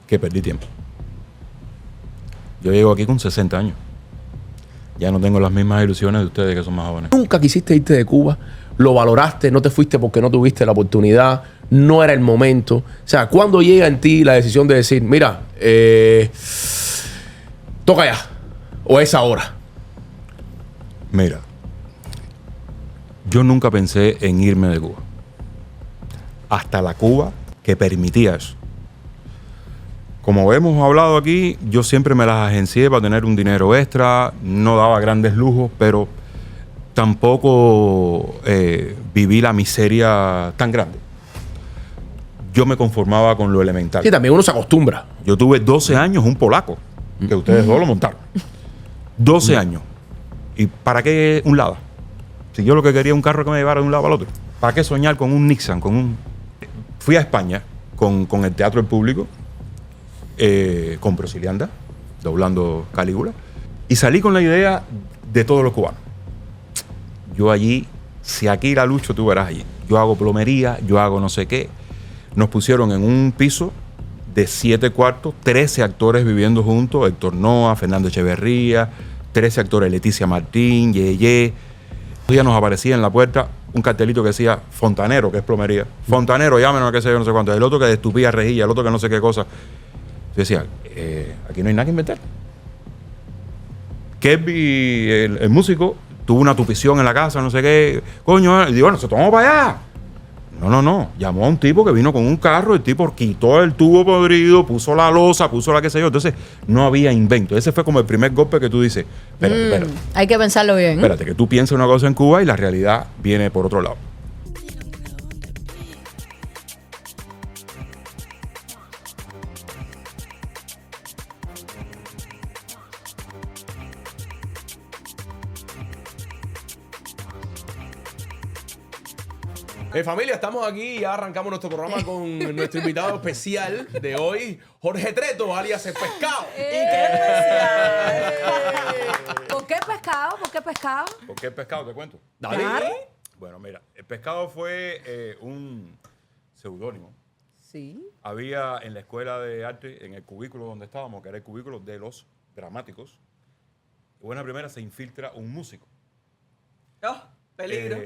que perdí tiempo. Yo llego aquí con 60 años. Ya no tengo las mismas ilusiones de ustedes que son más jóvenes. Nunca quisiste irte de Cuba, lo valoraste, no te fuiste porque no tuviste la oportunidad, no era el momento. O sea, ¿cuándo llega en ti la decisión de decir, mira, toca ya, o es ahora? Mira, yo nunca pensé en irme de Cuba. Hasta la Cuba que permitía eso. Como hemos hablado aquí, yo siempre me las agencié para tener un dinero extra, no daba grandes lujos, pero tampoco viví la miseria tan grande. Yo me conformaba con lo elemental. Sí, también uno se acostumbra. Yo tuve 12 años un polaco, que ustedes dos lo montaron. 12 años. ¿Y para qué un Lada? Si yo lo que quería un carro que me llevara de un lado al otro. ¿Para qué soñar con un Nissan? Fui a España con el Teatro del Público, con Brusilianda, doblando Calígula, y salí con la idea de todos los cubanos. Yo allí, si aquí la lucho, tú verás allí. Yo hago plomería, yo hago no sé qué. Nos pusieron en un piso de 7 cuartos, 13 actores viviendo juntos, Héctor Noa, Fernando Echeverría, 13 actores, Leticia Martín, Yeye. Un día nos aparecía en la puerta un cartelito que decía fontanero, que es plomería. Fontanero, llámenos a qué sé yo, no sé cuánto. El otro que destupía rejilla, el otro que no sé qué cosa. Yo decía, aquí no hay nada que inventar. Kevin, el músico, tuvo una tupición en la casa, no sé qué. Coño, y digo, bueno, se tomó para allá. No. Llamó a un tipo que vino con un carro, el tipo quitó el tubo podrido, puso la losa, puso la qué sé yo. Entonces, no había invento. Ese fue como el primer golpe que tú dices, espérate. Hay que pensarlo bien. Espérate, que tú piensas una cosa en Cuba y la realidad viene por otro lado. Familia, estamos aquí y ya arrancamos nuestro programa con nuestro invitado especial de hoy, Jorge Treto, alias El Pescado. ¿Y qué especial? ¿Por qué pescado? ¿Por qué pescado? ¿Por qué el pescado? Te cuento. Dale. Claro. Bueno, mira, el pescado fue un seudónimo. Sí. Había en la escuela de arte, en el cubículo donde estábamos, que era el cubículo de los dramáticos, buena primera se infiltra un músico. Oh, peligro.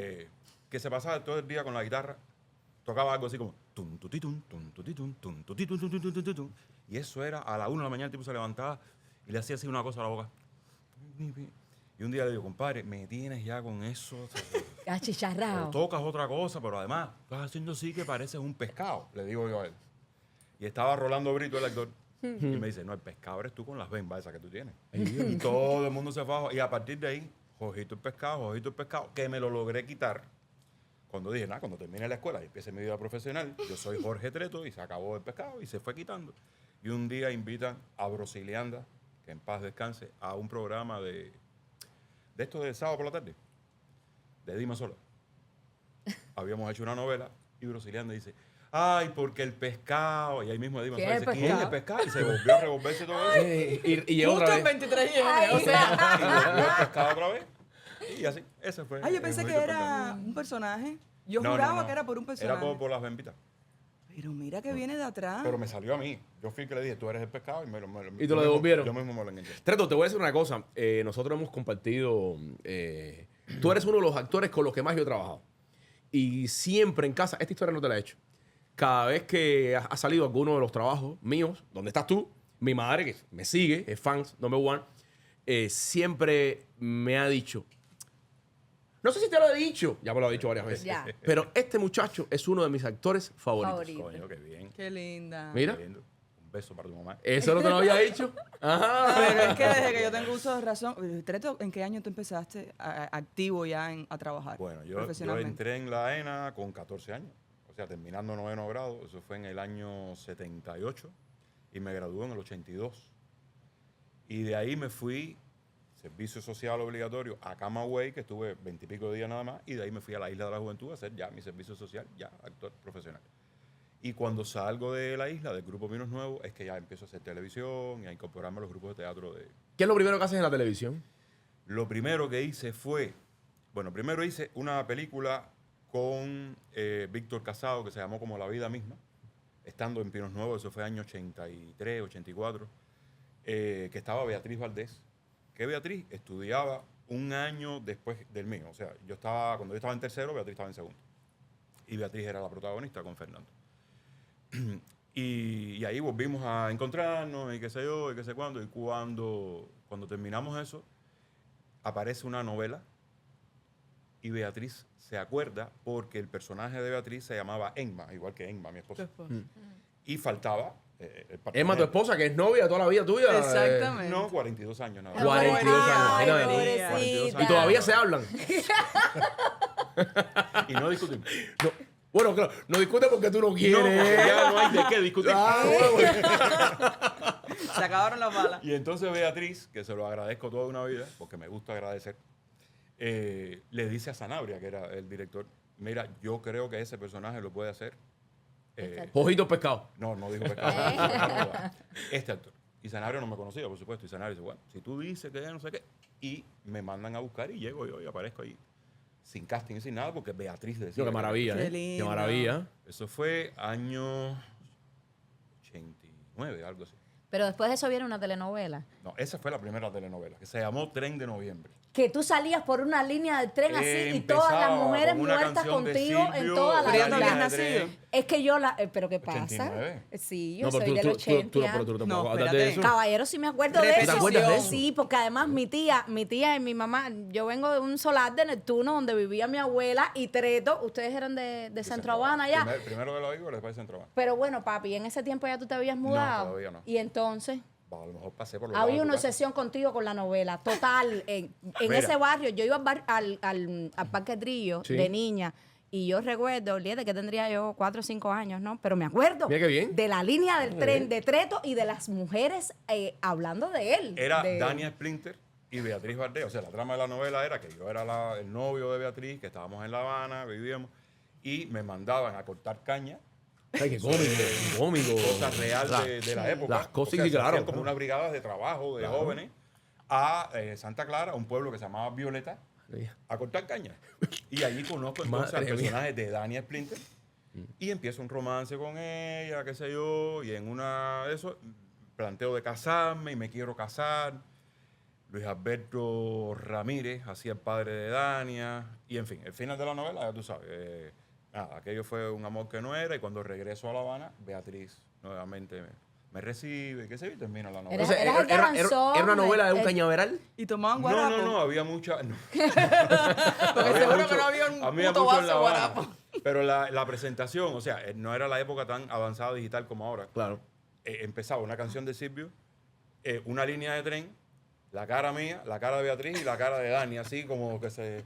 Que se pasaba todo el día con la guitarra, tocaba algo así como tum, tutitun, tum, tutitun, tum, tutitun, tum, tutun, tum, tutun. Y eso era a la 1 de la mañana, el tipo se levantaba y le hacía así una cosa a la boca. Y un día le digo, compadre, me tienes ya con eso. Achicharrado. O tocas otra cosa, pero además estás haciendo así que pareces un pescado, le digo yo a él. Y estaba Rolando Brito, el actor, y me dice, no, el pescado eres tú con las bembas esas que tú tienes. Y todo el mundo se fajó. Y a partir de ahí, Jojito el pescado, que me lo logré quitar. Cuando dije, nada, cuando termine la escuela y empiece mi vida profesional, yo soy Jorge Treto y se acabó el pescado y se fue quitando. Y un día invitan a Brusilianda, que en paz descanse, a un programa de esto de sábado por la tarde, de Dima Sola. Habíamos hecho una novela y Brusilianda dice, ay, porque el pescado, y ahí mismo Dima Sola dice, ¿quién es el pescado? Y se volvió a revolverse todo eso. Y llegó otra vez. 23 Y volvió el pescado otra vez. Y así, ese fue. Yo pensé que era un personaje. Yo juraba que era por un personaje. Era por las bembitas. Pero mira que viene de atrás. Pero me salió a mí. Yo fui el que le dije, tú eres el pescado Y te lo devolvieron. Yo mismo me lo enganché. Treto, te voy a decir una cosa. Nosotros hemos compartido... tú eres uno de los actores con los que más yo he trabajado. Y siempre en casa... Esta historia no te la he hecho. Cada vez que ha salido alguno de los trabajos míos, donde estás tú, mi madre, que me sigue, es fans, number one, siempre me ha dicho... No sé si te lo he dicho. Ya me lo he dicho varias veces. Ya. Pero este muchacho es uno de mis actores favoritos. Coño, qué bien. Qué linda. Mira. Qué lindo. Un beso para tu mamá. Eso no te lo había dicho. Ajá. Pero es que desde que yo tengo uso de razón. Treto, ¿en qué año tú empezaste activo ya a trabajar? Bueno, yo profesionalmente? entré en la ENA con 14 años. O sea, terminando 9º grado. Eso fue en el año 78. Y me gradué en el 82. Y de ahí me fui... servicio social obligatorio a Camagüey, que estuve 20 y pico de días nada más, y de ahí me fui a la Isla de la Juventud a hacer ya mi servicio social, ya actor profesional. Y cuando salgo de la isla, del Grupo Vinos Nuevos, es que ya empiezo a hacer televisión y a incorporarme a los grupos de teatro de... ¿Qué es lo primero que haces en la televisión? Lo primero que hice fue... Bueno, primero hice una película con Víctor Casado, que se llamó como La Vida Misma, estando en Pinos Nuevos, eso fue año 83, 84, que estaba Beatriz Valdés, que Beatriz estudiaba un año después del mío. O sea, cuando yo estaba en tercero, Beatriz estaba en segundo. Y Beatriz era la protagonista con Fernando. Y ahí volvimos a encontrarnos y qué sé yo, y qué sé cuándo. Y cuando terminamos eso, aparece una novela y Beatriz se acuerda porque el personaje de Beatriz se llamaba Emma, igual que Emma, mi esposa. Y faltaba el Emma, tu esposa, que es novia de toda la vida tuya. Exactamente. No, 42 años nada más. 42 años, Ay, imagínate. pobrecita. 42 años. Y todavía se hablan. Y no discutimos. No. Bueno, claro, no discute porque tú no No, quieres. porque ya no hay de qué discutir. Ah, bueno. Se acabaron las balas. Y entonces Beatriz, que se lo agradezco toda una vida, porque me gusta agradecer, le dice a Sanabria, que era el director, mira, yo creo que ese personaje lo puede hacer. Ojitos pescado. No dijo pescado. Este actor. Y Sanabria no me conocía, por supuesto. Y Sanabria dice, bueno, si tú dices que no sé qué. Y me mandan a buscar y llego yo y aparezco ahí. Sin casting y sin nada, porque Beatriz decía. Qué maravilla, Qué ¿eh? Qué lindo. maravilla. Eso fue año 89, algo así. Pero después de eso viene una telenovela. No, esa fue la primera telenovela, que se llamó Tren de Noviembre. Que tú salías por una línea del tren así y Empezaba todas las mujeres con una muertas canción de contigo en Silvio, toda la Pero ya una no línea habías de nacido. tren. Es que yo la... ¿Pero qué pasa? 89. Sí, yo No, pero soy del 80. pero tú te No, puedes acordar de espérate. eso. Caballero, sí me acuerdo de ¿Te eso. acuerdas de eso? Sí, porque además mi tía y mi mamá, yo vengo de un solar de Neptuno donde vivía mi abuela y Treto, ustedes eran de Centro Habana ya. Primero de la Igor, después de Centro Habana. Pero bueno, papi, en ese tiempo ya tú te habías mudado. todavía no. Y entonces A lo mejor pasé por los había lados de una tu casa. obsesión contigo con la novela. Total, en Mira. ese barrio, yo iba al Parque Trillo Sí. de niña. Y yo recuerdo, olvídate que tendría yo 4 o 5 años, ¿no? Pero me acuerdo Mira qué bien. de la línea del tren de Treto y de las mujeres hablando de él. Era de- Dania Splinter y Beatriz Valdés. O sea, la trama de la novela era que yo era el novio de Beatriz, que estábamos en La Habana, vivíamos, y me mandaban a cortar caña. Ay, qué cómico. Cosa real de la época. Las cosas, O sea, sí, se claro. hacían como unas brigadas de trabajo de jóvenes a Santa Clara, un pueblo que se llamaba Violeta, a cortar caña. Y allí conozco entonces al Madre mía. personaje de Dania Splinter y empiezo un romance con ella, qué sé yo, y en una de eso planteo de casarme y me quiero casar. Luis Alberto Ramírez hacía el padre de Dania, y en fin, el final de la novela, ya tú sabes, nada, aquello fue un amor que no era, y cuando regreso a La Habana, Beatriz nuevamente me recibe, qué sé yo, y termina la novela. Era- eras el galanzón, era una novela de un el- cañaveral. Y tomaban No, guarapo. no, había mucha... no. Porque Había seguro mucho- que no había un había puto mucho en vaso La de Habana. guarapo. Pero la presentación, o sea, no era la época tan avanzada digital como ahora. Claro. Empezaba una canción de Silvio, una línea de tren, la cara mía, la cara de Beatriz y la cara de Dani, así como que se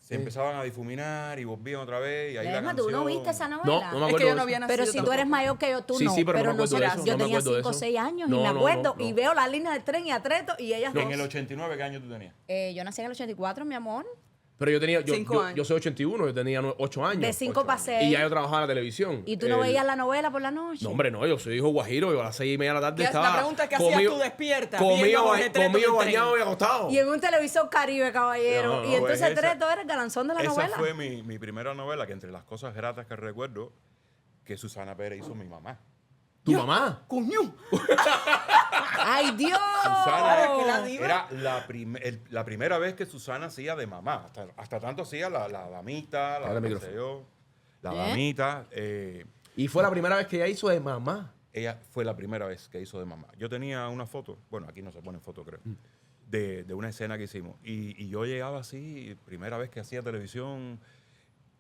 empezaban a difuminar y volvían otra vez, y ahí la Emma, canción... ¿tú no viste esa No, novela? no me Es acuerdo que yo de no eso. había nacido Pero si tú eres mayor que yo, tú Sí, no. sí, pero no me acuerdo de eso, yo no me tenía acuerdo de 5 o eso. 6 años No, y me no, acuerdo. no, Y no. veo la línea del tren y a Treto y ellas En dos. el 89, ¿qué año tú tenías? Yo nací en el 84, mi amor. Pero yo tenía, 5 años. yo soy 81, yo tenía 8 años. De 5 para 6. Y ya yo trabajaba en la televisión. ¿Y tú no El- veías la novela por la noche? No, hombre, no, yo soy hijo guajiro, yo a las 6:30 de la tarde ¿Qué- estaba... la pregunta es, ¿qué hacías tú despierta viendo a Comido, Jorge Treto en el tren? bañado y acostado. Y en un televisor Caribe, caballero. No, no, y entonces pues esa- Treto era el galanzón de la Esa novela. fue mi primera novela, que entre las cosas gratas que recuerdo, que Susana Pérez hizo mi mamá. ¿Tu mamá? ¡Cuñú! ¡Ay, Dios! Susana que la diva. era la primera vez que Susana hacía de mamá. Hasta tanto hacía la damita, Abre el qué micrófono. sé yo, la ¿Eh? damita. Y fue la primera vez que ella hizo de mamá. Ella fue la primera vez que hizo de mamá. Yo tenía una foto, bueno, aquí no se pone foto, creo, de una escena que hicimos. Y yo llegaba así, primera vez que hacía televisión,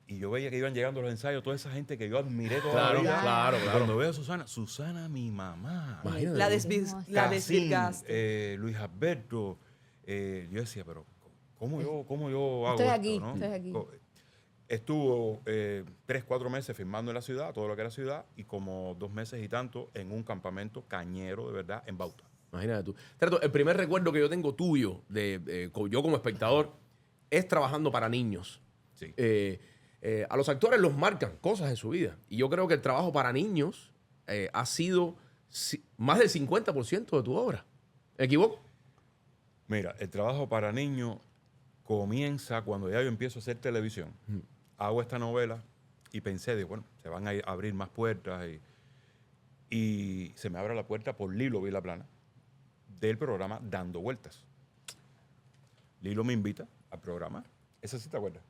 y yo veía que iban llegando los ensayos, toda esa gente que yo admiré toda Claro, la vida. claro, Y claro. Cuando veo a Susana, mi mamá. Imagínate. La Casín, desvirgaste. Luis Alberto. Yo decía, pero ¿cómo yo hago Estoy esto, aquí, no? estoy aquí. Estuvo 3, 4 meses filmando en la ciudad, todo lo que era ciudad, y como 2 meses y tanto en un campamento cañero, de verdad, en Bauta. Imagínate tú. Trato, el primer recuerdo que yo tengo tuyo, yo como espectador, es trabajando para niños. Sí. A los actores los marcan cosas en su vida. Y yo creo que el trabajo para niños ha sido más del 50% de tu obra. ¿Me equivoco? Mira, el trabajo para niños comienza cuando ya yo empiezo a hacer televisión. Hago esta novela y pensé, digo, bueno, se van a abrir más puertas. Y se me abre la puerta por Lilo Vilaplana del programa Dando Vueltas. Lilo me invita al programa. ¿Esa sí te acuerdas?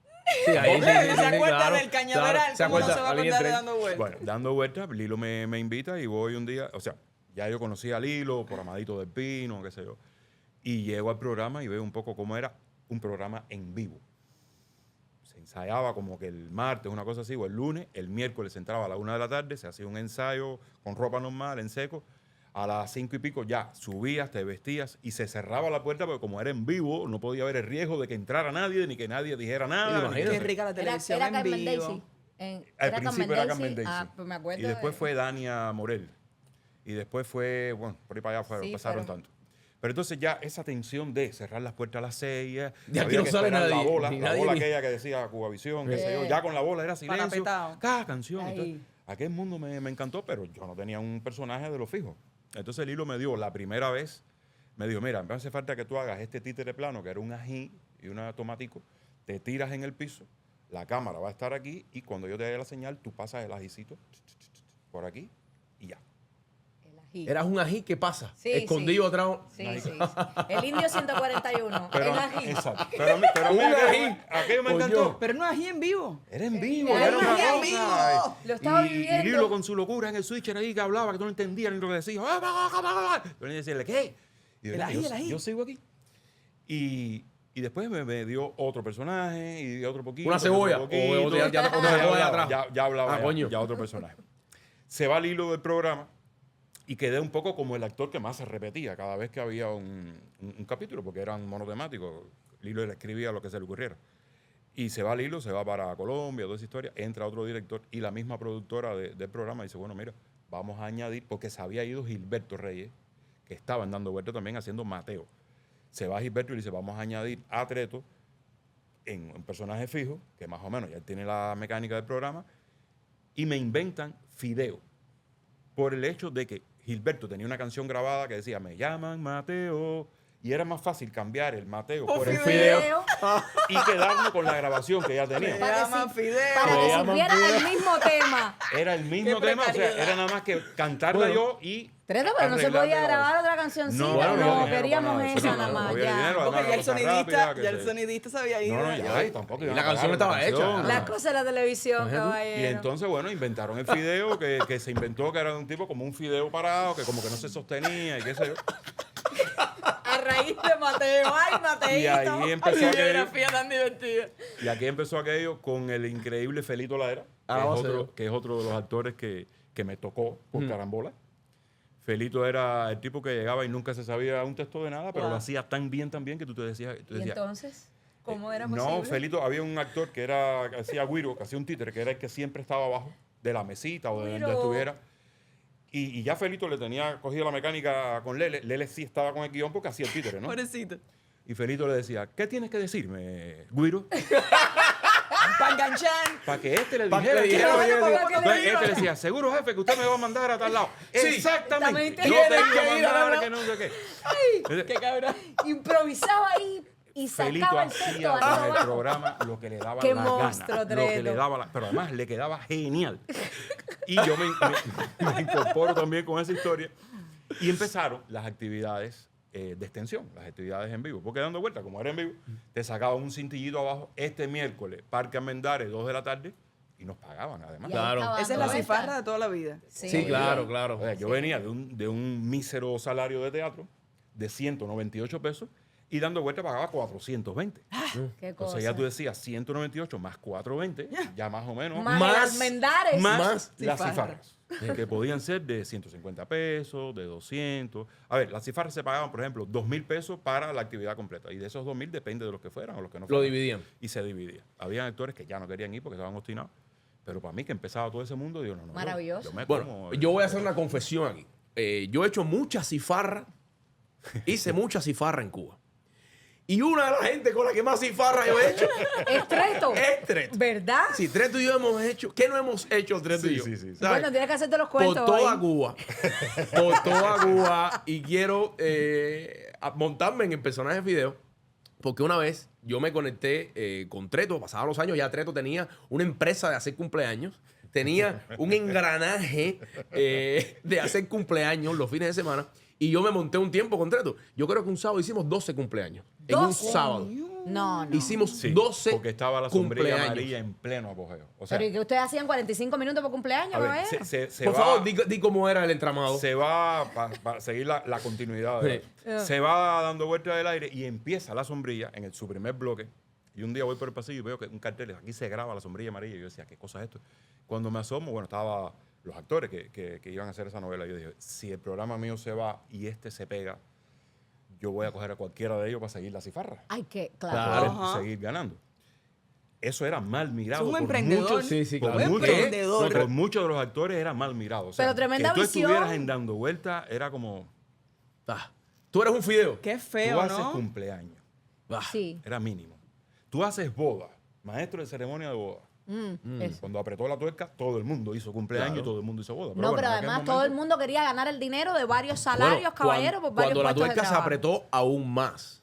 Sí, ahí, ¿Se acuerda del Cañaveral? Se ¿Cómo no acuerda, se va a alguien acordar de tren. Dando Vueltas? Bueno, Dando Vueltas, Lilo me invita y voy un día, o sea, ya yo conocía a Lilo por Amadito del Pino, qué sé yo, y llego al programa y veo un poco cómo era un programa en vivo. Se ensayaba como que el martes, una cosa así, o el lunes, el miércoles se entraba a la 1 de la tarde, se hacía un ensayo con ropa normal, en seco, a las 5 y pico ya subías, te vestías y se cerraba la puerta porque como era en vivo, no podía haber el riesgo de que entrara nadie ni que nadie dijera nada. ni imagínate. Qué rica la televisión Era en Carmen vivo. Daisy. Al principio era Carmen Daisy. Ah, pues me acuerdo. Y después de- fue Dania Morel. Y después fue, bueno, por ahí para allá Sí, pasaron fueron- tanto. Pero entonces ya esa tensión de cerrar las puertas a las 6, Ya había aquí no que sale esperar nadie, la bola, ni la nadie bola ni- aquella que decía Cubavisión, qué sé yo, ya con la bola era silencio, Parapetado. cada canción. Ahí. Entonces, aquel mundo me encantó, pero yo no tenía un personaje de lo fijo. Entonces Lilo me dio la primera vez, me dijo, mira, me hace falta que tú hagas este títere plano, que era un ají y un tomatico, te tiras en el piso, la cámara va a estar aquí y cuando yo te dé la señal, tú pasas el ajicito por aquí y ya. El ají. Eras un ají, ¿qué pasa? Sí, Escondido sí. atrás. Sí, sí, sí. El indio 141. Pero, el ají. exacto. Pero a mí Un ají. aquello me Coño. encantó. Pero no ají en vivo. Era en vivo, Era era una en cosa. vivo. Lo estaba y viviendo. Lilo con su locura en el switcher ahí que hablaba, que tú no entendías ni lo que decía. Yo le decía, ¿qué? Y yo, El ají, yo, el ají. yo sigo aquí. Y después me dio otro personaje y otro poquito. Una cebolla. otro poquito. O ya No, cebolla atrás. ya hablaba Ah, coño. ya otro personaje. Se va Lilo del programa y quedé un poco como el actor que más se repetía cada vez que había un capítulo, porque eran monotemáticos. Lilo le escribía lo que se le ocurriera. Y se va Lilo, se va para Colombia, toda esa historia, entra otro director y la misma productora del programa dice, bueno, mira, vamos a añadir, porque se había ido Gilberto Reyes, que estaban dando vueltas también haciendo Mateo. Se va Gilberto y dice, vamos a añadir a Treto en un personaje fijo, que más o menos ya tiene la mecánica del programa, y me inventan Fideo, por el hecho de que Gilberto tenía una canción grabada que decía, me llaman Mateo, y era más fácil cambiar el Mateo por el Fideo. Fideo y quedarme con la grabación que ya tenía. Para que llaman si- Fideo. Para Me que llaman sirviera Fideo. el mismo tema. Era el mismo Qué tema, o sea, precariedad. era nada más que cantarla Bueno. yo y Treto, pero no se arreglarle podía la grabar voz. otra cancioncita. No, No, no había dinero queríamos para nada de eso, esa no, nada no más. había ya. dinero, Porque además, ya el una cosa sonidista, rápida, que ya el se- sonidista se había ido. No, no, ya, y tampoco Y iban la a pagar canción una estaba hecha. canción, Las no. cosas de la televisión, Y caballero. entonces, bueno, inventaron el fideo que se inventó que era de un tipo como un fideo parado, que como que no se sostenía y qué sé yo. A raíz de Mateo. Ay, Mateito. Y ahí Ay, empezó qué aquello. biografía tan divertida. Y aquí empezó aquello con el increíble Felito Ladera, Ah, vamos a ver. que es otro de los actores que me tocó por carambola. Felito era el tipo que llegaba y nunca se sabía un texto de nada, pero Wow. lo hacía tan bien que tú te decías... ¿Y entonces? ¿Cómo era posible? No, Felito, había un actor que hacía güiro, que hacía un títere, que era el que siempre estaba abajo de la mesita o de donde Güiro. estuviera. Y ya Felito le tenía cogido la mecánica con Lele. Lele sí estaba con el guión porque hacía el títere, ¿no? Pobrecito. Y Felito le decía, ¿qué tienes que decirme, güiro? Panganchan. Para que este le Pa' que dijera. le que dijera, era- oye, Entonces, que le diga. este le decía, seguro jefe que usted me va a mandar a tal lado. Sí. Exactamente. Exactamente. Yo te Tienes iba a que ir a mandar la- que no sé qué. Qué cabrón. Improvisaba ahí y Felito sacaba el texto hacía ahí con el abajo. programa lo que le daba Qué la monstruo, gana. Lo que Treto. le daba pero además le quedaba genial. Y yo me incorporo también con esa historia. Y empezaron las actividades de extensión, las actividades en vivo. Porque dando vuelta, como era en vivo, te sacaban un cintillito abajo este miércoles, Parque Almendares, 2 de la tarde, y nos pagaban además. Y ahí Claro. estaba Esa es la dando cifarra vueltas. de toda la vida. Sí, claro, claro. O sea, yo venía de un mísero salario de teatro de 198 pesos y dando vuelta pagaba 420. Qué cosa. Entonces ya tú decías 198 más 420, ya más o menos. Más, Más- el Almendares. Más las cifarras. cifarras, que podían ser de 150 pesos, de 200. A ver, las cifarras se pagaban, por ejemplo, 2.000 pesos para la actividad completa. Y de esos 2.000 depende de los que fueran o los que no Lo fueran. dividían. Y se dividía. Habían actores que ya no querían ir porque estaban obstinados. Pero para mí, que empezaba todo ese mundo, digo, no. Maravilloso. Yo me Bueno, como- yo voy a hacer una confesión aquí. Yo he hecho mucha cifarra. Hice mucha cifarra en Cuba. Y una de las gente con la que más cifarra yo he hecho Es Treto. es Treto. ¿Verdad? Sí, Treto y yo hemos hecho. ¿Qué no hemos hecho Treto y yo? Sí. ¿Sabes? Bueno, tienes que hacerte los Por cuentos toda hoy. Cuba. Por toda Cuba. Y quiero montarme en el personaje de Fideo. Porque una vez yo me conecté con Treto, pasados los años, ya Treto tenía una empresa de hacer cumpleaños tenía un engranaje de hacer cumpleaños los fines de semana. Y yo me monté un tiempo con Treto. Yo creo que un sábado hicimos 12 cumpleaños. En un 12. sábado. No. Hicimos Sí, 12 porque estaba la sombrilla cumpleaños. amarilla en pleno apogeo. O sea, Pero ¿y que ustedes hacían 45 minutos por cumpleaños, a ver, caballero? se Por va, favor, di cómo era el entramado. se va para seguir la continuidad. de la- Se va dando vueltas del aire y empieza la sombrilla en su primer bloque. Y un día voy por el pasillo y veo que un cartel, aquí se graba la sombrilla amarilla. Y yo decía, ¿qué cosa es esto? Cuando me asomo, bueno, estaban los actores que iban a hacer esa novela. Yo dije, si el programa mío se va y este se pega, yo voy a coger a cualquiera de ellos para seguir la cifarra. Ay, que Claro. claro. Para seguir ganando. Eso era mal mirado. Es un por emprendedor. muchos- Sí, sí, por claro. muchos- Emprendedor. por muchos de los actores era mal mirado. O sea, Pero tremenda que tú visión. estuvieras en dando vuelta era como, Ah, tú eres un fideo. Qué tú feo, haces ¿no? cumpleaños. Ah, Sí. Era mínimo. Tú haces boda, maestro de ceremonia de boda. Eso. Cuando apretó la tuerca, todo el mundo hizo cumpleaños Claro. y todo el mundo hizo boda. No, bueno, pero en aquel además todo el momento- mundo quería ganar el dinero de varios salarios, Bueno, caballeros, por varios cuando la puestos de tuerca se trabajo. apretó aún más.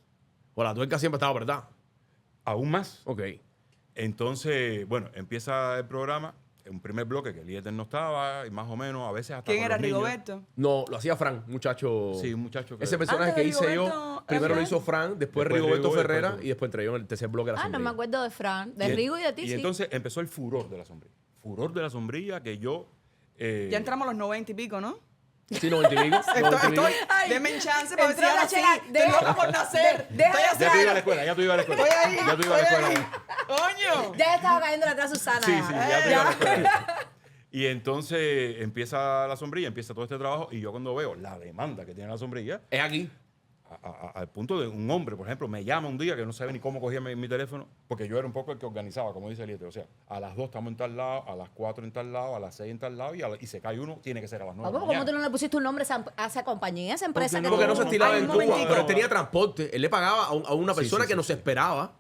O la tuerca siempre estaba apretada. Aún más. Ok. Entonces, bueno, empieza el programa, un primer bloque que el líder no estaba, y más o menos, a veces hasta ¿Quién con era los niños. Rigoberto? No, lo hacía Fran, muchacho. Sí, un muchacho que... Ese personaje Antes que de hice yo, Rigoberto, primero ¿era lo hizo Fran, después Después Rigoberto Rigo, Ferrera después tú. y después entré yo en el tercer bloque de la Ah, no me sombrilla. acuerdo de Fran, de Y- Rigo y de ti, Y sí. entonces empezó el furor de la sombrilla. Furor de la sombrilla que yo... Ya entramos a los 90 y pico, ¿no? Sí, 90 y pico. 90 y pico. Estoy, denme chance para ver si entró la ahora sí. chela, Estoy loca por nacer. deja- Estoy así. Ya tú ibas a la escuela, ya tú ibas a la escuela. Estoy ahí. Ya tú ibas a la estoy escuela. ahí. ¡Coño! Ya estaba cayendo atrás Susana. Sí, sí, ya tú ibas a la Ya. escuela. Y entonces empieza la sombrilla, empieza todo este trabajo, y yo cuando veo la demanda que tiene la sombrilla, Es aquí. al punto de un hombre, por ejemplo, me llama un día que no sabe ni cómo cogía mi teléfono, porque yo era un poco el que organizaba, como dice Eliete. O sea, a las 2 estamos en tal lado, a las 4 en tal lado, a las 6 en tal lado, y se cae uno, tiene que ser a las 9. Vamos, ¿cómo tú no le pusiste un nombre a esa compañía, a esa empresa? Porque que Porque tú- no se estilaba Ay, en un Cuba, momentico. pero él tenía transporte. Él le pagaba a una Sí, persona sí, que sí, nos sí. esperaba.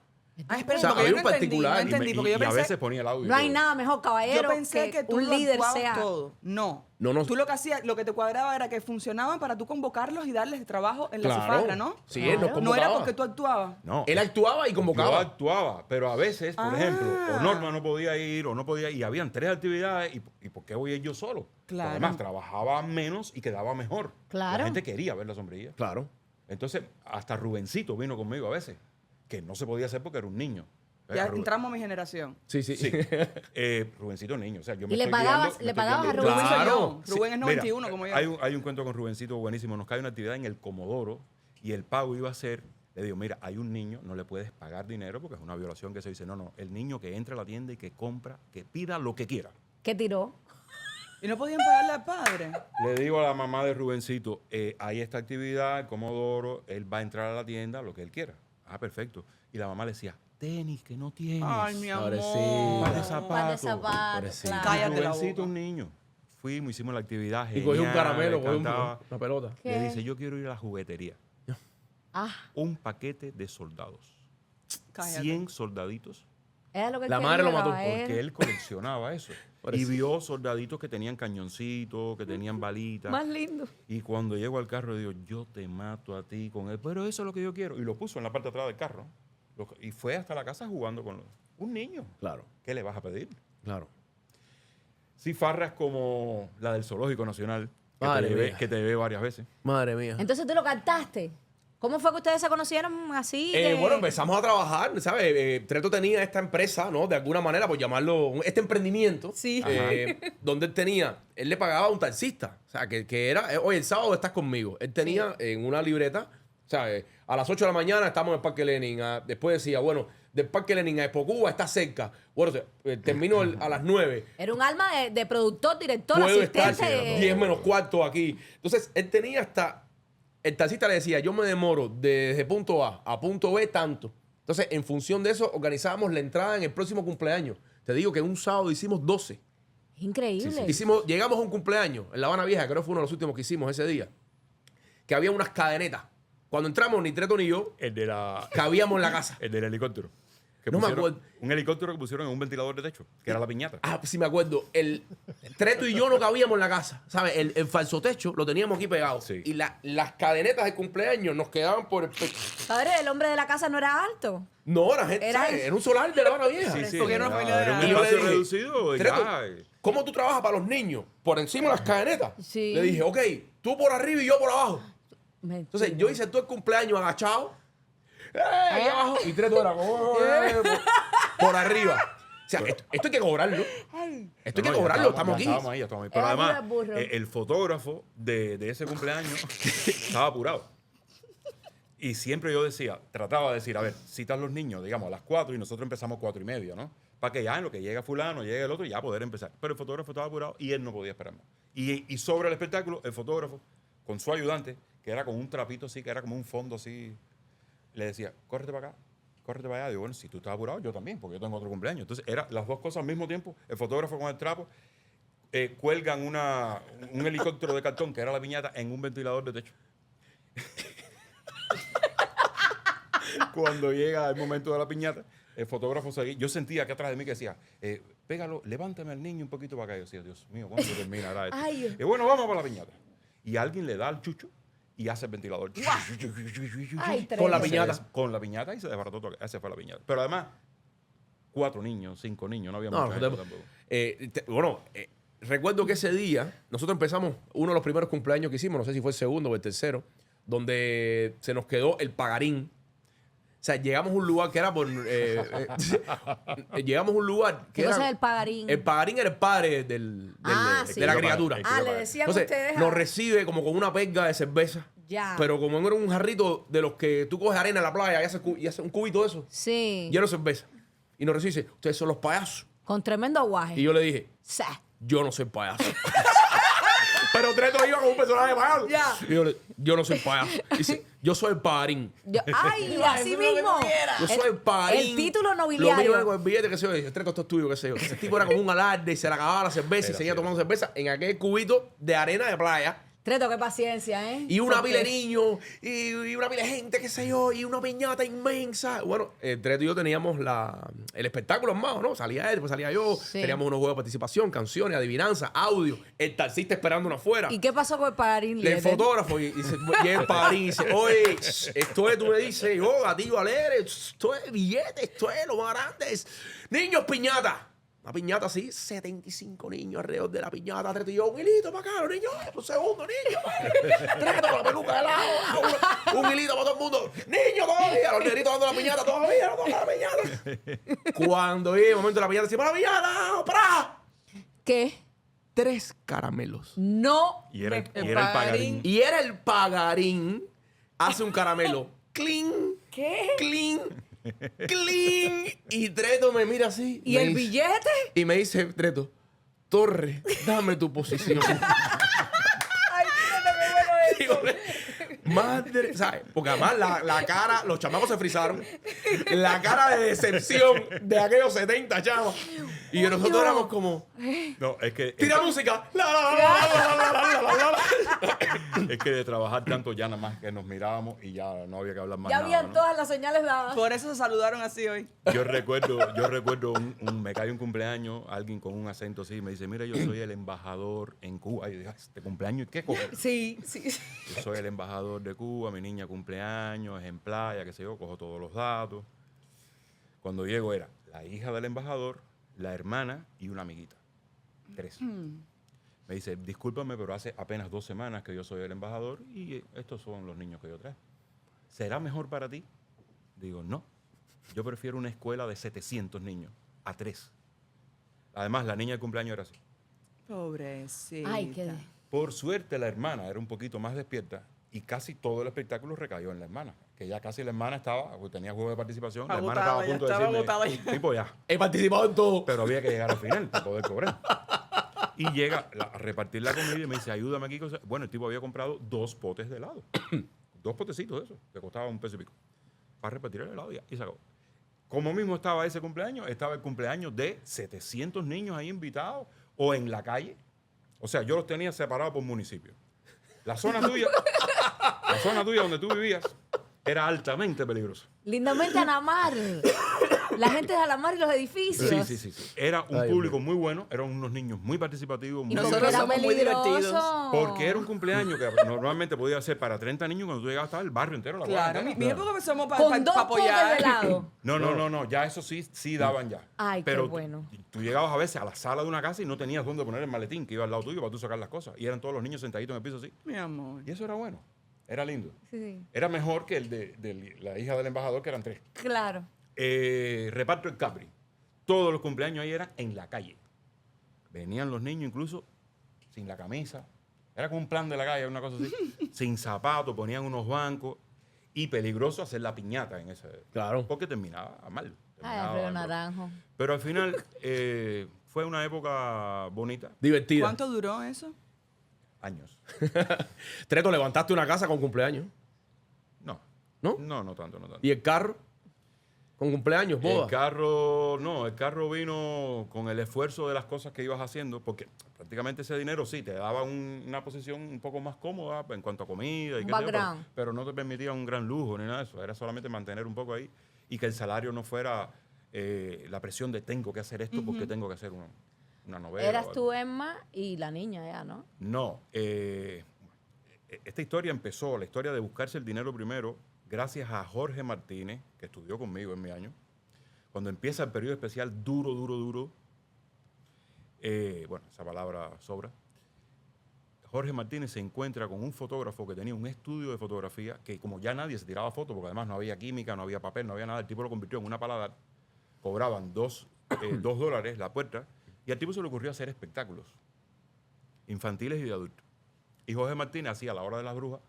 Ah, espera, O sea, porque había yo un no entendí, particular no y me- entendí, porque yo a pensé, veces ponía el audio. y No hay todo. nada mejor, caballero, yo pensé que tú un lo líder actuabas sea... todo. No. No. Tú lo que hacías, lo que te cuadraba era que funcionaban para tú convocarlos y darles trabajo en la Claro. cifarra, ¿no? Sí, él nos Claro. No era convocaba. porque tú actuabas. No. Él actuaba y Yo convocaba. actuaba, pero a veces, por Ah. ejemplo, o Norma no podía ir, o no podía ir, y habían 3 actividades, y ¿por qué voy a ir yo solo? Claro. Además, trabajaba menos y quedaba mejor. Claro. La gente quería ver la sombrilla. Claro. Entonces, hasta Rubencito vino conmigo a veces, que no se podía hacer porque era un niño. Ya Rubén- entramos a mi generación. Sí, sí. Sí. Rubencito niño. O sea, yo me ¿Y le estoy pagabas- guiando- me le estoy pagabas a guiando- Rubén? Rubén soy Claro. yo. Rubén es 91 Mira, como yo. hay un cuento con Rubencito buenísimo. Nos cae una actividad en el Comodoro y el pago iba a ser, le digo, mira, hay un niño, no le puedes pagar dinero porque es una violación que se dice. No, el niño que entra a la tienda y que compra, que pida lo que quiera. ¿Qué tiró? Y no podían pagarle al padre. Le digo a la mamá de Rubencito, hay esta actividad, el Comodoro, él va a entrar a la tienda, lo que él quiera. Ah, perfecto. Y la mamá le decía, tenis que no tienes. Ay, mi amor. Pobrecito. Par de Par de zapatos. zapatos, Pobrecito. claro. Cállate la Rubencito, boca. un niño. Fuimos, hicimos la actividad. Y cogió un genial, caramelo, le cogió encantaba. una pelota. ¿Qué? Le dice, yo quiero ir a la juguetería. Ah, Un paquete de soldados. Cállate. 100 soldaditos. era lo que él La quería, madre lo mató, caballero. Porque él coleccionaba eso. Y Pobrecito. vio soldaditos que tenían cañoncitos, que tenían balitas. Más lindo. Y cuando llego al carro, digo, yo te mato a ti con él. Pero eso es lo que yo quiero. Y lo puso en la parte de atrás del carro. Y fue hasta la casa jugando con un niño. Claro, ¿Qué le vas a pedir? claro. Cifarras como la del Zoológico Nacional, Madre mía. que te ve varias veces. Madre mía. Entonces tú lo cantaste. ¿Cómo fue que ustedes se conocieron así? Bueno, empezamos a trabajar, ¿sabes? Treto tenía esta empresa, ¿no? De alguna manera, por llamarlo, este emprendimiento. Sí. Donde él le pagaba a un taxista. O sea, que era, oye, el sábado estás conmigo. Él tenía en una libreta, ¿sabes? A las 8 de la mañana estamos en el Parque Lenin. Después decía, bueno, del Parque Lenin a Epocuba está cerca. Bueno, termino a las 9. Era un alma de productor, director, Puedo estar asistente. 10 menos cuarto aquí. Entonces, él tenía hasta... El taxista le decía, yo me demoro desde punto A a punto B tanto. Entonces, en función de eso, organizábamos la entrada en el próximo cumpleaños. Te digo que un sábado hicimos 12. Increíble. Llegamos a un cumpleaños en La Habana Vieja, creo que fue uno de los últimos que hicimos ese día, que había unas cadenetas. Cuando entramos, ni Treto ni yo El de la, cabíamos en la casa. el del helicóptero. Que No me pusieron- acuerdo. Un helicóptero que pusieron en un ventilador de techo, que era la piñata. Ah, sí me acuerdo. El Treto y yo no cabíamos en la casa. ¿Sabes? El falso techo lo teníamos aquí pegado. Sí. Y las cadenetas de cumpleaños nos quedaban por el pecho. Padre, el hombre de la casa no era alto. No, era gente, Era ¿sabes? el- Era un solar de la hora vieja. Porque era una familia de era un Y yo le espacio dije, reducido. y Treto, ya, ¿cómo tú trabajas para los niños? Por encima de las cadenetas. Sí. Le dije, ok, tú por arriba y yo por abajo. Entonces Mentira. yo hice todo el cumpleaños agachado. Ahí abajo. Y Treto era como, por arriba. O sea, esto hay que cobrarlo. Esto hay que No, ya cobrarlo. Estamos aquí. Estábamos ahí, ya estábamos ahí. Pero Era además, burro, burro. el fotógrafo de ese cumpleaños estaba apurado. Y siempre yo decía, trataba de decir, a ver, citan los niños, digamos, a las 4 y nosotros empezamos 4:30, ¿no? Para que ya en lo que llega fulano, llegue el otro, ya poder empezar. Pero el fotógrafo estaba apurado y él no podía esperar más. Y sobre el espectáculo, el fotógrafo, con su ayudante, que era con un trapito así, que era como un fondo así, le decía, córrete para acá, córrete para allá. Digo, bueno, si tú estás apurado, yo también, porque yo tengo otro cumpleaños. Entonces, eran las dos cosas al mismo tiempo, el fotógrafo con el trapo, cuelgan un helicóptero de cartón, que era la piñata, en un ventilador de techo. Cuando llega el momento de la piñata, el fotógrafo seguía. Yo sentía que atrás de mí que decía, pégalo, levántame al niño un poquito para acá. Yo decía, Dios mío, ¿cuándo terminará esto? Ay. Y bueno, vamos para la piñata. Y alguien le da al chucho y hace el ventilador. Ay, Con la Treto. piñata. Con la piñata y se desbarató todo. Esa fue la piñata. Pero además, 4 niños, 5 niños, no había No, mucha no gente te- tampoco. recuerdo que ese día nosotros empezamos uno de los primeros cumpleaños que hicimos, no sé si fue el segundo o el tercero, donde se nos quedó el pagarín. O sea, llegamos a un lugar que era por... llegamos a un lugar que ¿Qué cosa era... es el pagarín? El pagarín era el padre Sí. de la El criatura. que Ah, yo le pagué. decían Entonces, ustedes. nos recibe como con una perga de cerveza. Ya. Pero como no era un jarrito de los que tú coges arena en la playa y haces un cubito de eso, Sí. lleno de cerveza. Y nos recibe y dice, ustedes son los payasos. Con tremendo aguaje. Y yo le dije, Sa. yo no soy payaso. Pero Treto iba con un personaje payaso. Ya. Y yo no soy payaso. Y dice, yo soy el pagarín. Ay, así Eso es lo que mismo. tú quieras. Yo soy el pagarín. El título Lo mío nobiliario. era con el billete, que sé yo. Dije, Treto, esto es tuyo, qué sé yo. Ese tipo era como un alarde y se le acababa la cerveza y Era seguía así, tomando cerveza en aquel cubito de arena de playa. Treto, qué paciencia, ¿eh? Y una Porque- pila de niños, y una pila de gente, qué sé yo, y una piñata inmensa. Bueno, Treto y yo teníamos el espectáculo armado, ¿no? Salía él, después salía yo. Sí. Teníamos unos juegos de participación, canciones, adivinanza, audio. El taxista esperándonos afuera. ¿Y qué pasó con el pagarín? El líder? fotógrafo y llega el pagarín y dice, oye, esto es, tú me dices, yo, gatillo alegre, esto es billete, esto es lo más grande. Niños, piñata. Una piñata así, 75 niños alrededor de la piñata. Treto y yo, un hilito para acá, los niños, un segundo, niños. Treto con la peluca de lado, un hilito para todo el mundo. Niños todavía, los negritos dando la piñata, todavía no tocan la piñata. Cuando llega el momento de la piñata, decimos, la piñata, ¡para! ¿Qué? 3 caramelos. No. Y era, El y era el pagarín. pagarín. Y era el pagarín, hace un caramelo. ¡Cling! ¿Qué? ¡Cling! ¡Cling! Y Treto me mira así. ¿Y me el dice- billete? Y me dice, Treto, Torre, dame tu posición. Ay, qué bueno Dígole, madre, ¿sabes? Porque además la cara, los chamacos se frizaron. La cara de decepción de aquellos 70 chavos. Y nosotros Coño. éramos como, No, es que... tira música. La, la, la, la, la, la, la, la, la, la. Es que de trabajar tanto ya nada más que nos mirábamos y ya no había que hablar más Ya nada, habían ¿no? todas las señales dadas. Por eso se saludaron así hoy. Yo recuerdo me cae un cumpleaños, alguien con un acento así, me dice, mira, yo soy el embajador en Cuba. Y yo dije, ¿este cumpleaños qué cojo? Sí, sí. Yo soy el embajador de Cuba, mi niña cumpleaños, es en playa, qué sé yo, cojo todos los datos. Cuando llego era la hija del embajador, la hermana y una amiguita. 3. Me dice, discúlpame, pero hace apenas 2 semanas que yo soy el embajador y estos son los niños que yo traigo. ¿Será mejor para ti? Digo, no. Yo prefiero una escuela de 700 niños a 3. Además, la niña del cumpleaños era así. Pobrecita. Ay, qué. Por suerte, la hermana era un poquito más despierta y casi todo el espectáculo recayó en la hermana. Que ya casi la hermana estaba, tenía juego de participación, la hermana estaba Agotada, a ya punto de estaba decirme, agotada ya. tipo ya, He participado en todo. pero había que llegar al final para poder cobrar. Y llega a repartir la comida y me dice, ayúdame aquí. Bueno, el tipo había comprado 2 potes de helado. 2 potecitos de esos, que costaban $1 y pico. Para repartir el helado y se acabó. Como mismo estaba ese cumpleaños, estaba el cumpleaños de 700 niños ahí invitados o en la calle. O sea, yo los tenía separados por municipio. La zona tuya donde tú vivías, era altamente peligrosa. Lindamente Anamar. La gente de Alamar y los edificios. Sí. Era un Ay, público muy bueno, eran unos niños muy participativos, muy nosotros divertidos. somos muy divertidos. Porque era un cumpleaños que normalmente podía ser para 30 niños, cuando tú llegabas estaba el barrio entero. La Claro, cuadra mi entera. época somos Con para dos potes de apoyar. helado. No, ya eso sí daban ya. Ay, qué Pero bueno. tú llegabas a veces a la sala de una casa y no tenías dónde poner el maletín que iba al lado tuyo para tú sacar las cosas. Y eran todos los niños sentaditos en el piso así. Mi amor. Y eso era bueno, era lindo. Sí, Era mejor que el de la hija del embajador, que eran 3. claro. Reparto el Capri. Todos los cumpleaños ahí eran en la calle. Venían los niños incluso sin la camisa. Era como un plan de la calle, una cosa así. Sin zapatos, ponían unos bancos. Y peligroso hacer la piñata en ese. Claro. Porque terminaba mal. Ay, terminaba Alfredo mal. Naranjo. Pero al final fue una época bonita. Divertida. ¿Cuánto duró eso? Años. Treto, levantaste una casa con cumpleaños. No. ¿No? No tanto. ¿Y el carro? Con cumpleaños, boda. El carro vino con el esfuerzo de las cosas que ibas haciendo, porque prácticamente ese dinero sí te daba una posición un poco más cómoda en cuanto a comida y Un qué sé yo, background. pero no te permitía un gran lujo ni nada de eso. Era solamente mantener un poco ahí y que el salario no fuera la presión de tengo que hacer esto porque tengo que hacer una novela. Eras o algo. tú, Emma, y la niña ya, ¿no? No. Esta historia empezó, la historia de buscarse el dinero primero, gracias a Jorge Martínez, que estudió conmigo en mi año. Cuando empieza el periodo especial duro, bueno, esa palabra sobra. Jorge Martínez se encuentra con un fotógrafo que tenía un estudio de fotografía, que como ya nadie se tiraba fotos, porque además no había química, no había papel, no había nada, el tipo lo convirtió en una paladar, cobraban $2 la puerta, y al tipo se le ocurrió hacer espectáculos infantiles y de adultos. Y Jorge Martínez hacía La Hora de las Brujas,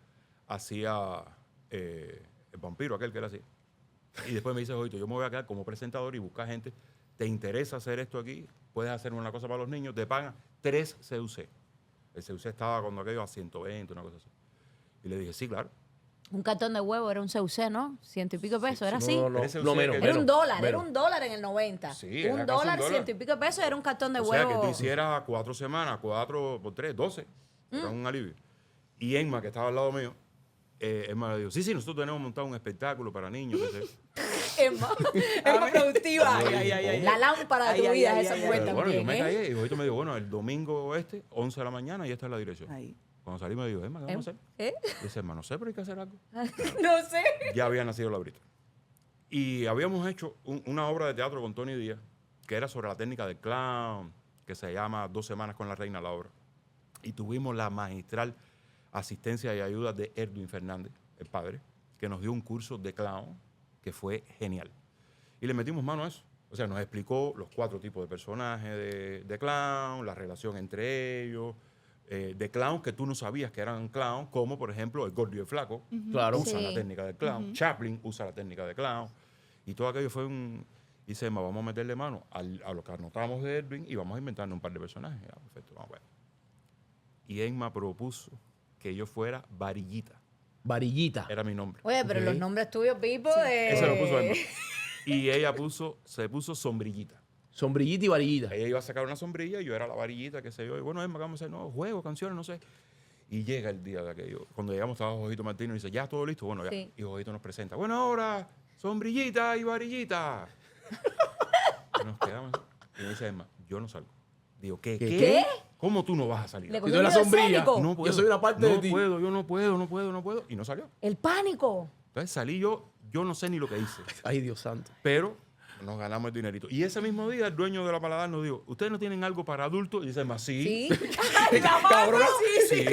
hacía el vampiro aquel que él hacía. Y después me dice, Jojito, yo me voy a quedar como presentador y buscar gente. ¿Te interesa hacer esto aquí? Puedes hacer una cosa para los niños. Te pagan 3 CUC. El CUC estaba cuando aquello a 120, una cosa así. Y le dije, sí, claro. Un cartón de huevo era un CUC, ¿no? 100 y pico pesos, era así. No, Pero ese no, usted menos. que- Era un dólar, menos. era un dólar en el 90. Sí, era un casi dólar, un dólar. 100 y pico pesos, era un cartón de O sea, huevo. que tú hicieras 4 semanas, 4 por 3, 12. Era un alivio. Y Emma, que estaba al lado mío, Emma le dijo, sí, nosotros tenemos montado un espectáculo para niños. qué sé yo. Emma, Emma productiva. Ay. La lámpara de tu Ay, vida ay, es esa ay, mujer ay. Pero bueno, yo también, me ¿eh? callé y Jojito me dijo, bueno, el domingo 11 de la mañana y esta es la dirección. Ahí. Cuando salí me dijo, Emma, ¿qué vamos a hacer? ¿Eh? Dice, Emma, no sé, pero hay que hacer algo. No sé. Ya había nacido Laurita. Y habíamos hecho una obra de teatro con Tony Díaz, que era sobre la técnica del clown, que se llama 2 semanas con la reina, la obra. Y tuvimos la magistral asistencia y ayuda de Edwin Fernández, el padre, que nos dio un curso de clown que fue genial. Y le metimos mano a eso. O sea, nos explicó los 4 tipos de personajes de clown, la relación entre ellos, de clown que tú no sabías que eran clown, como por ejemplo el gordo y el flaco, Claro. usan Sí. la técnica del clown, Chaplin usa la técnica de clown, y todo aquello fue y dice, Emma, vamos a meterle mano a lo que anotamos de Edwin y vamos a inventarnos un par de personajes. Ah, perfecto, vamos a ver. Y Emma propuso que yo fuera Varillita, Varillita. era mi nombre. Oye, pero Ok. los nombres tuyos, Pipo, de... Ese lo puso Emma. Y ella se puso Sombrillita. Sombrillita y varillita. Ella iba a sacar una sombrilla y yo era la varillita, qué sé yo. Y bueno, Emma, ¿qué vamos a hacer? No, juegos, canciones, no sé. Y llega el día de aquello. Cuando llegamos estaba Jojito Martínez y dice, ¿ya todo listo? Bueno, ya. Sí. Y Jojito nos presenta. Bueno, ahora, sombrillita y varillita. Y nos quedamos. Y me dice Emma, yo no salgo. Digo, ¿qué? ¿Qué? ¿Cómo tú no vas a salir? Le Y cogió tú la miedo sombrilla. escénico. No puedo. Yo soy una parte no de ti. puedo, yo no puedo. Y no salió. El pánico. Entonces salí yo no sé ni lo que hice. Ay, Dios santo. Pero nos ganamos el dinerito. Y ese mismo día el dueño de la paladar nos dijo, ¿ustedes no tienen algo para adultos? Y dice, Emma, sí. Sí. Ay, la Cabrona. Sí.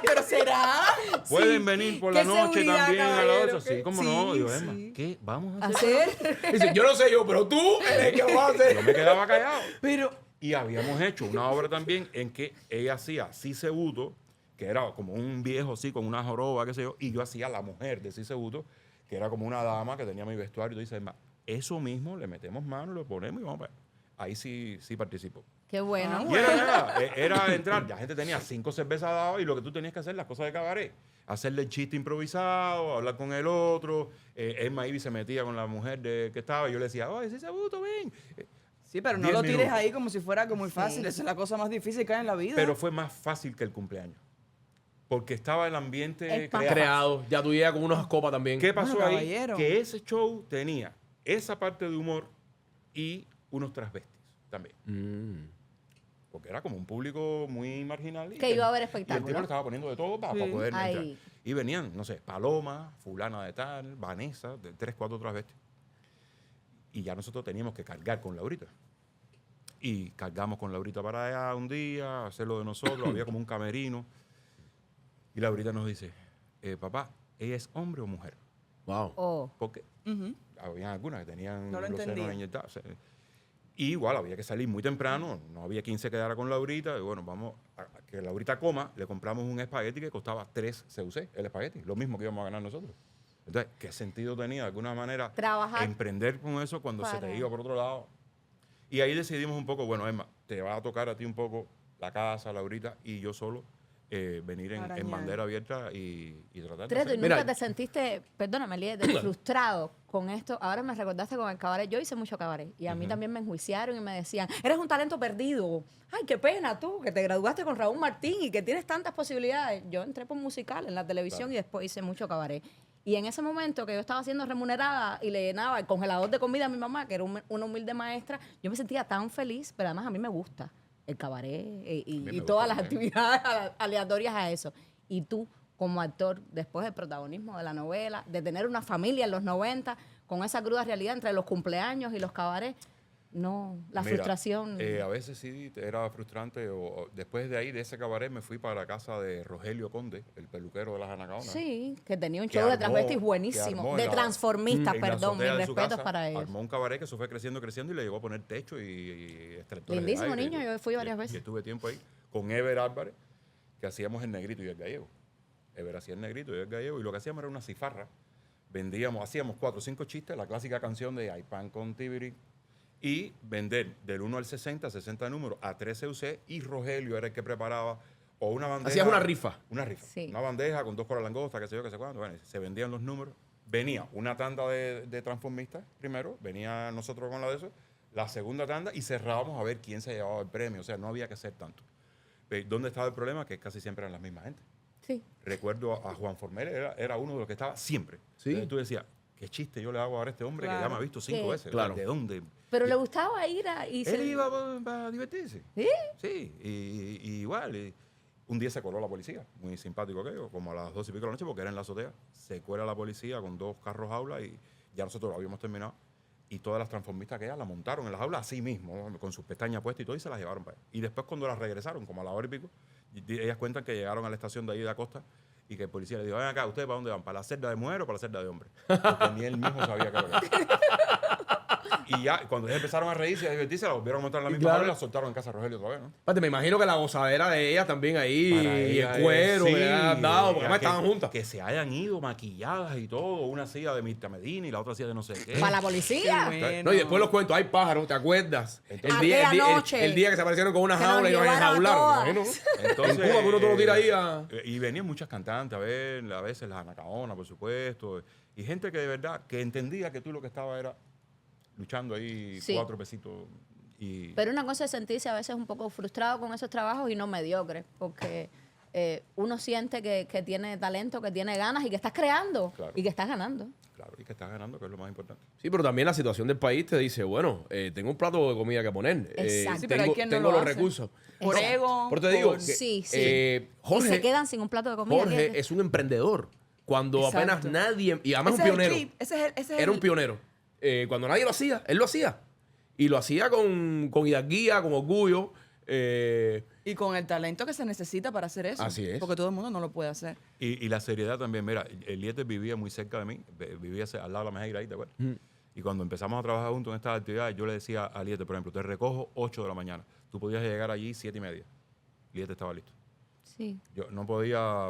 Pero será. Pueden Sí. venir por Qué la noche seguridad, también a la caballero, otra. que- Sí, ¿cómo no? sí, Digo, Emma, sí. ¿qué vamos a hacer? hacer. Dice, yo no sé yo, pero tú eres el que lo va a Yo hacer. me quedaba callado. Pero Y habíamos hecho una obra también en que ella hacía Cisebuto, que era como un viejo así con una joroba, qué sé yo, y yo hacía la mujer de Cisebuto, que era como una dama que tenía mi vestuario. Y tú dices, Emma, eso mismo, le metemos mano, lo ponemos y vamos a ver. Ahí sí participó. Qué bueno. Y era entrar, ya gente tenía 5 cervezas dadas y lo que tú tenías que hacer, las cosas de cabaret. Hacerle el chiste improvisado, hablar con el otro. Emma Ivy se metía con la mujer que estaba y yo le decía, oye, Cisebuto, ven. sí, pero no 10 lo tires minutos. ahí como si fuera algo muy fácil. Esa es la cosa más difícil que hay en la vida. Pero fue más fácil que el cumpleaños. Porque estaba el ambiente Espa- creado. Creado. Ya tú llegas con unas copas también. ¿Qué pasó Bueno, ahí? caballero. Que ese show tenía esa parte de humor y unos transvestis también. Porque era como un público muy marginal. Que iba a ver Y el tipo espectáculo. le estaba poniendo de todo para poder entrar. Ay. Y venían, no sé, Paloma, fulana de tal, Vanessa, de 3, 4 transvestis. Y ya nosotros teníamos que cargar con Laurita. Y cargamos con Laurita para allá un día, hacerlo de nosotros. Había como un camerino. Y Laurita nos dice, papá, ¿ella es hombre o mujer? Wow. Oh. Porque Ujú. había algunas que tenían No lo los senos entendía. inyectados. Y igual había que salir muy temprano, no había quien se quedara con Laurita. Y bueno, vamos a que Laurita coma, le compramos un espagueti que costaba 3 CUC, el espagueti, lo mismo que íbamos a ganar nosotros. Entonces, ¿qué sentido tenía de alguna manera Trabajar emprender con eso cuando se para- te iba por otro lado? Y ahí decidimos un poco, bueno, Emma, te va a tocar a ti un poco la casa, Laurita, y yo solo venir en Arañar. bandera abierta y tratar de Treto, ¿y hacer. Mira- nunca te sentiste, perdóname, Eliezer, frustrado con esto? Ahora me recordaste con el cabaret. Yo hice mucho cabaret y a mí también me enjuiciaron y me decían, eres un talento perdido. Ay, qué pena tú, que te graduaste con Raúl Martín y que tienes tantas posibilidades. Yo entré por musical en la televisión y después hice mucho cabaret. Y en ese momento que yo estaba siendo remunerada y le llenaba el congelador de comida a mi mamá, que era una humilde maestra, yo me sentía tan feliz, pero además a mí me gusta el cabaret y me gusta todas las también. actividades aleatorias a eso. Y tú, como actor, después del protagonismo de la novela, de tener una familia en los 90, con esa cruda realidad entre los cumpleaños y los cabarets, no, la Mira, frustración. a veces sí era frustrante. O después de ahí, de ese cabaret, me fui para la casa de Rogelio Conde, el peluquero de las Anacaonas. Sí, que tenía un que show de armó- transvestis que buenísimo, armó en de la- transformistas, en la perdón, mis azotea de su respetos casa, para ellos. Armó un cabaret que eso fue creciendo y le llegó a poner techo y extractores de Lindísimo aire. niño, yo fui varias veces. Y estuve tiempo ahí con Ever Álvarez, que hacíamos el negrito y el gallego. Ever hacía el negrito y el gallego, y lo que hacíamos era una cifarra. Hacíamos 4 o 5 chistes, la clásica canción de Hay pan con tibiri, y vender del 1 al 60 números a 13 UC, y Rogelio era el que preparaba o una bandeja. Hacías una rifa. Una rifa. Sí. Una bandeja con 2 colas langostas, qué sé yo, qué sé cuándo. Bueno, se vendían los números. Venía una tanda de transformistas primero, venía nosotros con la de eso, la segunda tanda, y cerrábamos a ver quién se llevaba el premio. O sea, no había que hacer tanto. ¿Dónde estaba el problema? Que casi siempre eran las mismas gente. Sí. Recuerdo a Juan Formel, era uno de los que estaba siempre. Sí. Entonces tú decías, qué chiste yo le hago ahora a este hombre que ya Claro. me ha visto 5 Sí. veces. Claro. ¿De dónde? Pero le gustaba ir a... Y Él iba para divertirse. ¿Sí? Sí, y igual. Un día se coló la policía, muy simpático aquello, como a las 12 y pico de la noche, porque era en la azotea. Se cuela la policía con 2 carros jaula y ya nosotros lo habíamos terminado. Y todas las transformistas que la montaron en las aulas así mismo, ¿no? Con sus pestañas puestas y todo, y se las llevaron para allá. Y después cuando las regresaron, como a la hora y pico, ellas cuentan que llegaron a la estación de ahí de Acosta y que el policía le dijo, ven acá, ¿ustedes para dónde van? ¿Para la celda de mujer o para la celda de hombre? Porque ni él mismo sabía qué era. Y ya, cuando ellos empezaron a reírse y a divertirse, la volvieron a montar en la misma Claro. aula y la soltaron en casa de Rogelio otra vez, ¿no? Aparte, me imagino que la gozadera de ella también ahí, Para y ella el cuero es- que le han dado, porque además que- estaban juntas. Que se hayan ido maquilladas y todo. Una hacía de Mirta Medina y la otra hacía de no sé qué. Para la Qué policía. bueno. No, y después los cuentos, hay pájaros, ¿te acuerdas? Aquella noche el día que se aparecieron con una que nos jaula y iban a llevaron a enjaular, todas. me imagino. Entonces, En Cuba que uno todo lo tira ahí a... Y venían muchas cantantes a veces las Anacaonas, por supuesto. Y gente que de verdad, que entendía que tú lo que estaba era luchando ahí Sí. 4 pesitos. Y Pero una cosa es sentirse a veces un poco frustrado con esos trabajos y no mediocre, porque uno siente que tiene talento, que tiene ganas y que estás creando Claro. y que estás ganando. claro, y que estás ganando, que es lo más importante. Sí, pero también la situación del país te dice, bueno, tengo un plato de comida que poner. Exacto. Sí, pero hay tengo quien no tengo lo los hace. recursos. Por Exacto. ego. Por te digo, por- que, Sí, sí. y Jorge, se quedan sin un plato de comida. Jorge ¿entiendes? es un emprendedor. Cuando Exacto. apenas nadie, y además Ese un es el pionero. trip, ese es Era un pionero. Cuando nadie lo hacía, él lo hacía. Y lo hacía con hidalguía, con orgullo. Y con el talento que se necesita para hacer eso. Así es. Porque todo el mundo no lo puede hacer. Y la seriedad también, mira, Eliezer vivía muy cerca de mí, vivía al lado de la Mejeira ahí, ¿te acuerdas? Y cuando empezamos a trabajar juntos en estas actividades, yo le decía a Eliezer, por ejemplo, te recojo 8 de la mañana. Tú podías llegar allí 7:30. Eliezer estaba listo. Sí. Yo no podía,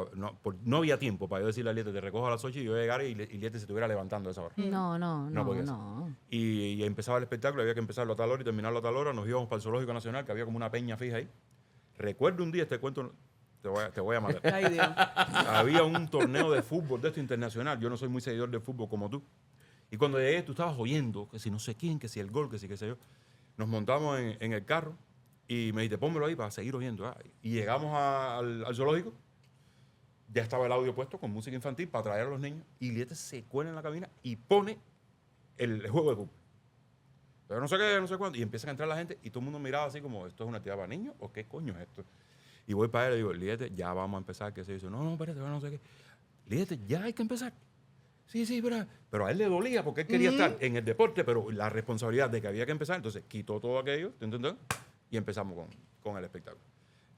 no había tiempo para yo decirle a Eliezer, te recojo a las 8 y yo llegara y Eliezer se estuviera levantando a esa hora. No, No no, podía no. Y empezaba el espectáculo, había que empezarlo a tal hora y terminarlo a tal hora. Nos íbamos para el Zoológico Nacional, que había como una peña fija ahí. Recuerdo un día, este cuento, te voy a matar. Ay, Dios. Había un torneo de fútbol de esto internacional. Yo no soy muy seguidor del fútbol como tú. Y cuando llegué, tú estabas oyendo que si no sé quién, que si el gol, que si qué sé yo. Nos montamos en el carro y me dijiste, pónmelo ahí para seguir oyendo. Y llegamos al zoológico. Ya estaba el audio puesto con música infantil para traer a los niños. Y Liete se cuela en la cabina y pone el juego de fútbol. pero no sé qué, no sé cuánto. Y empiezan a entrar la gente y todo el mundo miraba así como, ¿esto es una actividad para niños o qué coño es esto? Y voy para él y le digo, lídete, ya vamos a empezar. ¿Qué se dice? No, espérate, no sé qué. Lídete, ya hay que empezar. Sí, pero a él le dolía porque él quería estar en el deporte, pero la responsabilidad de que había que empezar, entonces quitó todo aquello, y empezamos con el espectáculo.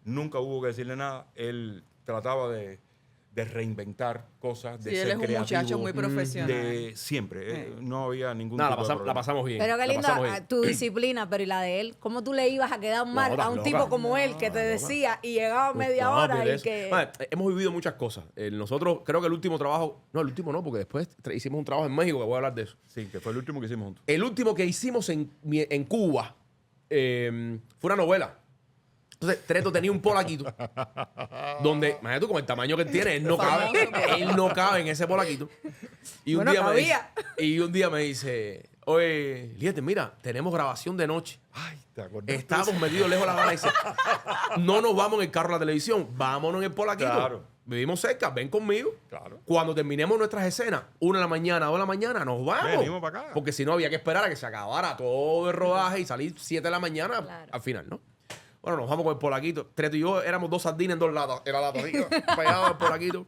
Nunca hubo que decirle nada. Él trataba de reinventar cosas, de Sí, ser él es un creativo, muchacho muy profesional. de siempre. No había ningún Nada, tipo de la problema. pasamos bien. Pero qué la lindo pasamos bien. tu disciplina, pero y la de él. ¿Cómo tú le ibas a quedar mal estás a un loca. tipo como él que te decía y llegaba media No, hora olvídate y eso. que... Madre, hemos vivido muchas cosas. Nosotros, creo que el último trabajo... No, el último no, porque después hicimos un trabajo en México, que voy a hablar de eso. Sí, que fue el último que hicimos juntos. El último que hicimos en Cuba fue una novela. Entonces, Treto tenía un polaquito donde, imagínate tú, con el tamaño que él tiene, él no cabe en ese polaquito. Y un, Bueno, día me dice, cabía. y un día me dice, oye, Liete, mira, tenemos grabación de noche. Ay, te acordás. Estamos metidos lejos de La Habana. Y dice, no nos vamos en el carro a la televisión, vámonos en el polaquito. Claro. Vivimos cerca, ven conmigo. Claro. Cuando terminemos nuestras escenas, 1 de la mañana, 2 de la mañana, nos vamos. Venimos para acá. Porque si no, había que esperar a que se acabara todo el rodaje y salir 7 de la mañana Claro. al final, ¿no? Bueno, nos vamos con el polaquito. Treto y yo éramos 2 sardines en 2 latas. Era lata así, pegado al polaquito.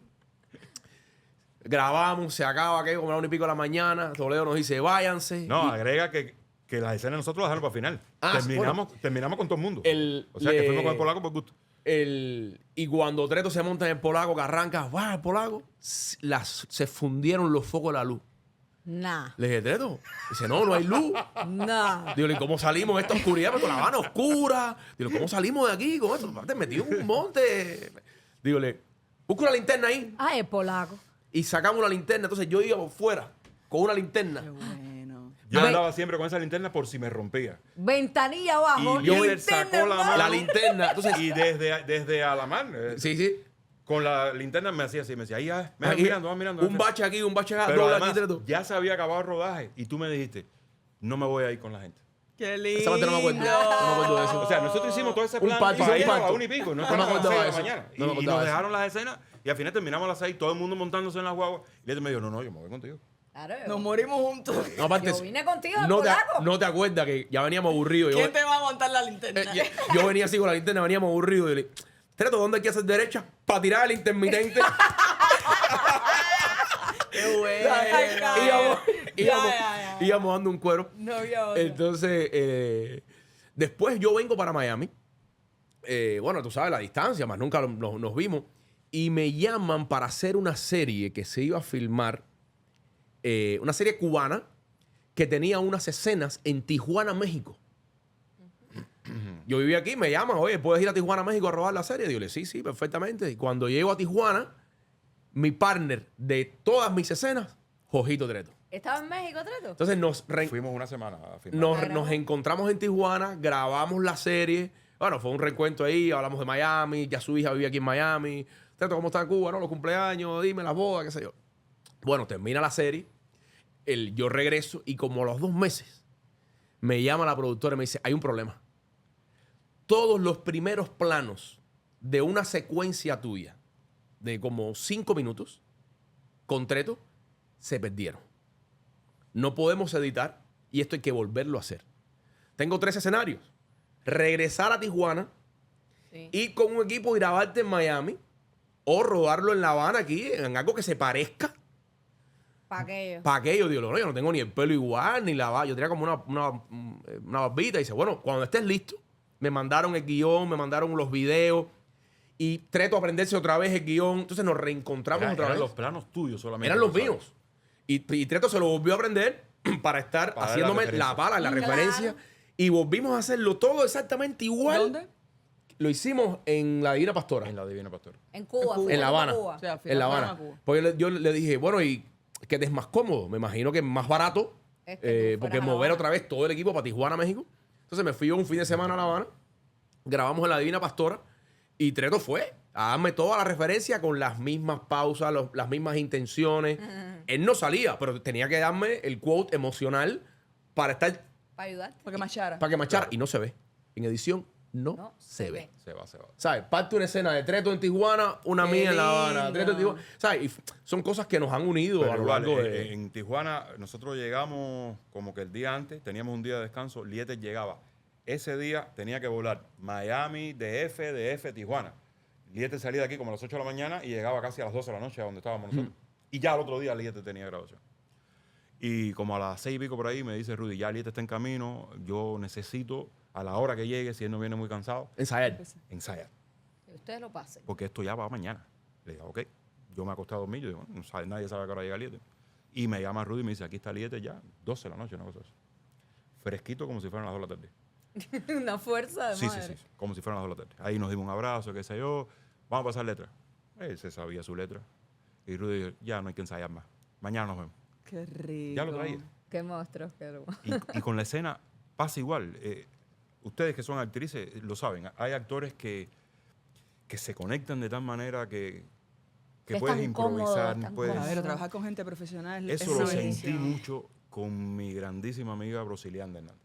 Grabamos, se acaba aquello como a la 1 y pico de la mañana. Toledo nos dice, váyanse. No, Y agrega que las escenas nosotros las dejaron para el final. Ah, Terminamos con todo el mundo. O sea, le- que fuimos con el polaco por gusto. y cuando Treto se monta en el polaco, que arranca, va el polaco, se fundieron los focos de la luz. Nah, Le dije, Treto. Dice, no hay luz. nah. Digo, ¿y cómo salimos de esta oscuridad? Pero con la Habana oscura. Digo, ¿cómo salimos de aquí con esto? Te metí en un monte. Digo, busca una linterna ahí. Ah, es polaco. Y sacamos una linterna. Entonces yo iba por fuera con una linterna. Qué bueno. Yo Ve- andaba siempre con esa linterna por si me rompía. Ventanilla abajo. Y yo linterna sacó en la mano. La linterna. Entonces, Y desde Alamar, sí. con la linterna me hacía así. Me decía, ahí ya, me vas Aquí, mirando. un bache aquí, un bache acá. Pero doble además, aquí, Treto. ya se había acabado el rodaje y tú me dijiste, no me voy a ir con la gente. Qué lindo. Esa parte no me acuerdo. No me acuerdo de eso. O sea, nosotros hicimos todo ese Un plan pacto, para un ir a la pacto. 1 y pico. No No me estábamos a las 6 de acordaba la eso. mañana. No me Y acordaba nos eso. dejaron las escenas y al final terminamos a las 6, todo el mundo montándose en las guaguas. Y él me dijo, no, yo me voy contigo. Claro, Nos morimos juntos. No, aparte, yo vine contigo, no te, polaco. no te acuerdas que ya veníamos aburridos. ¿Quién te va a aguantar la linterna? Yo venía así con la linterna, veníamos aburridos. Y yo le dije, Treto, ¿dónde hay que hacer derecha? Para tirar el intermitente. Qué bueno. íbamos dando un cuero. No había otra. Entonces, después yo vengo para Miami. Bueno, tú sabes la distancia, más nunca nos vimos. Y me llaman para hacer una serie que se iba a filmar, una serie cubana que tenía unas escenas en Tijuana, México. Yo vivía aquí, me llaman, oye, ¿puedes ir a Tijuana, México a robar la serie? Digo, sí, perfectamente. Y cuando llego a Tijuana, mi partner de todas mis escenas, Jojito Treto. ¿Estaba en México, Treto? Entonces Fuimos una semana a filmar. nos encontramos en Tijuana, grabamos la serie. Bueno, fue un reencuentro ahí, hablamos de Miami, ya su hija vivía aquí en Miami. Treto, ¿cómo está en Cuba? ¿No? Los cumpleaños, dime, las bodas, qué sé yo. Bueno, termina la serie, yo regreso y como a los 2 meses me llama la productora y me dice, hay un problema. Todos los primeros planos de una secuencia tuya de como 5 minutos con Treto se perdieron. No podemos editar y esto hay que volverlo a hacer. Tengo 3 escenarios. Regresar a Tijuana, Sí. ir con un equipo y grabarte en Miami o rodarlo en La Habana aquí, en algo que se parezca. ¿Para aquello? ¿Para qué? Yo digo, no, yo no tengo ni el pelo igual, ni la barba. Yo tenía como una barbita. Y dice, bueno, cuando estés listo, me mandaron el guión, me mandaron los videos. Y Treto a aprenderse otra vez el guión. Entonces nos reencontramos otra Eran vez. los planos tuyos solamente. Eran los ¿sabes? míos. Y Treto se lo volvió a aprender para estar Para dar la haciéndome la referencia. pala, la Claro. referencia. Y volvimos a hacerlo todo exactamente igual. ¿Dónde? Lo hicimos en la Divina Pastora. En la Divina Pastora. En Cuba. En Cuba. En La Habana. Cuba. O sea, al final En La fueron Habana. a Cuba. Porque yo le dije, bueno, ¿y qué te es más cómodo? Me imagino que es más barato. Es que tú Porque fueras a La mover Habana. otra vez todo el equipo para Tijuana, México. Entonces me fui yo un fin de semana a La Habana. Grabamos en la Divina Pastora. Y Treto fue a darme toda la referencia con las mismas pausas, las mismas intenciones. Él no salía, pero tenía que darme el quote emocional para estar, Para ayudar. Para que machara. para que machara. Y no se ve. En edición no se ve. Se va. ¿Sabes? Parte una escena de Treto en Tijuana, una Qué mía en La Habana, lindo. Treto en Tijuana. ¿Sabes? Y son cosas que nos han unido Pero a lo igual, largo de... en Tijuana, nosotros llegamos como que el día antes, teníamos un día de descanso, Lieter llegaba. Ese día tenía que volar Miami, DF, Tijuana. Lieter salía de aquí como a las 8 de la mañana y llegaba casi a las 12 de la noche a donde estábamos nosotros. Y ya al otro día Lieter tenía grabación. Y como a las 6 y pico por ahí me dice Rudy, ya Lieter está en camino, yo necesito a la hora que llegue, si él no viene muy cansado, Ensayar. ensayar. Que ustedes lo pasen. Porque esto ya va mañana. Le digo, ok. Yo me acosté a dormir, yo digo, no sabe, nadie sabe a qué hora llega Lieter. Y me llama Rudy y me dice, aquí está Lieter ya, 12 de la noche, una cosa así. Fresquito como si fueran las 2 de la tarde. Una fuerza de Sí, madre. sí, como si fueran las 2 de la tarde. Ahí nos dimos un abrazo, qué sé yo, vamos a pasar letra. Él se sabía su letra. Y Rudy dijo, ya no hay que ensayar más. Mañana nos vemos. Qué rico. Ya lo traía. Qué monstruos, qué hermoso. Y con la escena pasa igual. Ustedes que son actrices lo saben. Hay actores que se conectan de tal manera que Que es puedes tan cómodo, improvisar. tan puedes- cómodo. Claro, trabajar con gente profesional es Eso una lo sentí bendición. mucho con mi grandísima amiga Brosilianda Hernández.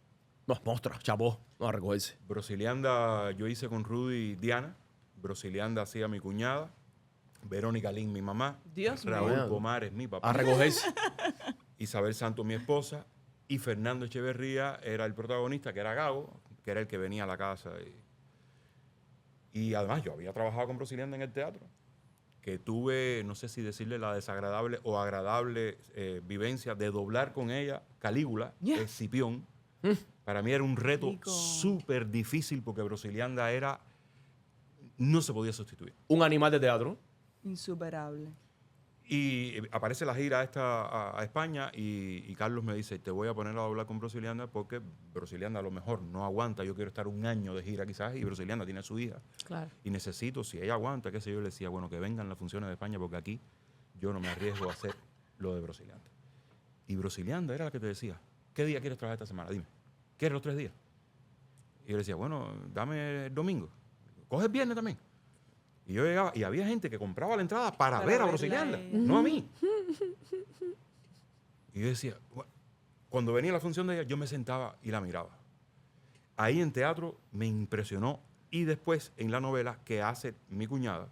No, mostra, chapó. No, a recogerse. Brosilianda, yo hice con Rudy y Diana. Brosilianda hacía mi cuñada. Verónica Lin, mi mamá. Dios mío. Raúl Pomares, mi papá. A recogerse. Isabel Santos, mi esposa. Y Fernando Echeverría era el protagonista, que era Gago, que era el que venía a la casa. Y además yo había trabajado con Brosilianda en el teatro, que tuve, no sé si decirle la desagradable o agradable vivencia de doblar con ella Calígula, Yeah. Escipión. Para mí era un reto Rico. súper difícil porque Brosilianda no se podía sustituir. Un animal de teatro. Insuperable. Y aparece la gira esta a España y Carlos me dice, te voy a poner a doblar con Brosilianda porque Brosilianda a lo mejor no aguanta, yo quiero estar un año de gira quizás y Brosilianda tiene a su hija. Claro. Y necesito, si ella aguanta, qué sé yo, le decía, bueno, que vengan las funciones de España porque aquí yo no me arriesgo a hacer lo de Brosilianda. Y Brosilianda era la que te decía, ¿qué día quieres trabajar esta semana? Dime, ¿quieres los 3 días? Y yo le decía, bueno, dame el domingo. ¿Coges viernes también? Y yo llegaba y había gente que compraba la entrada para ver a verla Brosilianda, ella. no a mí. Y yo decía, bueno, cuando venía la función de ella, yo me sentaba y la miraba. Ahí en teatro me impresionó y después en la novela que hace mi cuñada.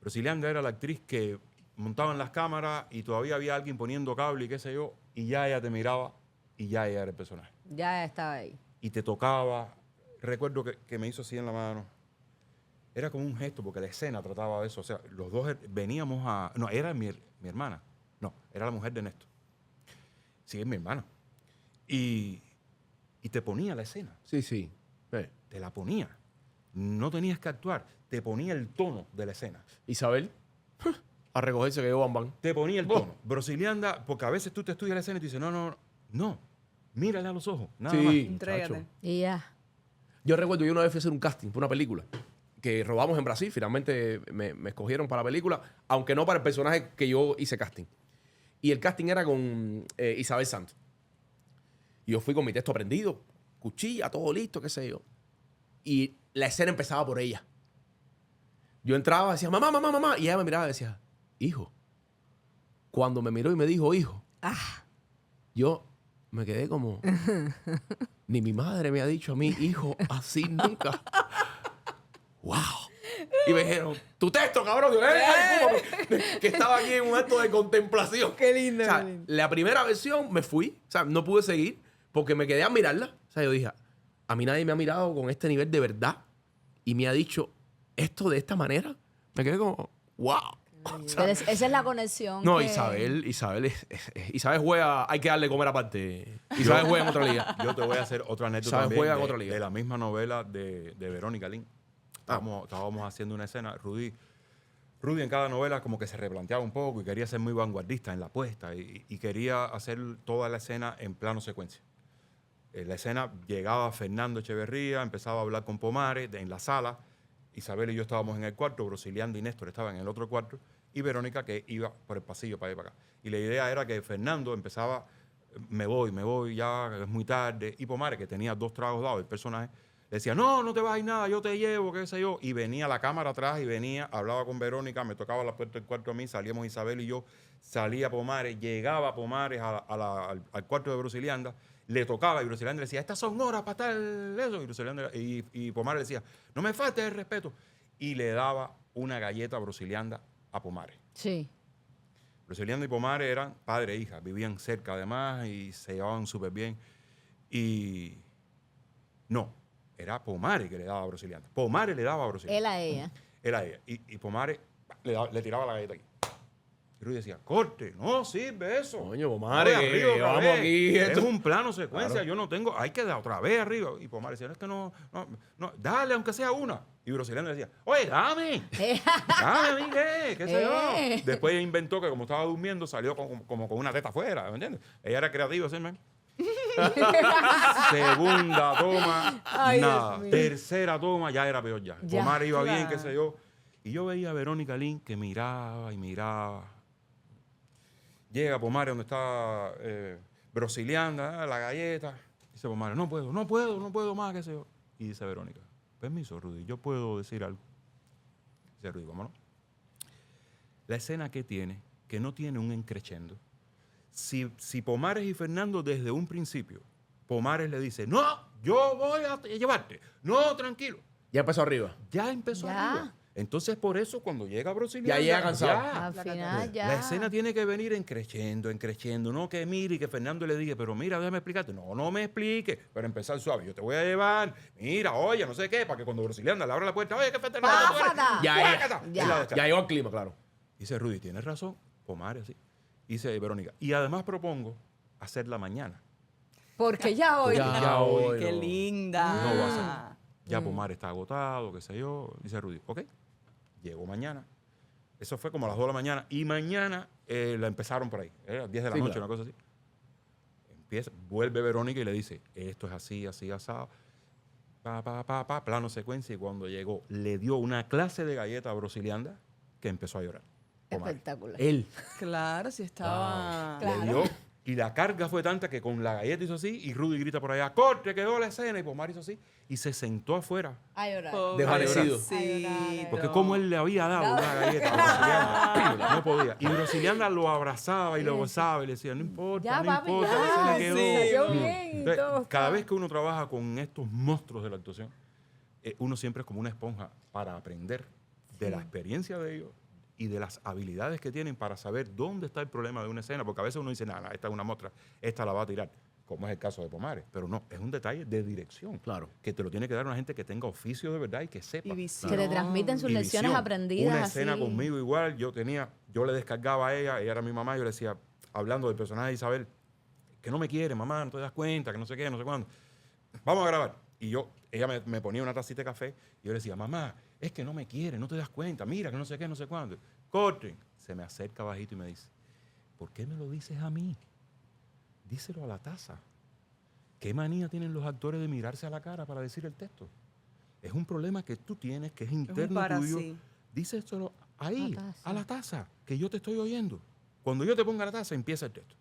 Brosilianda era la actriz que montaban las cámaras y todavía había alguien poniendo cable y qué sé yo, y ya ella te miraba y ya ella era el personaje. Ya estaba ahí. Y te tocaba. Recuerdo que me hizo así en la mano. Era como un gesto, porque la escena trataba de eso. O sea, los dos veníamos a... No, era mi hermana. No, era la mujer de Néstor. Sí, es mi hermana. Y te ponía la escena. Sí, sí. Te la ponía. No tenías que actuar. Te ponía el tono de la escena. Isabel. A recogerse que yo van. Te ponía el tono. Brosilianda, porque a veces tú te estudias la escena y tú dices, no. Mírale a los ojos. Nada más. Sí, Entrégate. muchacho. Y ya. Yo recuerdo, yo una vez fui a hacer un casting por una película que robamos en Brasil. Finalmente me escogieron para la película, aunque no para el personaje que yo hice casting. Y el casting era con Isabel Santos. Y yo fui con mi texto aprendido, cuchilla, todo listo, qué sé yo. Y la escena empezaba por ella. Yo entraba y decía, mamá. Y ella me miraba y decía, hijo. Cuando me miró y me dijo, hijo, yo me quedé como... Ni mi madre me ha dicho a mí, hijo, así nunca. ¡Wow! Y me dijeron, tu texto, cabrón. Yo, que estaba aquí en un acto de contemplación. Qué lindo, O sea, qué lindo. la primera versión me fui. O sea, no pude seguir porque me quedé a mirarla. O sea, yo dije, a mí nadie me ha mirado con este nivel de verdad y me ha dicho esto de esta manera. Me quedé como, ¡wow! O sea, Pero esa es la conexión. no, que- Isabel juega, hay que darle comer aparte. Isabel juega en otra liga. Yo te voy a hacer otra anécdota Isabel también juega en otra liga. de la misma novela de Verónica Lin. Estábamos haciendo una escena. Rudy en cada novela como que se replanteaba un poco y quería ser muy vanguardista en la apuesta y quería hacer toda la escena en plano secuencia. En la escena llegaba Fernando Echeverría, empezaba a hablar con Pomares en la sala. Isabel y yo estábamos en el cuarto, Brosilianda y Néstor estaban en el otro cuarto y Verónica que iba por el pasillo para ir para acá. Y la idea era que Fernando empezaba, me voy, ya es muy tarde. Y Pomares, que tenía 2 tragos dados, el personaje, Le decía, no te vas a ir nada, yo te llevo, qué sé yo. Y venía la cámara atrás y hablaba con Verónica, me tocaba la puerta del cuarto a mí, salíamos Isabel y yo, salía a Pomares, llegaba a Pomares al cuarto de Brusilianda, le tocaba y Brusilianda le decía, estas son horas para estar eso. Y Pomares le decía, no me faltes el respeto. Y le daba una galleta a Brusilianda a Pomares. Sí. Brusilianda y Pomares eran padre e hija, vivían cerca además y se llevaban súper bien. Y no, era Pomares que le daba a Brusilianda. Pomares le daba a Brusilianda. Él a ella. Él a ella. Y Pomares le tiraba la galleta aquí. Y Rudy decía, corte, no sirve eso. Coño, Pomares, Voy arriba otra vamos vez. aquí, Es esto. un plano secuencia, Claro. yo no tengo, hay que dar otra vez arriba. Y Pomares decía, es que no, dale aunque sea una. Y Brusilianda decía, oye, dame a mí, ¿qué sé yo? Después ella inventó que como estaba durmiendo, salió como con una teta afuera, ¿me entiendes? Ella era creativa, ¿sí, man? Segunda toma, Ay, nada. Dios mío. Tercera toma, ya era peor ya. Ya, Pomares iba bien, claro. qué sé yo. Y yo veía a Verónica Lynn que miraba y miraba. Llega Pomares donde está Brusilianda, la galleta. Dice Pomares, no puedo más, qué sé yo. Y dice Verónica, permiso, Rudy, yo puedo decir algo. Dice Rudy, ¿cómo no? La escena que tiene, que no tiene un encrechendo. Si Pomares y Fernando desde un principio, Pomares le dice, no, yo voy a llevarte. No, tranquilo. Ya empezó arriba. Ya empezó Ya. arriba. Entonces, por eso, cuando llega Brusilianda, Ya llega cansado. ya. Al final ya. La escena tiene que venir en creciendo, no que mire y que Fernando le diga, pero mira, déjame explicarte. No me explique, pero empezar suave. Yo te voy a llevar, mira, oye, no sé qué, para que cuando Brusilianda le abra la puerta, oye, ¿qué Fernando? ¡Páfata! Ya. Ya llegó al clima, claro. Dice Rudy, tienes razón, Pomares, sí. Dice Verónica, y además propongo hacerla mañana. Porque ya hoy. Ya. Ya hoy hoy Qué no. linda. no va a ser. Ya Pomares está agotado, qué sé yo. Dice Rudy, ok, llegó mañana. Eso fue como a las 2 de la mañana. Y mañana la empezaron por ahí. Era a las 10 de la Sí, noche, claro. una cosa así. Vuelve Verónica y le dice, esto es así, asado. Plano secuencia. Y cuando llegó, le dio una clase de galleta a Brusilianda que empezó a llorar. Pomares. Espectacular. Él. Claro, si estaba. Claro. Le dio, y la carga fue tanta que con la galleta hizo así y Rudy grita por allá, corte, quedó la escena. Y Pomares hizo así y se sentó afuera. A llorar. Desvanecido. Pobrecito. Porque como él le había dado una galleta a Brusilianda, no podía. Y Brusilianda lo abrazaba y lo besaba y le decía, no importa, Ya, no papi, importa, ya. que se le quedó. Sí, Salió Mm. bien y Entonces, todo. cada está. vez que uno trabaja con estos monstruos de la actuación, uno siempre es como una esponja para aprender de la experiencia de ellos y de las habilidades que tienen para saber dónde está el problema de una escena, porque a veces uno dice, nada, esta es una muestra, esta la va a tirar, como es el caso de Pomares, pero no, es un detalle de dirección, Claro. que te lo tiene que dar una gente que tenga oficio de verdad y que sepa. Y visión. Que te transmiten sus Y lecciones visión. aprendidas. Una escena así. conmigo igual, yo le descargaba a ella era mi mamá, yo le decía, hablando del personaje de Isabel, que no me quiere, mamá, no te das cuenta, que no sé qué, no sé cuándo. Vamos a grabar. Y ella me ponía una tacita de café y yo le decía, mamá, es que no me quiere, no te das cuenta, mira, que no sé qué, no sé cuándo. Corten. Se me acerca bajito y me dice, ¿por qué me lo dices a mí? Díselo a la taza. ¿Qué manía tienen los actores de mirarse a la cara para decir el texto? Es un problema que tú tienes, que es interno para tuyo. sí. Díselo ahí, La taza. a la taza, que yo te estoy oyendo. Cuando yo te ponga la taza, empieza el texto.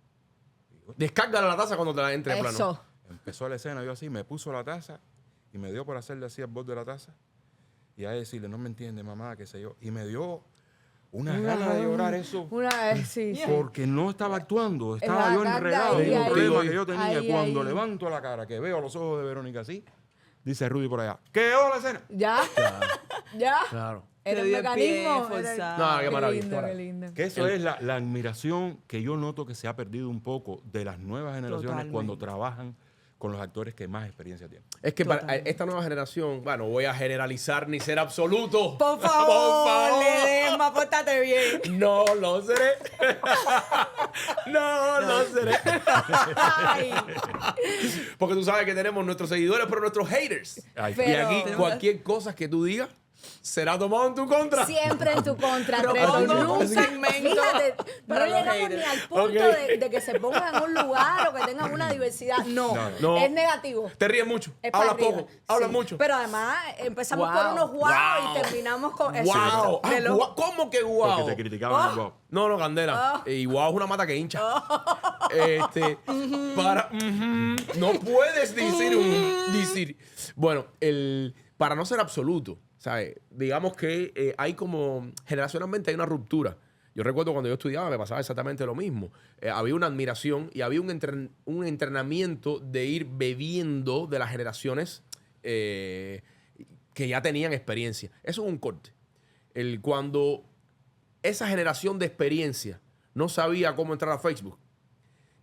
Descárgala la taza cuando te la entre a plano. Eso. Empezó la escena, yo así, me puso la taza y me dio por hacerle así al borde de la taza. Y a decirle, no me entiende, mamá, qué sé yo. Y me dio una gana de llorar eso. Una vez, sí. sí. Porque no estaba actuando, estaba la yo carga enredado ahí, en un ahí. problema que yo tenía. Ahí, Cuando ahí. levanto la cara, que veo los ojos de Verónica así, dice Rudy por allá, quedó la escena. Ya. Ya. Claro. Era Te el dio el pie mecanismo. forzado. No, qué Qué maravilla. lindo, qué lindo. Que eso es la admiración que yo noto que se ha perdido un poco de las nuevas generaciones Totalmente. cuando trabajan con los actores que más experiencia tienen. Es que para Totalmente. esta nueva generación, bueno, voy a generalizar ni ser absoluto. Por favor, Ledesma, pórtate bien. No lo seré. No lo seré. Ay, Porque tú sabes que tenemos nuestros seguidores, pero nuestros haters. Ay, Pero- Y aquí cualquier cosa que tú digas será tomado en tu contra. siempre en tu contra, Propongo Treto. un segmento Fíjate, no para los llegamos ni haters. al punto Ok. de que se pongan en un lugar o que tengan una diversidad. No, No. es negativo. Te ríes mucho, Es para hablas arriba. poco, hablas Sí. mucho. Pero además empezamos Wow. por unos wow, Wow. y terminamos con ¡Wow! Exacto. Ah, De los- ¿cómo que Porque wow? te criticaban el guau. No, Candela. Y wow es una mata que hincha. No puedes decir. Bueno, para no ser absoluto, ¿sabes? Digamos que hay como, generacionalmente hay una ruptura. Yo recuerdo cuando yo estudiaba me pasaba exactamente lo mismo. Había una admiración y había un entrenamiento de ir bebiendo de las generaciones que ya tenían experiencia. Eso es un corte. Cuando esa generación de experiencia no sabía cómo entrar a Facebook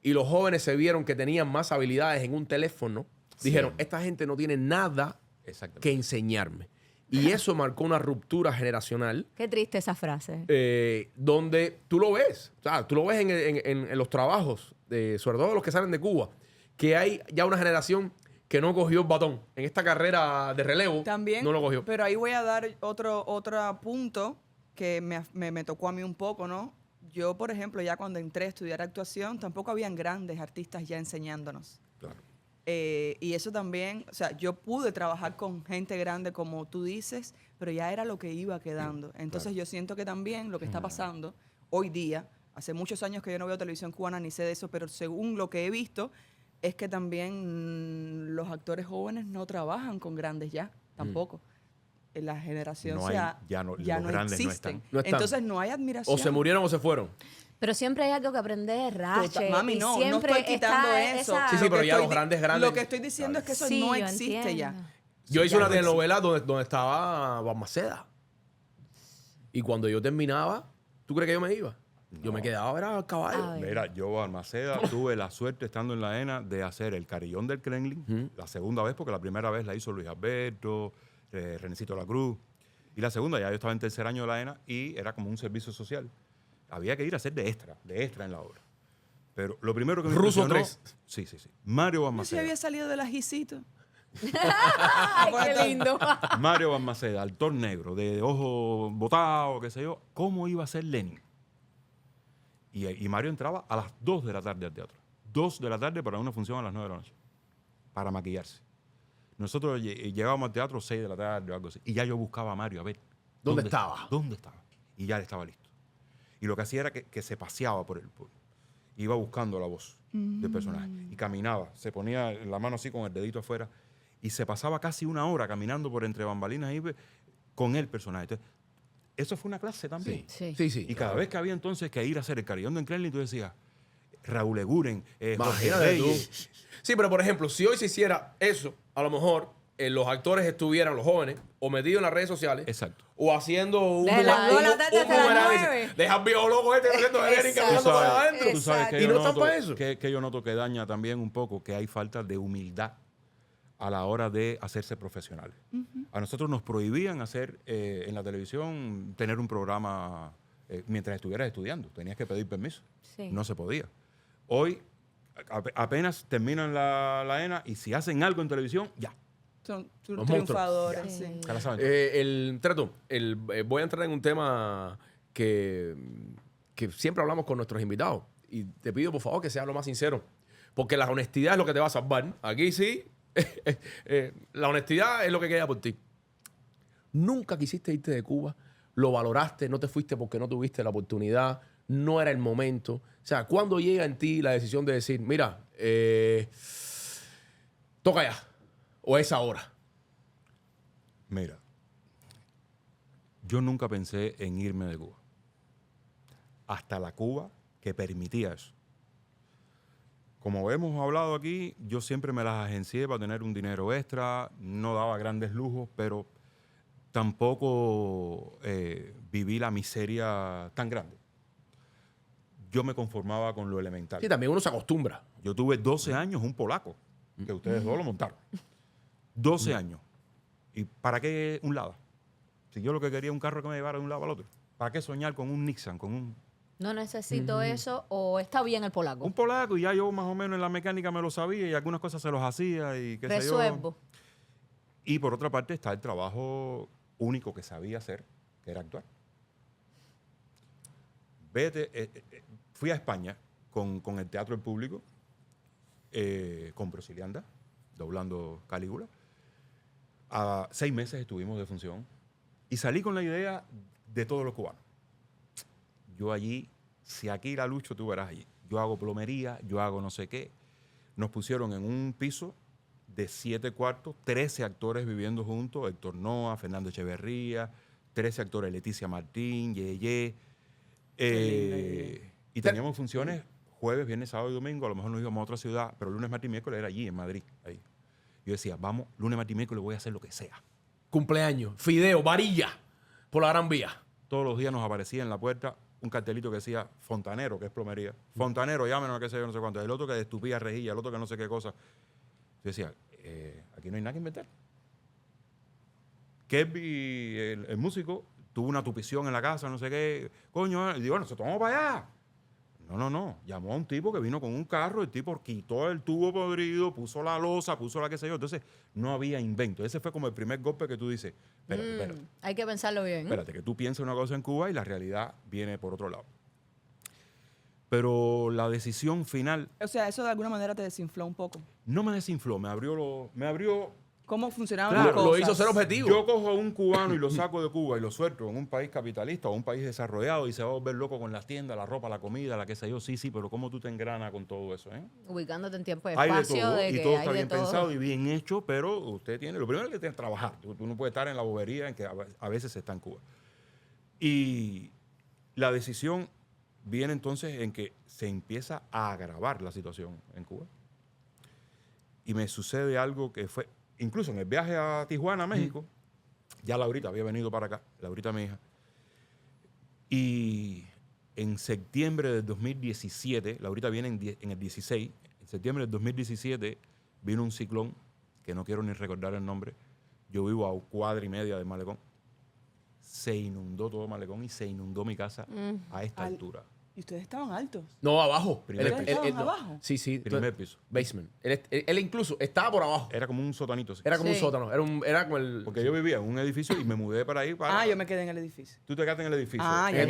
y los jóvenes se vieron que tenían más habilidades en un teléfono, dijeron, esta gente no tiene nada que enseñarme. Y eso marcó una ruptura generacional. Qué triste esa frase. Donde tú lo ves. O sea, tú lo ves en los trabajos, sobre todo los que salen de Cuba, que hay ya una generación que no cogió el batón. En esta carrera de relevo, También, no lo cogió. pero ahí voy a dar otro punto que me tocó a mí un poco, ¿no? Yo, por ejemplo, ya cuando entré a estudiar actuación, tampoco habían grandes artistas ya enseñándonos. Claro. Y eso también, o sea, yo pude trabajar con gente grande como tú dices, pero ya era lo que iba quedando. Entonces yo siento que también lo que está pasando hoy día, hace muchos años que yo no veo televisión cubana ni sé de eso, pero según lo que he visto, es que también los actores jóvenes no trabajan con grandes ya, tampoco. En la generación, No o hay- sea, ya no- ya los no grandes no existen. están. No están. Entonces no hay admiración. O se murieron o se fueron. Pero siempre hay algo que aprender, Rache. Mami, y no siempre estoy quitando está eso. esa- Sí, sí, Lo pero que ya estoy los grandes. Lo que estoy diciendo es que eso Sí, no yo existe entiendo. ya. Yo hice Ya una no telenovela donde estaba Balmaceda. Y cuando yo terminaba, ¿tú crees que yo me iba? Yo me quedaba, era al caballo. A ver. Mira, yo, Balmaceda, tuve la suerte estando en la ENA de hacer el Carillón del Kremlin, la segunda vez, porque la primera vez la hizo Luis Alberto, Renecito La Cruz, y la segunda ya yo estaba en tercer año de la ENA y era como un servicio social. Había que ir a hacer de extra en la obra. Pero lo primero que me Ruso impresionó... 3. Sí, sí, sí. Mario No sé si Balmaceda. había salido del ajicito. Ay, qué lindo. Mario Balmaceda, actor negro, de ojos botados, qué sé yo. ¿Cómo iba a ser Lenin? Y Mario entraba a las 2 de la tarde al teatro. 2 de la tarde para una función a las 9 de la noche. Para maquillarse. Nosotros llegábamos al teatro 6 de la tarde o algo así. Y ya yo buscaba a Mario a ver. ¿Dónde estaba? ¿Dónde estaba? Y ya él estaba listo. Y lo que hacía era que se paseaba por el pueblo. Iba buscando la voz del personaje. Y caminaba. Se ponía la mano así con el dedito afuera. Y se pasaba casi una hora caminando por entre bambalinas ahí con el personaje. Entonces, eso fue una clase también. Sí. Sí. Y cada vez que había entonces que ir a hacer el Carillón del Kremlin, tú decías, Raúl Eguren, Jorge Imagínate tú. Reyes. Sí, pero por ejemplo, si hoy se hiciera eso, a lo mejor los actores estuvieran, los jóvenes, o metidos en las redes sociales, Exacto. o haciendo un Desde las 2 de la tarde hasta las boomerang, 9. Deja al viejo loco este haciendo genérica Exacto. caminando para adentro. Tú sabes que Y yo no están noto, para eso. que yo noto que daña también un poco que hay falta de humildad a la hora de hacerse profesionales. A nosotros nos prohibían hacer en la televisión, tener un programa mientras estuvieras estudiando. Tenías que pedir permiso. Sí. No se podía. Hoy apenas terminan la ENA y si hacen algo en televisión, ya. Son Los triunfadores, monstruos. sí. Ya la saben. Voy a entrar en un tema que siempre hablamos con nuestros invitados. Y te pido, por favor, que seas lo más sincero. Porque la honestidad es lo que te va a salvar. Aquí sí, la honestidad es lo que queda por ti. Nunca quisiste irte de Cuba, lo valoraste, no te fuiste porque no tuviste la oportunidad, no era el momento. O sea, ¿cuándo llega en ti la decisión de decir, mira, toca ya, o es ahora? Mira, yo nunca pensé en irme de Cuba. Hasta la Cuba que permitía eso. Como hemos hablado aquí, yo siempre me las agencié para tener un dinero extra, no daba grandes lujos, pero tampoco viví la miseria tan grande. Yo me conformaba con lo elemental. Sí, también uno se acostumbra. Yo tuve 12 años un polaco, que ustedes dos lo montaron. 12 años. ¿Y para qué un Lada? Si yo lo que quería un carro que me llevara de un lado al otro. ¿Para qué soñar con un Nissan, con un No necesito eso o está bien el polaco. polaco? Y ya yo más o menos en la mecánica me lo sabía y algunas cosas se los hacía y qué sé yo. Resuelvo. Y por otra parte está el trabajo único que sabía hacer, que era actuar. Fui a España con el Teatro del Público, con Brasilianda, doblando Calígula. A 6 meses estuvimos de función y salí con la idea de todos los cubanos. Yo allí si aquí la lucho, tú verás allí. Yo hago plomería, yo hago no sé qué. Nos pusieron en un piso de 7 cuartos, 13 actores viviendo juntos, Héctor Noa, Fernando Echeverría, 13 actores, Leticia Martín, Yeye. Y teníamos funciones jueves, viernes, sábado y domingo. A lo mejor nos íbamos a otra ciudad, pero lunes, martes y miércoles era allí, en Madrid. Ahí. Yo decía, vamos, lunes, martes y miércoles voy a hacer lo que sea. Cumpleaños, fideo, varilla, por la Gran Vía. Todos los días nos aparecía en la puerta un cartelito que decía fontanero, que es plomería. Fontanero, llámenos a qué sé yo, no sé cuánto. El otro que destupía rejilla, el otro que no sé qué cosa. Yo decía, aquí no hay nada que inventar. Kevin, el músico, tuvo una tupición en la casa, no sé qué. Coño, y digo, bueno, se tomó para allá. No. Llamó a un tipo que vino con un carro, el tipo quitó el tubo podrido, puso la losa, puso la qué sé yo. Entonces, no había invento. Ese fue como el primer golpe que tú dices, espérate. Hay que pensarlo bien. Espérate, que tú piensas una cosa en Cuba y la realidad viene por otro lado. Pero la decisión final O sea, eso de alguna manera te desinfló un poco. no me desinfló, me abrió. ¿Cómo funcionaban Claro, las cosas? Lo hizo ser objetivo. Yo cojo a un cubano y lo saco de Cuba y lo suelto en un país capitalista o un país desarrollado y se va a volver loco con las tiendas, la ropa, la comida, la que sé yo. Sí, pero ¿cómo tú te engranas con todo eso? Ubicándote en tiempo y Hay de espacio. todo y que todo hay está de bien todo. pensado y bien hecho, pero usted tiene, lo primero que tiene que trabajar. Tú no puedes estar en la bobería en que a veces se está en Cuba. Y la decisión viene entonces en que se empieza a agravar la situación en Cuba. Y me sucede algo que fue, incluso en el viaje a Tijuana, México, ya Laurita había venido para acá, Laurita mi hija, y en septiembre del 2017, Laurita viene en el 16, en septiembre del 2017 vino un ciclón, que no quiero ni recordar el nombre, yo vivo a cuadra y media del malecón, se inundó todo el malecón y se inundó mi casa a esta altura. ¿Y ustedes estaban altos? No, abajo. Primer piso. ¿Estaban abajo? Sí. Primer piso. Basement. Él incluso estaba por abajo. Era como un sotanito. Sí. Era como un Sí. sótano. Era como el... Porque yo vivía en un edificio y me mudé para ahí. Yo me quedé en el edificio. Tú te quedaste en el edificio. ya.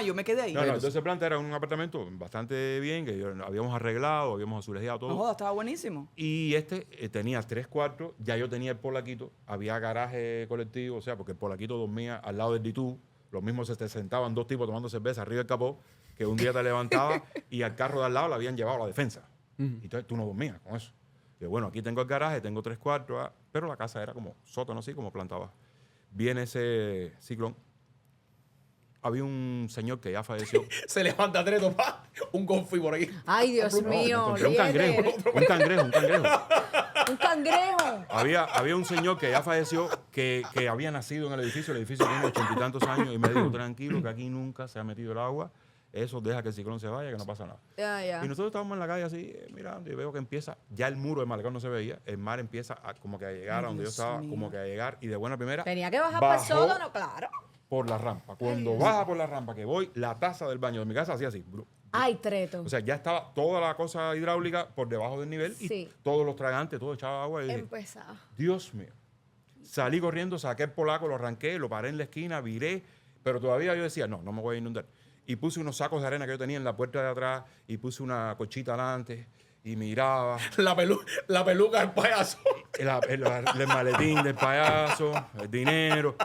Yo Yo me quedé ahí. No, 12 plantas era un apartamento bastante bien, que habíamos arreglado, habíamos azulejado todo. No jodas, estaba buenísimo. Y tenía 3 cuartos, ya yo tenía el polaquito, había garaje colectivo, o sea, porque el polaquito dormía al lado del ditú, lo mismo se te sentaban 2 tipos tomando cerveza arriba del capó, que un día te levantabas y al carro de al lado le habían llevado a la defensa. Y entonces tú no dormías con eso. Y bueno, aquí tengo el garaje, tengo 3 cuartos, pero la casa era como sótano, así como planta baja. Viene ese ciclón. Había un señor que ya falleció. Se levanta Treto, pa, un confi por ahí. Ay, Dios Me mío. encontré un líder. cangrejo. Un cangrejo. Había un señor que ya falleció, que había nacido en el edificio tiene 80 y tantos años, y me dijo, tranquilo, que aquí nunca se ha metido el agua, eso deja que el ciclón se vaya, que no pasa nada. Ya. Y nosotros estábamos en la calle así, mirando, y veo que empieza, ya el muro del malecón no se veía, el mar empieza como que a llegar a donde yo Dios estaba, mío. como que a llegar, y de buena primera, Tenía que bajar para el bajó sótano, claro. por la rampa. Cuando baja por la rampa, que voy, la taza del baño de mi casa hacía así. Ay, Treto. O sea, ya estaba toda la cosa hidráulica por debajo del nivel y Sí. todos los tragantes, todo echaba agua. Y dije, Empezaba. Dios mío. Salí corriendo, saqué el polaco, lo arranqué, lo paré en la esquina, viré, pero todavía yo decía, no me voy a inundar. Y puse unos sacos de arena que yo tenía en la puerta de atrás y puse una cochita adelante y miraba. La peluca del payaso. El maletín del payaso, el dinero.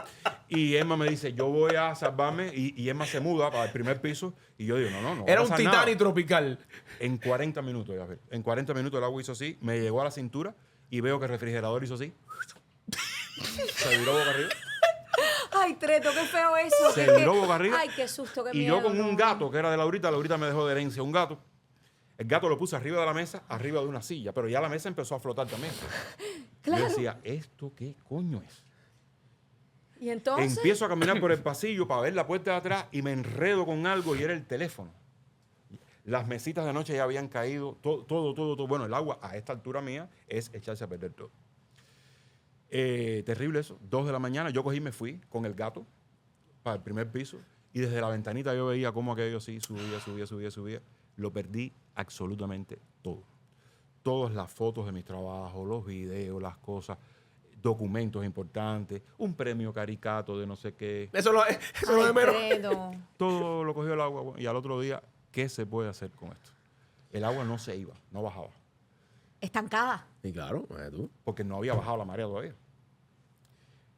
Y Emma me dice, yo voy a salvarme. Y Emma se muda para el primer piso. Y yo digo, no. Era va a un pasar Titanic nada. tropical. En 40 minutos, ya ves. En 40 minutos el agua hizo así, me llegó a la cintura y veo que el refrigerador hizo así. Se viró boca arriba. Ay, Treto, qué feo eso. Se qué- viró boca arriba. Ay, qué susto, qué Y miedo. yo con un no. gato que era de Laurita me dejó de herencia un gato. El gato lo puse arriba de la mesa, arriba de una silla, pero ya la mesa empezó a flotar también. Claro. Yo decía, ¿esto qué coño es? Y entonces. Empiezo a caminar por el pasillo para ver la puerta de atrás y me enredo con algo y era el teléfono. Las mesitas de noche ya habían caído, todo. Bueno, el agua a esta altura mía es echarse a perder todo. Terrible eso. 2 de la mañana, yo cogí y me fui con el gato para el primer piso y desde la ventanita yo veía cómo aquello sí subía. Lo perdí absolutamente todo. Todas las fotos de mis trabajos, los videos, las cosas, documentos importantes, un premio caricato de no sé qué. Eso es lo de Ay, menos. Treto. Todo lo cogió el agua. Bueno, y al otro día, ¿qué se puede hacer con esto? El agua no se iba, no bajaba, Estancada. Y claro, tú. porque no había bajado la marea todavía.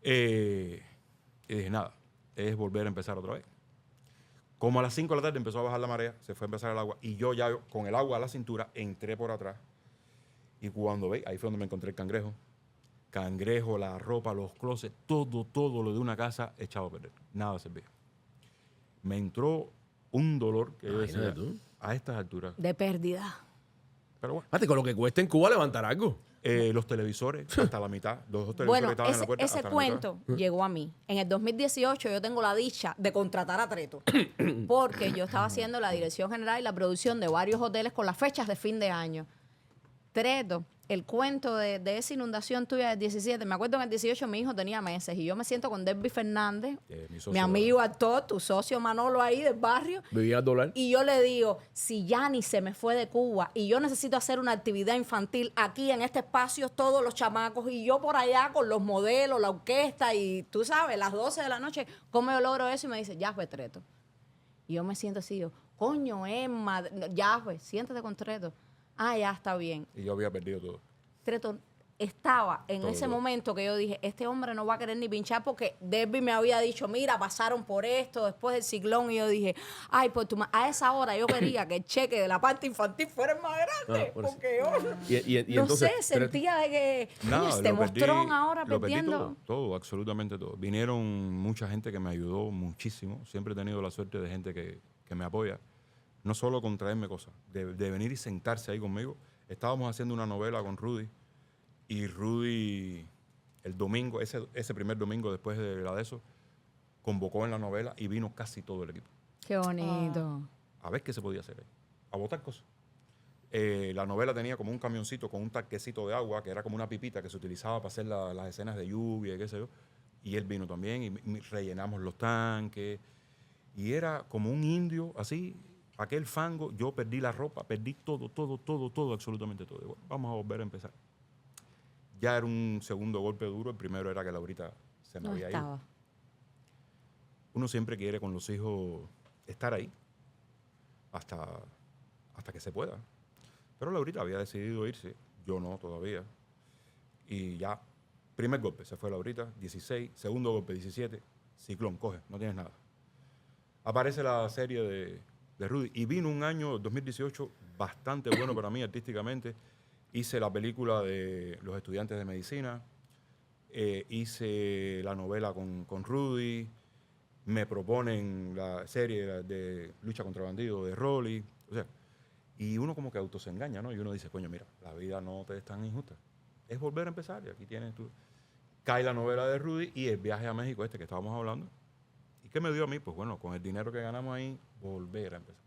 Y dije, nada, es volver a empezar otra vez. Como a las 5 de la tarde empezó a bajar la marea, se fue a empezar el agua, y yo ya con el agua a la cintura entré por atrás. Y cuando veis, ahí fue donde me encontré el cangrejo. Cangrejo, la ropa, los closets, todo lo de una casa echado a perder. Nada servía. Me entró un dolor que yo decía, Imagínate tú. a estas alturas. De pérdida. Pero bueno, Fíjate, con lo que cuesta en Cuba levantar algo. los televisores hasta la mitad. Los dos televisores Bueno, que estaban en la puerta ese hasta la cuento llegó a mí. En el 2018 yo tengo la dicha de contratar a Treto. Porque yo estaba haciendo la dirección general y la producción de varios hoteles con las fechas de fin de año. Treto, el cuento de esa inundación tuya del 17, me acuerdo en el 18 mi hijo tenía meses y yo me siento con Derby Fernández, mi socio, mi amigo actor, tu socio Manolo ahí del barrio, Vivía al dólar. y yo le digo, si Yanni se me fue de Cuba y yo necesito hacer una actividad infantil aquí en este espacio, todos los chamacos, y yo por allá con los modelos, la orquesta, y tú sabes, las 12 de la noche, ¿cómo yo logro eso? Y me dice, ya fue Treto. Y yo me siento así, yo, coño, Emma, ya fue, siéntate con Treto. Ah, ya está bien. Y yo había perdido todo. Treto estaba en Todo. ese momento que yo dije, este hombre no va a querer ni pinchar porque Derby me había dicho, mira, pasaron por esto después del ciclón, y yo dije, ay, pues a esa hora yo quería que el cheque de la parte infantil fuera el más grande, por eso. porque yo Y no entonces, sé, sentía de que coño, este lo perdí- mostrón ahora lo perdí perdiendo. todo, absolutamente todo. Vinieron mucha gente que me ayudó muchísimo. Siempre he tenido la suerte de gente que me apoya. No solo con traerme cosas, de venir y sentarse ahí conmigo. Estábamos haciendo una novela con Rudy, y Rudy el domingo, ese primer domingo después de eso, convocó en la novela y vino casi todo el equipo Qué bonito. a ver qué se podía hacer ahí, a botar cosas. La novela tenía como un camioncito con un tanquecito de agua, que era como una pipita que se utilizaba para hacer las escenas de lluvia y qué sé yo, y él vino también y rellenamos los tanques, y era como un indio así. Aquel fango, yo perdí la ropa, perdí todo, absolutamente todo. Y bueno, vamos a volver a empezar. Ya era un segundo golpe duro. El primero era que Laurita se me No había estaba. ido. Uno siempre quiere con los hijos estar ahí hasta que se pueda. Pero Laurita había decidido irse, yo no todavía. Y ya, primer golpe, se fue Laurita, 16, segundo golpe, 17, ciclón, coge, no tienes nada. Aparece la serie de Rudy. Y vino un año, 2018, bastante bueno para mí artísticamente. Hice la película de Los Estudiantes de Medicina, hice la novela con Rudy, me proponen la serie de Lucha contra Bandidos de Rolly. O sea, y uno como que auto se engaña, ¿no? Y uno dice, coño, mira, la vida no te es tan injusta. Es volver a empezar y aquí tienes tú. Cae la novela de Rudy y el viaje a México que estábamos hablando. ¿Y qué me dio a mí? Pues bueno, con el dinero que ganamos ahí, volver a empezar.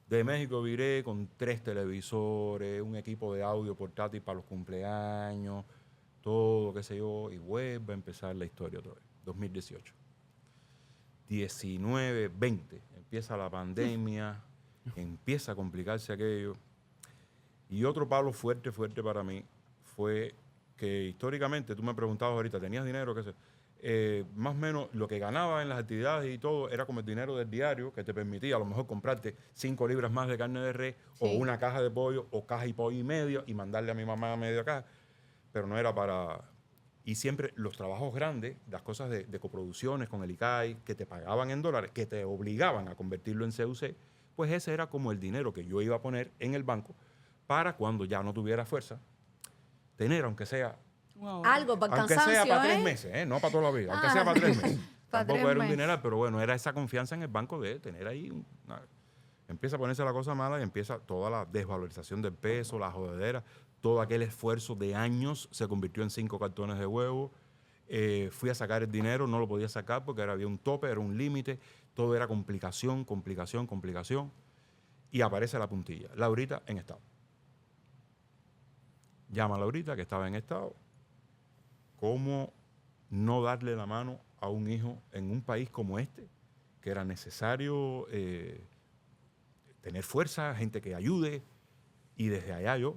De México viré con 3 televisores, un equipo de audio portátil para los cumpleaños, todo, qué sé yo, y vuelve a empezar la historia otra vez. 2018. 19, 20, empieza la pandemia, empieza a complicarse aquello. Y otro palo fuerte para mí fue que históricamente, tú me preguntabas ahorita, ¿tenías dinero? ¿Qué sé? Más o menos lo que ganaba en las actividades y todo era como el dinero del diario que te permitía a lo mejor comprarte 5 libras más de carne de res o Sí. una caja de pollo o caja y pollo y medio y mandarle a mi mamá media caja, pero no era para... Y siempre los trabajos grandes, las cosas de coproducciones con el ICAI, que te pagaban en dólares, que te obligaban a convertirlo en CUC, pues ese era como el dinero que yo iba a poner en el banco para cuando ya no tuviera fuerza, tener aunque sea... Wow. Algo para el Aunque cansancio, sea para ¿eh? 3 meses, no para toda la vida. Aunque Ah. sea para 3 meses. Pa' Tampoco 3 era un meses. dineral, pero bueno, era esa confianza en el banco de tener ahí. Empieza a ponerse la cosa mala y empieza toda la desvalorización del peso, la jodedera. Todo aquel esfuerzo de años se convirtió en 5 cartones de huevo. Fui a sacar el dinero, no lo podía sacar porque había un tope, era un límite. Todo era complicación. Y aparece la puntilla. Laurita en estado. Llama a Laurita, que estaba en estado. ¿Cómo no darle la mano a un hijo en un país como este? Que era necesario tener fuerza, gente que ayude. Y desde allá yo,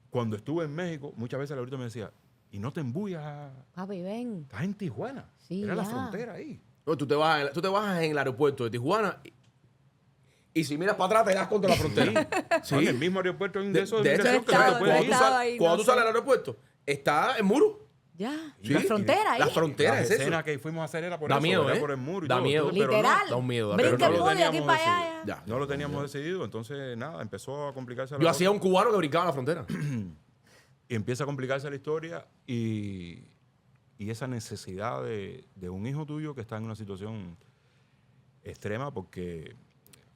cuando estuve en México, muchas veces Laurita me decía, y no te embullas, Papi, ven. estás en Tijuana. Sí, Era la ya. frontera ahí. No, tú te bajas en el aeropuerto de Tijuana y si miras para atrás te das contra la frontera. Sí. En el mismo apuerto hay un de esos de de hecho, migración que no estado- te puede he ir. estado ahí, cuando no tú sales sé. del aeropuerto, está el muro. Ya. Sí, La frontera ahí. La frontera La es eso. escena que fuimos a hacer era por Da eso, miedo, era ¿eh? por el muro y Da todo, miedo. pero no- Literal. Da un miedo, da Brinca miedo. el no lo podio de aquí teníamos para allá. decidido. ya. No lo teníamos decidido, entonces nada, empezó a complicarse la Yo cosa. hacía un cubano que brincaba en la frontera. Y empieza a complicarse la historia y esa necesidad de un hijo tuyo que está en una situación extrema porque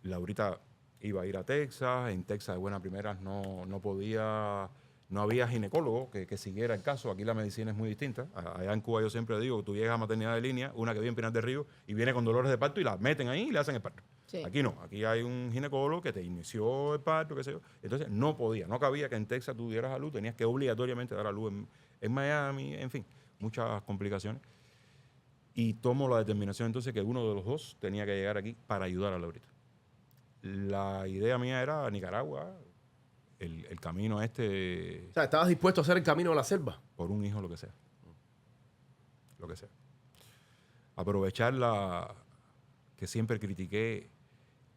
Laurita iba a ir a Texas, en Texas de buenas primeras no podía, no había ginecólogo que siguiera el caso, aquí la medicina es muy distinta, allá en Cuba yo siempre digo, tú llegas a maternidad de línea, una que vive en Pinar del Río y viene con dolores de parto y la meten ahí y le hacen el parto. Sí. Aquí no, aquí hay un ginecólogo que te inició el parto, qué sé yo. Entonces no podía, no cabía que en Texas tú dieras a luz, tenías que obligatoriamente dar a luz en Miami, en fin, muchas complicaciones. Y tomo la determinación entonces que uno de los dos tenía que llegar aquí para ayudar a Laurita. La idea mía era Nicaragua, el camino O sea, estabas dispuesto a hacer el camino de la selva. por un hijo, lo que sea. Lo que sea. Aprovechar que siempre critiqué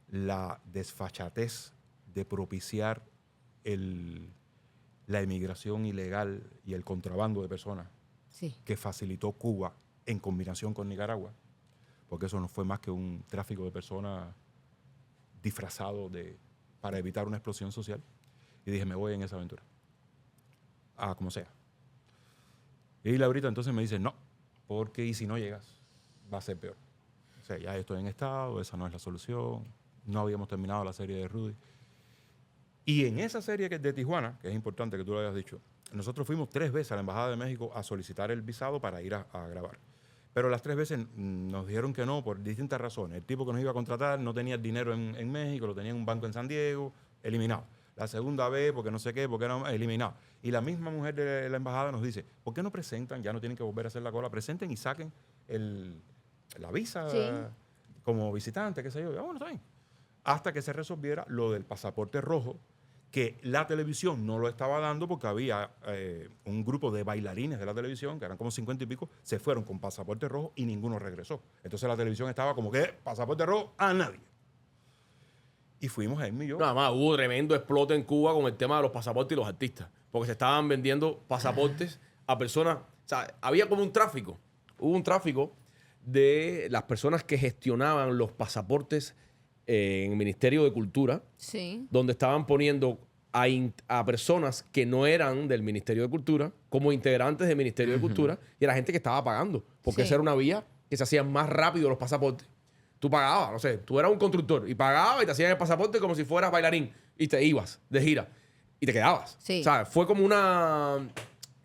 la desfachatez de propiciar la inmigración ilegal y el contrabando de personas Sí. que facilitó Cuba en combinación con Nicaragua, porque eso no fue más que un tráfico de personas disfrazado para evitar una explosión social. Y dije, me voy en esa aventura. Como sea. Y Laurita entonces me dice, no, porque y si no llegas, va a ser peor. O sea, ya estoy en estado, esa no es la solución. No habíamos terminado la serie de Rudy. Y en esa serie que es de Tijuana, que es importante que tú lo hayas dicho, nosotros fuimos 3 veces a la Embajada de México a solicitar el visado para ir a grabar. Pero las 3 veces nos dijeron que no por distintas razones. El tipo que nos iba a contratar no tenía el dinero en México, lo tenía en un banco en San Diego, eliminado. La segunda vez, porque no sé qué, porque no, eliminado. Y la misma mujer de la embajada nos dice, ¿por qué no presentan? Ya no tienen que volver a hacer la cola, presenten y saquen la visa Sí. como visitante, qué sé yo. Bueno, está bien. Hasta que se resolviera lo del pasaporte rojo, que la televisión no lo estaba dando porque había un grupo de bailarines de la televisión, que eran como 50 y pico, se fueron con pasaporte rojo y ninguno regresó. Entonces la televisión estaba como que, pasaporte rojo a nadie. Y fuimos Emma y yo. Nada más, hubo tremendo explote en Cuba con el tema de los pasaportes y los artistas. Porque se estaban vendiendo pasaportes a personas. O sea, había como un tráfico. Hubo un tráfico de las personas que gestionaban los pasaportes en el Ministerio de Cultura, Sí. donde estaban poniendo a personas que no eran del Ministerio de Cultura como integrantes del Ministerio de Cultura y era gente que estaba pagando. Porque Sí. esa era una vía que se hacían más rápido los pasaportes. Tú pagabas, no sé, tú eras un constructor y pagabas y te hacían el pasaporte como si fueras bailarín y te ibas de gira y te quedabas. Sí. O sea, fue como una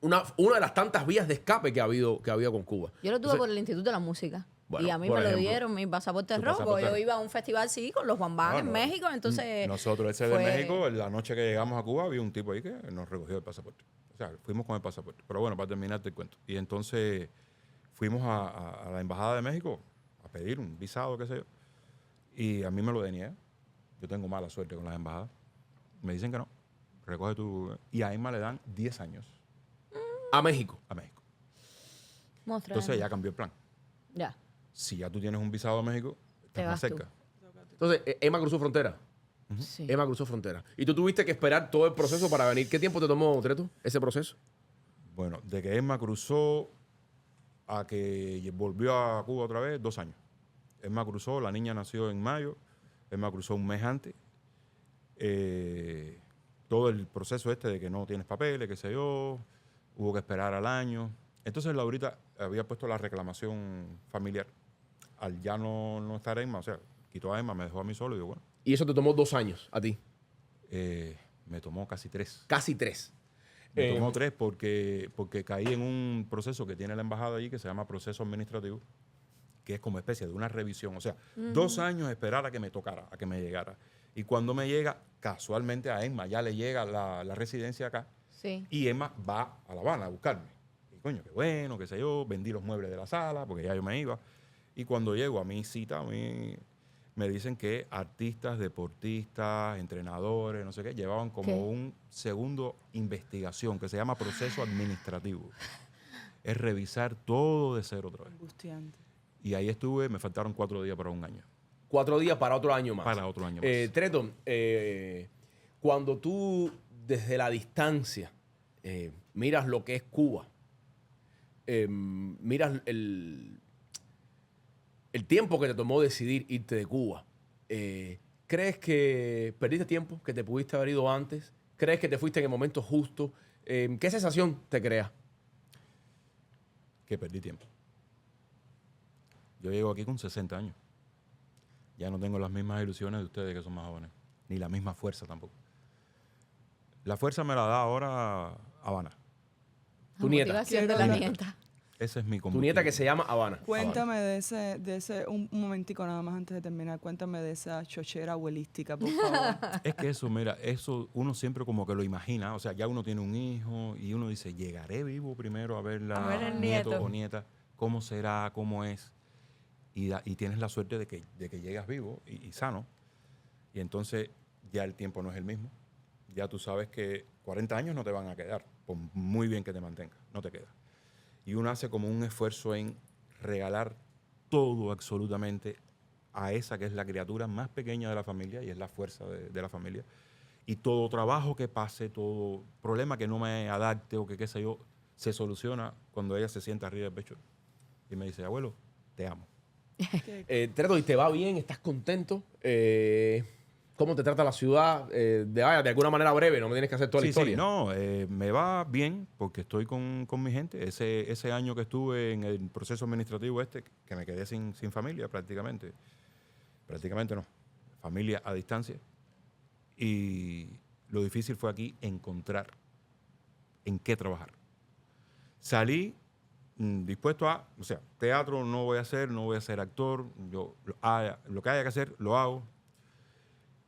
de las tantas vías de escape que ha habido con Cuba. Yo lo tuve Entonces, por el Instituto de la Música. Bueno, Y a mí por me lo ejemplo. dieron, mi pasaporte Tu rojo. pasaporte Yo rojo. iba a un festival, sí, con los Juan Van No, en no. México. Entonces. Nosotros, ese fue- de México, la noche que llegamos a Cuba, había un tipo ahí que nos recogió el pasaporte. O sea, fuimos con el pasaporte. Pero bueno, para terminarte el cuento. Y entonces fuimos a la Embajada de México a pedir un visado, qué sé yo. Y a mí me lo deniegan. Yo tengo mala suerte con las embajadas. Me dicen que no. Recoge tu... Y a Emma le dan 10 años a México. a México. Monstruo. Entonces ya cambió el plan. Ya. Si ya tú tienes un visado a México, Te estás más vas tú. cerca. Entonces, Emma cruzó frontera. Sí. Emma cruzó frontera. Y tú tuviste que esperar todo el proceso para venir. ¿Qué tiempo te tomó, Treto, ese proceso? Bueno, de que Emma cruzó a que volvió a Cuba otra vez, 2 años. Emma cruzó, la niña nació en mayo, Emma cruzó un mes antes. Todo el proceso de que no tienes papeles, qué sé yo, hubo que esperar al año. Entonces Laurita había puesto la reclamación familiar. Al ya no estar Emma, o sea, quitó a Emma, me dejó a mí solo y digo, bueno, Y eso te tomó 2 años a ti. me tomó casi 3. Casi 3. Me tomó 3 porque caí en un proceso que tiene la embajada allí que se llama proceso administrativo, que es como especie de una revisión. O sea, 2 años esperar a que me tocara, a que me llegara. Y cuando me llega, casualmente a Emma ya le llega la residencia acá Sí. y Emma va a La Habana a buscarme. Y coño, qué bueno, qué sé yo, vendí los muebles de la sala porque ya yo me iba. Y cuando llego a mi cita, me dicen que artistas, deportistas, entrenadores, no sé qué, llevaban como ¿Qué? un segundo investigación que se llama proceso administrativo. Es revisar todo de cero otra vez. Angustiante. Y ahí estuve, me faltaron 4 días para un año. 4 días para otro año más. Para otro año más. Treto, cuando tú desde la distancia miras lo que es Cuba, miras el tiempo que te tomó decidir irte de Cuba, ¿crees que perdiste tiempo, que te pudiste haber ido antes? ¿Crees que te fuiste en el momento justo? ¿Qué sensación te crea? Que perdí tiempo. Yo llego aquí con 60 años. Ya no tengo las mismas ilusiones de ustedes que son más jóvenes, ni la misma fuerza tampoco. La fuerza me la da ahora Habana. Tu nieta. Motivación de la nieta. Ese es mi Tu combustible. nieta que se llama Habana. Cuéntame de ese un momentico nada más antes de terminar, cuéntame de esa chochera abuelística, por favor. Es que eso, mira, eso uno siempre como que lo imagina. O sea, ya uno tiene un hijo y uno dice, llegaré vivo primero a ver A ver el nieto nieto. o nieta, cómo será, cómo es. Y tienes la suerte de que llegas vivo y sano. Y entonces ya el tiempo no es el mismo. Ya tú sabes que 40 años no te van a quedar, por muy bien que te mantengas, no te queda. Y uno hace como un esfuerzo en regalar todo absolutamente a esa que es la criatura más pequeña de la familia y es la fuerza de la familia. Y todo trabajo que pase, todo problema que no me adapte o que qué sé yo, se soluciona cuando ella se sienta arriba del pecho y me dice, abuelo, te amo. Treto, ¿y te va bien? ¿Estás contento? ¿Cómo te trata la ciudad? De alguna manera breve, no me tienes que hacer toda la historia. Sí, no, me va bien porque estoy con mi gente. Ese año que estuve en el proceso administrativo que me quedé sin familia prácticamente. Prácticamente no. Familia a distancia. Y lo difícil fue aquí encontrar en qué trabajar. Salí dispuesto a, o sea, teatro no voy a hacer, no voy a ser actor. Yo lo que haya que hacer, lo hago.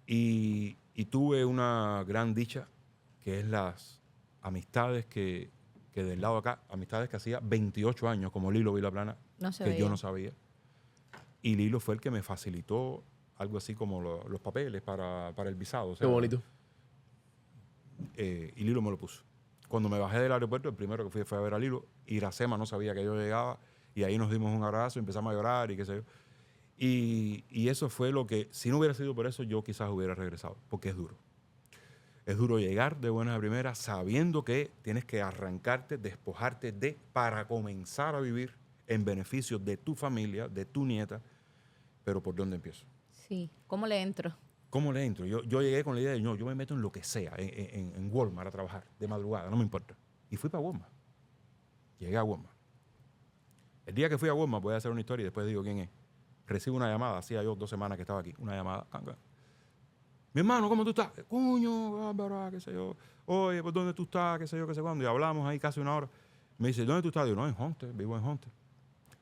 Y tuve una gran dicha, que es las amistades que del lado de acá, amistades que hacía 28 años, como Lilo Vilaplana, No se que veía. yo no sabía. Y Lilo fue el que me facilitó algo así como los papeles para el visado. O sea, Qué bonito. y Lilo me lo puso. Cuando me bajé del aeropuerto, el primero que fue a ver a Lilo. Iracema no sabía que yo llegaba. Y ahí nos dimos un abrazo, empezamos a llorar y qué sé yo. Y eso fue lo que, si no hubiera sido por eso, yo quizás hubiera regresado. Porque es duro. Es duro llegar de buenas a primeras sabiendo que tienes que arrancarte, despojarte para comenzar a vivir en beneficio de tu familia, de tu nieta. Pero ¿por dónde empiezo? Sí. ¿Cómo le entro? ¿Cómo le entro? Yo llegué con la idea de, no, yo me meto en lo que sea, en Walmart a trabajar, de madrugada, no me importa. Y fui para Walmart. Llegué a Walmart. El día que fui a Walmart, voy a hacer una historia y después digo quién es. Recibo una llamada, hacía yo 2 semanas que estaba aquí, una llamada. Mi hermano, ¿cómo tú estás? Coño, Bárbara, qué sé yo. Oye, ¿por dónde tú estás? Qué sé yo, qué sé cuándo. Y hablamos ahí casi una hora. Me dice, ¿dónde tú estás? Digo, no, en Hunter, vivo en Hunter.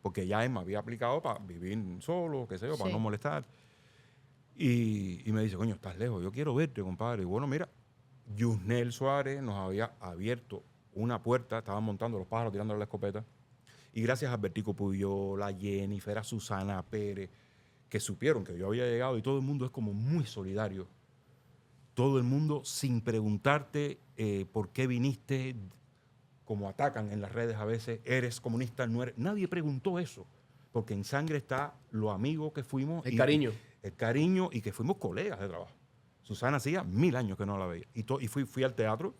Porque ya él me había aplicado para vivir solo, qué sé yo, para Sí. no molestar. Y me dice, coño, estás lejos, yo quiero verte, compadre. Y bueno, mira, Yusnel Suárez nos había abierto una puerta, estaban montando los pájaros, tirándole la escopeta. Y gracias a Bertico Puyol, a Jennifer, a Susana Pérez, que supieron que yo había llegado y todo el mundo es como muy solidario. Todo el mundo sin preguntarte por qué viniste, como atacan en las redes a veces, eres comunista, no eres. Nadie preguntó eso, porque en sangre está lo amigos que fuimos. El cariño. El cariño y que fuimos colegas de trabajo. Susana hacía 1000 años que no la veía. Y fui al teatro.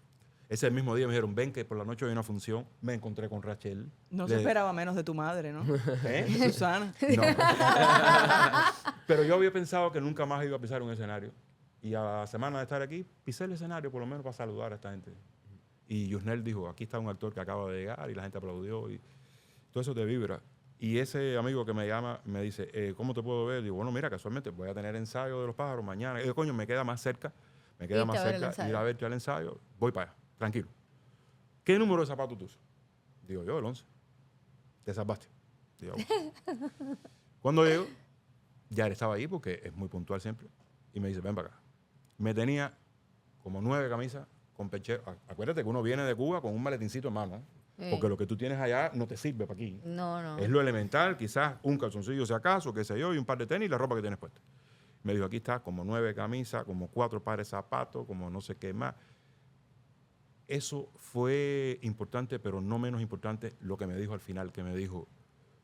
Ese mismo día me dijeron, ven que por la noche hay una función. Me encontré con Rachel. No se esperaba menos de tu madre, ¿no? ¿Eh? De Susana. No. Pero yo había pensado que nunca más iba a pisar un escenario. Y a la semana de estar aquí, pisé el escenario por lo menos para saludar a esta gente. Y Yusnel dijo, aquí está un actor que acaba de llegar y la gente aplaudió. Y todo eso te vibra. Y ese amigo que me llama me dice, ¿cómo te puedo ver? Digo, bueno, mira, casualmente voy a tener ensayo de Los Pájaros mañana. Y digo, coño, me queda más cerca. Me queda Irte más a ver el cerca ensayo. ir a verte al ensayo. Voy para allá, tranquilo. ¿Qué número de zapatos tú usas? Digo, yo, el 11. Te salvaste. Digo, bueno. Cuando llego, ya él estaba ahí porque es muy puntual siempre. Y me dice, ven para acá. Me tenía como 9 camisas con pechero. Acuérdate que uno viene de Cuba con un maletincito en mano. Porque lo que tú tienes allá no te sirve para aquí. No, no. Es lo elemental, quizás un calzoncillo si acaso, qué sé yo, y un par de tenis y la ropa que tienes puesta. Me dijo, aquí está, como 9 camisas, como 4 pares de zapatos, como no sé qué más. Eso fue importante, pero no menos importante lo que me dijo al final, que me dijo,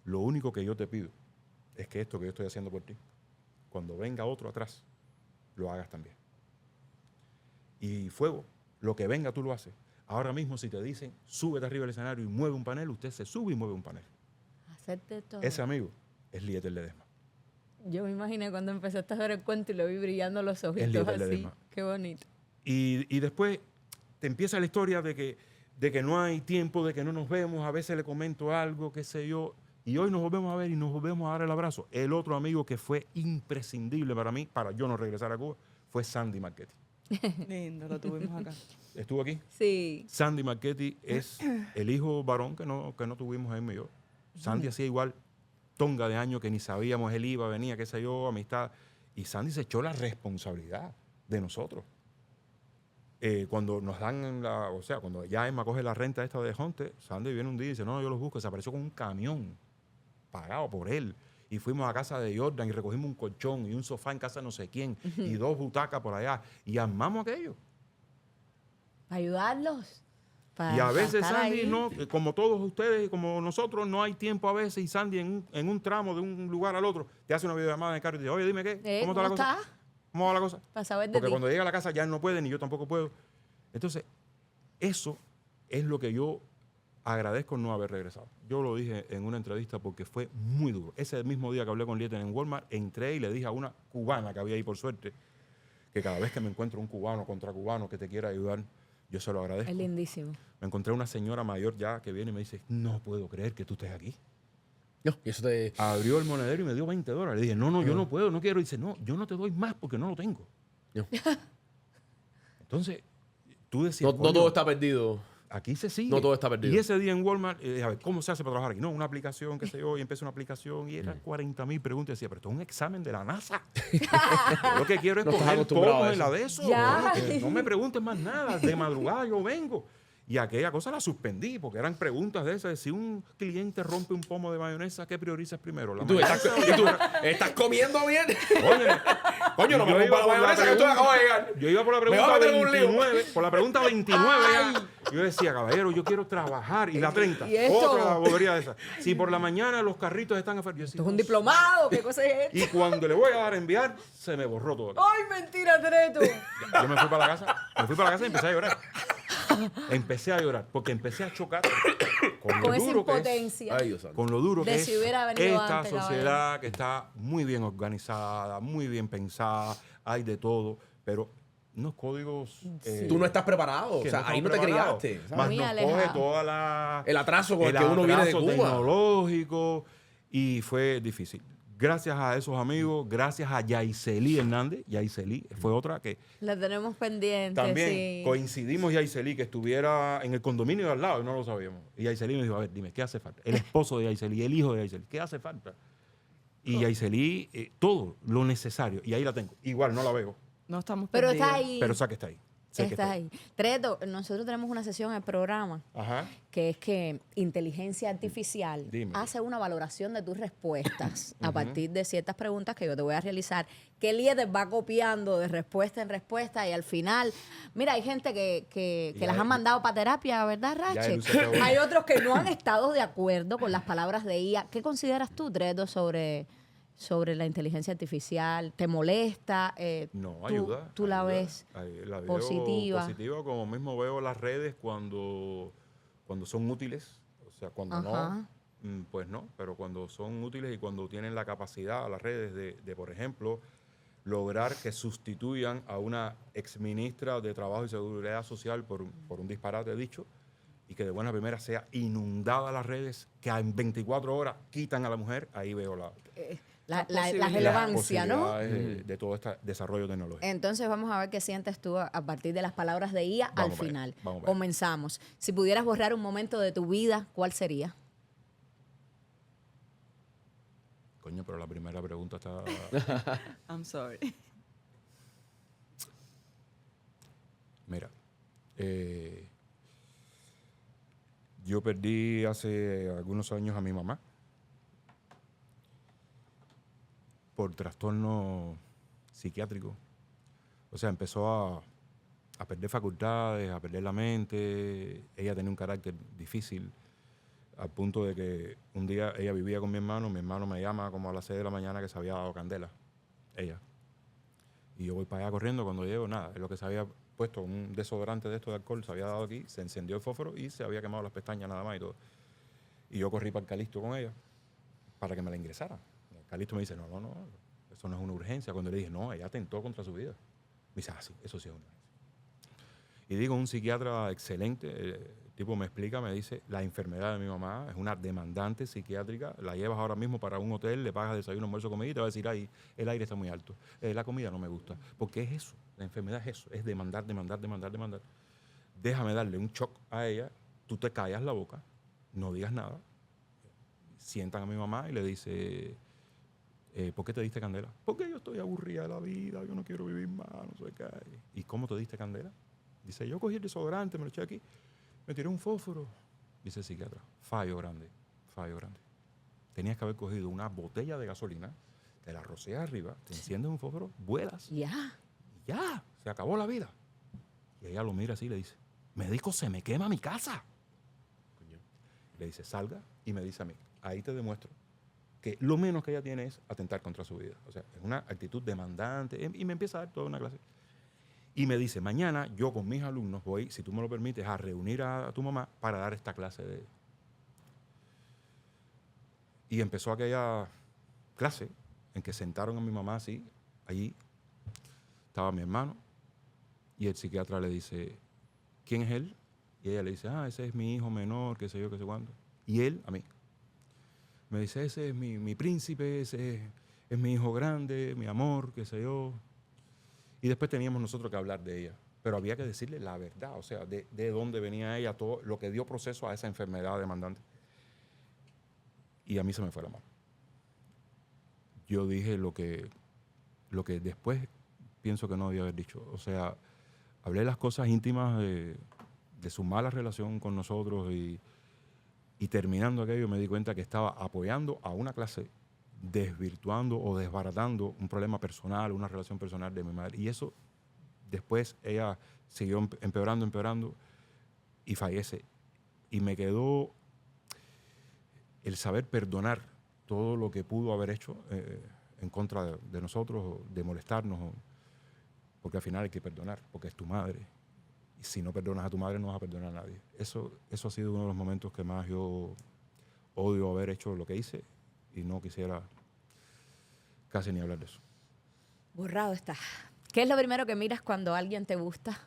lo único que yo te pido es que esto que yo estoy haciendo por ti, cuando venga otro atrás, lo hagas también. Y fuego, lo que venga tú lo haces. Ahora mismo si te dicen, súbete arriba del escenario y mueve un panel, usted se sube y mueve un panel. Hacerte todo. Ese amigo es Lieter Ledesma. Yo me imaginé cuando empezaste a ver el cuento y lo vi brillando los ojitos Lieter así. Ledesma. Qué bonito. Y después te empieza la historia de que no hay tiempo, de que no nos vemos, a veces le comento algo, qué sé yo, y hoy nos volvemos a ver y nos volvemos a dar el abrazo. El otro amigo que fue imprescindible para mí, para yo no regresar a Cuba, fue Sandy Marchetti. Lindo, lo tuvimos acá. ¿Estuvo aquí? Sí. Sandy Marchetti es el hijo varón que no tuvimos él y yo. Sandy hacía igual tonga de años que ni sabíamos, él iba, venía, qué sé yo, amistad. Y Sandy se echó la responsabilidad de nosotros. Cuando nos dan cuando ya Emma coge la renta esta de Jonte, Sandy viene un día y dice, no, yo los busco. Se apareció con un camión pagado por él. Y fuimos a casa de Jordan y recogimos un colchón y un sofá en casa de no sé quién y 2 butacas por allá. Y armamos aquello. Para ayudarlos. Y a veces estar Sandy, ahí. no, como todos ustedes y como nosotros, no hay tiempo a veces. Y Sandy en un tramo de un lugar al otro te hace una videollamada en el carro y te dice, oye, dime qué, ¿cómo está la cosa? ¿Cómo va la cosa? Para saber de Porque ti. cuando llega a la casa ya él no puede, ni yo tampoco puedo. Entonces, eso es lo que yo agradezco no haber regresado. Yo lo dije en una entrevista porque fue muy duro. Ese mismo día que hablé con Lieter en Walmart, entré y le dije a una cubana que había ahí por suerte, que cada vez que me encuentro un cubano contra cubano que te quiera ayudar, yo se lo agradezco. Es lindísimo. Me encontré una señora mayor ya que viene y me dice, no puedo creer que tú estés aquí. No, y eso te... Abrió el monedero y me dio $20. Le dije, no, yo no puedo, no quiero. Y dice, no, yo no te doy más porque no lo tengo. No. Entonces, tú decías, No "Coño, todo está perdido. aquí se sigue". No todo está perdido. Y ese día en Walmart, a ver, ¿cómo se hace para trabajar aquí? No, una aplicación, qué sé yo, y empecé una aplicación y eran 40,000 preguntas. Y decía, pero esto es un examen de la NASA. Yo lo que quiero es No estás coger acostumbrado todo a en la eso. de eso. Ya. No me preguntes más nada. De madrugada yo vengo. Y aquella cosa la suspendí porque eran preguntas de esas. Si un cliente rompe un pomo de mayonesa, ¿qué priorizas primero? ¿La ¿Y tú mayonesa estás, y tú estás comiendo bien? Óyeme, Coño, no yo me iba rompa la por la mayonesa que tú pregunta- acabas de llegar. Yo iba por la Me va pregunta a meter en un lío. 29, por la pregunta 29 ya. Yo decía, caballero, yo quiero trabajar. Y la 30, ¿Y esto? otra bobería de esa. Si por la mañana los carritos están afuera, yo decía, Esto es un diplomado. ¿Qué cosa es esto? y cuando le voy a dar a enviar, se me borró todo. ¡Ay, mentira, Treto! Yo me fui para la casa y empecé a llorar. Empecé a llorar porque empecé a chocar con lo Con esa duro que es. impotencia. Ay, Dios santo. Con lo duro De que si es hubiera venido esta antes, sociedad que está muy bien organizada, muy bien pensada, hay de todo, pero unos códigos... Tú no estás preparado. O que sea, ahí no estamos te preparados. criaste. ¿sabes? Más Muy nos alejado. coge toda la... El atraso con el que uno viene de atraso Cuba. tecnológico y fue difícil. Gracias a esos amigos, gracias a Yaiselí Hernández. Yaiselí fue otra que La tenemos pendiente, también sí. coincidimos Yaiselí, que estuviera en el condominio de al lado y no lo sabíamos. Y Yaiselí me dijo, a ver, dime, ¿qué hace falta? El esposo de Yaiselí, el hijo de Yaiselí, ¿qué hace falta? Y Yaiselí, todo lo necesario. Y ahí la tengo. Igual no la veo, No estamos Pero perdidos. está ahí. pero sé que está ahí. Sé que Está está ahí. Treto, nosotros tenemos una sesión en el programa Ajá. que es que inteligencia artificial Dime. hace una valoración de tus respuestas a partir de ciertas preguntas que yo te voy a realizar, que el líder va copiando de respuesta en respuesta y al final, mira, hay gente que Ya las han él- mandado para terapia, ¿verdad, Ya Rache? él usa todo. Hay otros que no han estado de acuerdo con las palabras de IA. ¿Qué consideras tú, Treto, sobre la inteligencia artificial? ¿Te molesta? No, ¿Tú- ayuda. ¿Tú la ayuda. ves La veo positiva? positiva, como mismo veo las redes cuando son útiles. O sea, cuando Ajá. no, pues no. Pero cuando son útiles y cuando tienen la capacidad, las redes, de por ejemplo, lograr que sustituyan a una exministra de Trabajo y Seguridad Social por un disparate dicho, y que de buena primera sea inundada las redes, que en 24 horas quitan a la mujer, ahí veo la la relevancia, ¿no? posibilidades de todo este desarrollo tecnológico. Entonces vamos a ver qué sientes tú a partir de las palabras de IA Vamos al para final. allá, vamos para allá. Comenzamos. Si pudieras borrar un momento de tu vida, ¿cuál sería? Coño, pero la primera pregunta está... I'm sorry. Mira, yo perdí hace algunos años a mi mamá por trastorno psiquiátrico. O sea, empezó a perder facultades, a perder la mente. Ella tenía un carácter difícil, al punto de que un día ella vivía con mi hermano me llama como a las 6 de la mañana que se había dado candela, ella. Y yo voy para allá corriendo, cuando llego, nada, es lo que se había puesto un desodorante de esto de alcohol, se había dado aquí, se encendió el fósforo y se había quemado las pestañas nada más y todo. Y yo corrí para el Calixto con ella para que me la ingresara. El Calixto me dice, no, eso no es una urgencia. Cuando le dije, no, ella atentó contra su vida. Me dice, sí, eso sí es una urgencia. Y digo, un psiquiatra excelente, el tipo me explica, me dice, la enfermedad de mi mamá es una demandante psiquiátrica, la llevas ahora mismo para un hotel, le pagas desayuno, almuerzo, comida y te va a decir, ahí el aire está muy alto, la comida no me gusta. Porque es eso, la enfermedad es eso, es demandar. Déjame darle un shock a ella, tú te callas la boca, no digas nada. Sientan a mi mamá y le dice, ¿por qué te diste candela? Porque yo estoy aburrida de la vida, yo no quiero vivir más, no sé qué. ¿Y cómo te diste candela? Dice, yo cogí el desodorante, me lo eché aquí, me tiré un fósforo. Dice el psiquiatra, fallo grande. Tenías que haber cogido una botella de gasolina, te la rocias arriba, te enciendes un fósforo, vuelas. Ya. Y ya, se acabó la vida. Y ella lo mira así y le dice, médico, se me quema mi casa. Coño. Le dice, salga y me dice a mí, ahí te demuestro que lo menos que ella tiene es atentar contra su vida. O sea, es una actitud demandante. Y me empieza a dar toda una clase. Y me dice, mañana yo con mis alumnos voy, si tú me lo permites, a reunir a tu mamá para dar esta clase de... Y empezó aquella clase en que sentaron a mi mamá así, allí estaba mi hermano, y el psiquiatra le dice, ¿quién es él? Y ella le dice, ese es mi hijo menor, qué sé yo, qué sé cuándo. Y él, a mí, me dice, ese es mi príncipe, ese es mi hijo grande, mi amor, qué sé yo. Y después teníamos nosotros que hablar de ella. Pero había que decirle la verdad, o sea, de dónde venía ella, todo lo que dio proceso a esa enfermedad demandante. Y a mí se me fue la mano. Yo dije lo que después pienso que no debía haber dicho. O sea, hablé las cosas íntimas de su mala relación con nosotros y terminando aquello me di cuenta que estaba apoyando a una clase, desvirtuando o desbaratando un problema personal, una relación personal de mi madre. Y eso, después, ella siguió empeorando y fallece. Y me quedó el saber perdonar todo lo que pudo haber hecho en contra de nosotros, de molestarnos, porque al final hay que perdonar, porque es tu madre. Y si no perdonas a tu madre, no vas a perdonar a nadie. Eso ha sido uno de los momentos que más yo odio haber hecho lo que hice. Y no quisiera casi ni hablar de eso. Borrado está. ¿Qué es lo primero que miras cuando alguien te gusta?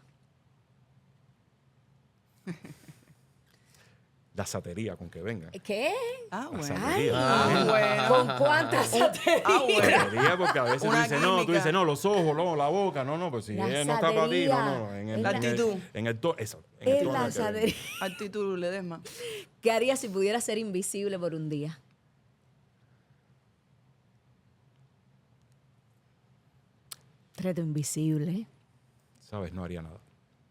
La satería con que venga. ¿Qué? La Bueno. satería. Bueno. ¿Con cuántas saterías? bueno. Satería porque a veces tú Una dices, no, química. los ojos, no, la boca. No, pues si La ella no está para ti, satería. no. En La actitud. En el tono, eso. En Es el tono la de que venga. satería. Actitud, Ledesma. ¿Qué harías si pudieras ser invisible por un día? Reto invisible. ¿Sabes? No haría nada.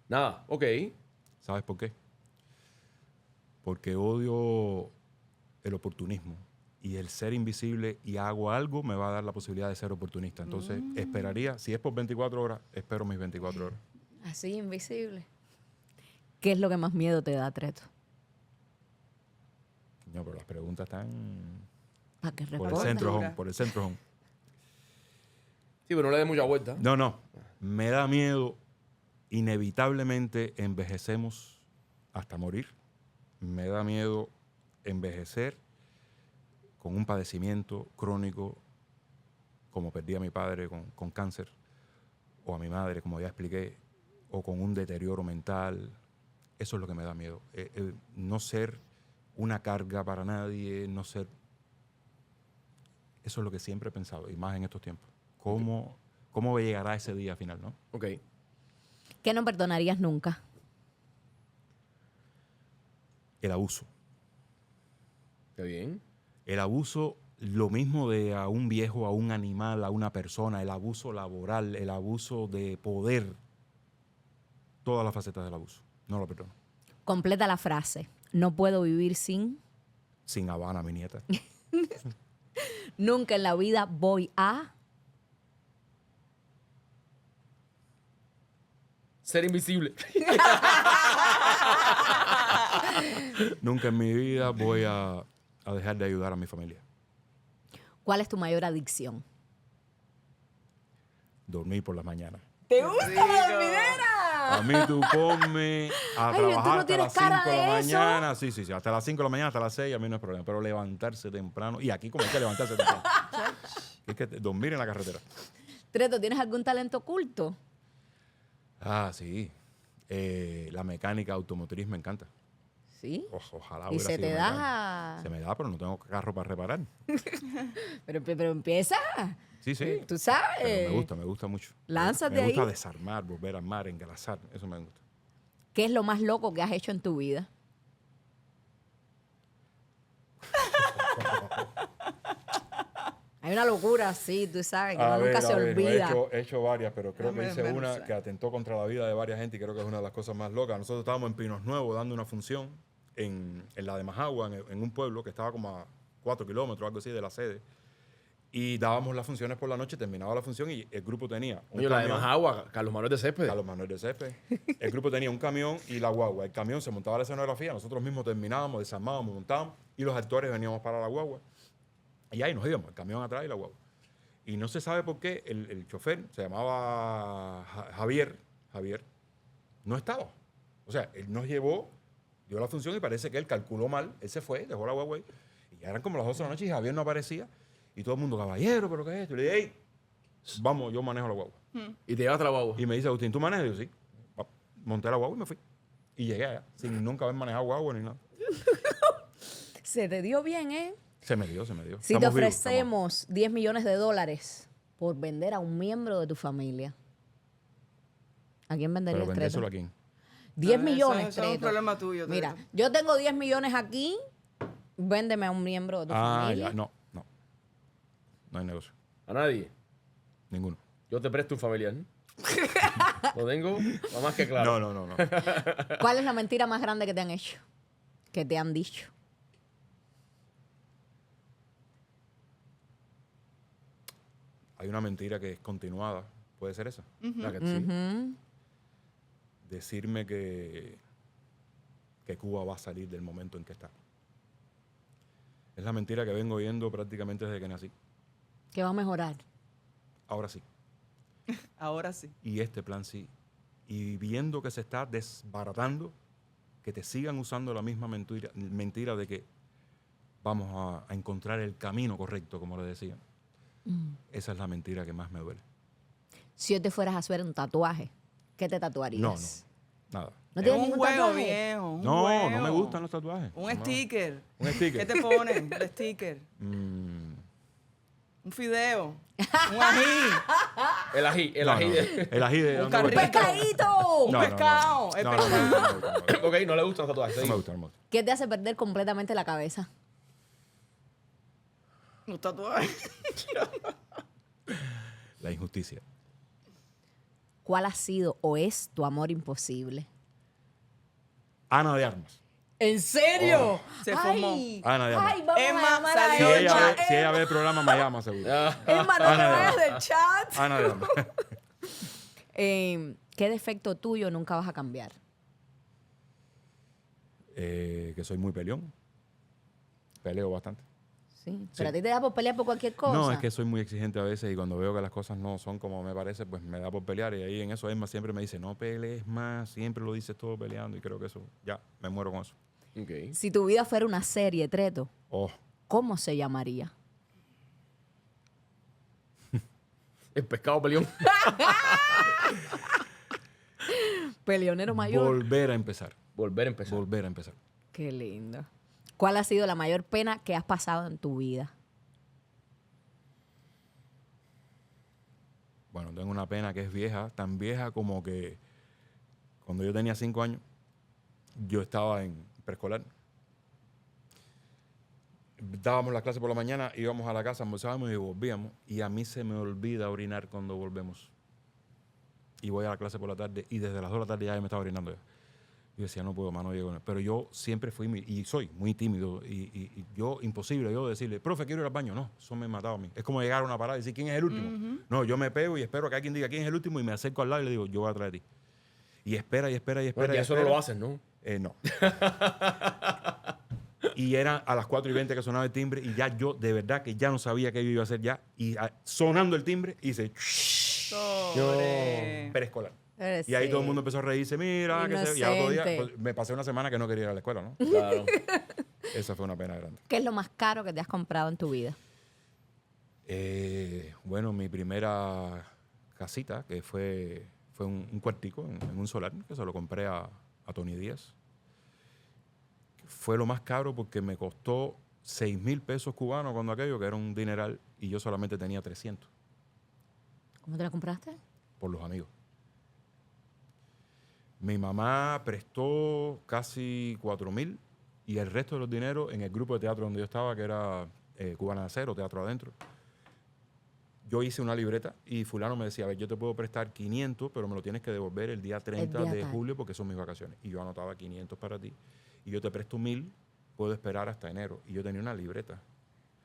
Nada, ok. ¿Sabes por qué? Porque odio el oportunismo. Y el ser invisible y hago algo me va a dar la posibilidad de ser oportunista. Entonces, esperaría, si es por 24 horas, espero mis 24 horas. Así, invisible. ¿Qué es lo que más miedo te da, Treto? No, pero las preguntas están Para que por el respondas. centro home, por el centro home. Sí, pero no le des mucha vuelta. No. Me da miedo. Inevitablemente envejecemos hasta morir. Me da miedo envejecer con un padecimiento crónico, como perdí a mi padre con cáncer, o a mi madre, como ya expliqué, o con un deterioro mental. Eso es lo que me da miedo. No ser una carga para nadie, no ser... Eso es lo que siempre he pensado, y más en estos tiempos. ¿Cómo llegará ese día final, no? Ok. ¿Qué no perdonarías nunca? El abuso. Está bien. El abuso, lo mismo de a un viejo, a un animal, a una persona, el abuso laboral, el abuso de poder, todas las facetas del abuso. No lo perdono. Completa la frase. No puedo vivir sin... Sin Habana, mi nieta. Nunca en la vida voy a... Ser invisible. Nunca en mi vida voy a dejar de ayudar a mi familia. ¿Cuál es tu mayor adicción? Dormir por las mañanas. ¿Te gusta la dormidera? A mí tú ponme a Ay, tú no trabajar hasta tienes las 5 cara de la de eso. mañana. Sí, hasta las 5 de la mañana, hasta las 6, a mí no es problema. Pero levantarse temprano, y aquí como hay que levantarse temprano. Es que dormir en la carretera. Treto, ¿tienes algún talento oculto? Ah, sí. La mecánica automotriz me encanta. Sí. Ojalá Y hubiera se sido te mecánico. da. Se me da, pero no tengo carro para reparar. Pero empieza. Sí, sí. Tú sabes. Pero me gusta mucho. Lánzate Me gusta ahí. desarmar, volver a armar, engrasar. Eso me gusta. ¿Qué es lo más loco que has hecho en tu vida? Hay una locura, sí, tú sabes, que uno nunca se olvida. He hecho varias, pero creo que Déjame hice una pensar. que atentó contra la vida de varias gente y creo que es una de las cosas más locas. Nosotros estábamos en Pinos Nuevos dando una función en la de Majagua, en un pueblo que estaba como a 4 kilómetros, algo así, de la sede. Y dábamos las funciones por la noche, terminaba la función y el grupo tenía un Oye, la de camión. Majagua, Carlos Manuel de Céspedes. Carlos Manuel de Céspedes. El grupo tenía un camión y la guagua. El camión se montaba la escenografía, nosotros mismos terminábamos, desarmábamos, montábamos y los actores veníamos para la guagua. Y ahí nos íbamos, el camión atrás y la guagua. Y no se sabe por qué el chofer, se llamaba Javier, no estaba. O sea, él nos llevó, dio la función y parece que él calculó mal, él se fue, dejó la guagua ahí. Y ya eran como las 12 de la noche y Javier no aparecía. Y todo el mundo, caballero, ¿pero qué es esto? Y le dije, hey, vamos, yo manejo la guagua. Y te llevaste la guagua. Y me dice, Agustín, ¿tú manejas? Y yo, sí. Monté la guagua y me fui. Y llegué allá, sin nunca haber manejado guagua ni nada. Se te dio bien, ¿eh? Se me dio. Si te Estamos vivos, estamos- ofrecemos $10 millones por vender a un miembro de tu familia, ¿a quién Pero venderías, vendérselo Treto? a quién. 10 Eso- millones, eso es un Treto. problema tuyo, Mira, Treto. yo tengo 10 millones aquí, véndeme a un miembro de tu familia. Ya, no. No hay negocio. A nadie. Ninguno. Yo te presto un familiar. Lo tengo más que claro. No. ¿Cuál es la mentira más grande que te han hecho? Que te han dicho. Hay una mentira que es continuada. ¿Puede ser esa? La que sí. Ujú. Decirme que Cuba va a salir del momento en que está. Es la mentira que vengo oyendo prácticamente desde que nací. Que va a mejorar. Ahora sí. Ahora sí. Y este plan sí. Y viendo que se está desbaratando, que te sigan usando la misma mentira de que vamos a encontrar el camino correcto, como le decía. Esa es la mentira que más me duele. Si hoy te fueras a hacer un tatuaje, ¿qué te No, tatuarías? nada. ¿No Es tienes un ningún juego, tatuaje? viejo. un No juego. me gustan los tatuajes. Un No. sticker. Un sticker. ¿Qué te ponen de sticker? Mm, Un fideo. Un ají. El ají. El no, ají. no. de- El ají de... Un ¡Un carrito. pescadito! Un pescado, el No, pescado. Ok, no le gustan los tatuajes. no sí. me gusta, no me gusta. ¿Qué te hace perder completamente la cabeza? Los tatuajes. La injusticia. ¿Cuál ha sido o es tu amor imposible? Ana de Armas. ¿En serio? Se formó. Ana de Armas. Ay, vamos Emma a llamar a salió Si Emma. ella ve el programa, me llama seguro. Ah, Emma, no te Ana de vayas Armas. del chat. Ana de Armas. ¿Qué defecto tuyo nunca vas a cambiar? Que soy muy peleón. Peleo bastante. Sí. ¿Pero a ti te da por pelear por cualquier cosa? No, es que soy muy exigente a veces y cuando veo que las cosas no son como me parece, pues me da por pelear. Y ahí en eso Emma siempre me dice, no pelees más, siempre lo dices todo peleando. Y creo que eso, ya, me muero con eso. ok. Si tu vida fuera una serie, Treto, Oh, ¿cómo se llamaría? El pescado peleón. Peleonero mayor. volver a empezar. Volver a empezar. Volver a empezar. Qué lindo. ¿Cuál ha sido la mayor pena que has pasado en tu vida? Bueno, tengo una pena que es vieja, tan vieja como que cuando yo tenía 5 años, yo estaba en preescolar. Dábamos la clase por la mañana, íbamos a la casa, almorzábamos y volvíamos. Y a mí se me olvida orinar cuando volvemos. Y voy a la clase por la tarde y desde las 2 de la tarde ya me estaba orinando ya. Yo decía, no puedo más, no llego. Pero yo siempre fui, y soy muy tímido. Y yo, imposible yo decirle, profe, quiero ir al baño. No, eso me mataba a mí. Es como llegar a una parada y decir, ¿quién es el último? No, yo me pego y espero que alguien diga, ¿quién es el último? Y me acerco al lado y le digo, yo voy atrás de ti. Y espera, y espera, y espera. Bueno, y ya eso no espera. lo haces, ¿no? No. Y era a las 4:20 que sonaba el timbre y ya yo de verdad que ya no sabía qué yo iba a hacer ya. Y sonando el timbre hice Sobre. preescolar. Y ahí todo el mundo empezó a reírse, mira, que se... Y al otro día Inocente. pues, me pasé una semana que no quería ir a la escuela, ¿no? Claro. Esa fue una pena grande. ¿Qué es lo más caro que te has comprado en tu vida? Bueno, mi primera casita, que fue un cuartico en un solar, que se lo compré a Tony Díaz. Fue lo más caro porque me costó 6,000 pesos cubanos cuando aquello, que era un dineral, y yo solamente tenía 300 ¿Cómo te la compraste? por los amigos. Mi mamá prestó casi 4,000 y el resto de los dineros en el grupo de teatro donde yo estaba, que era Cubana de Acero, Teatro Adentro. Yo hice una libreta y fulano me decía, a ver, yo te puedo prestar 500, pero me lo tienes que devolver el día 30 día de tal. julio porque son mis vacaciones. Y yo anotaba 500 para ti. Y yo te presto 1,000, puedo esperar hasta enero. Y yo tenía una libreta.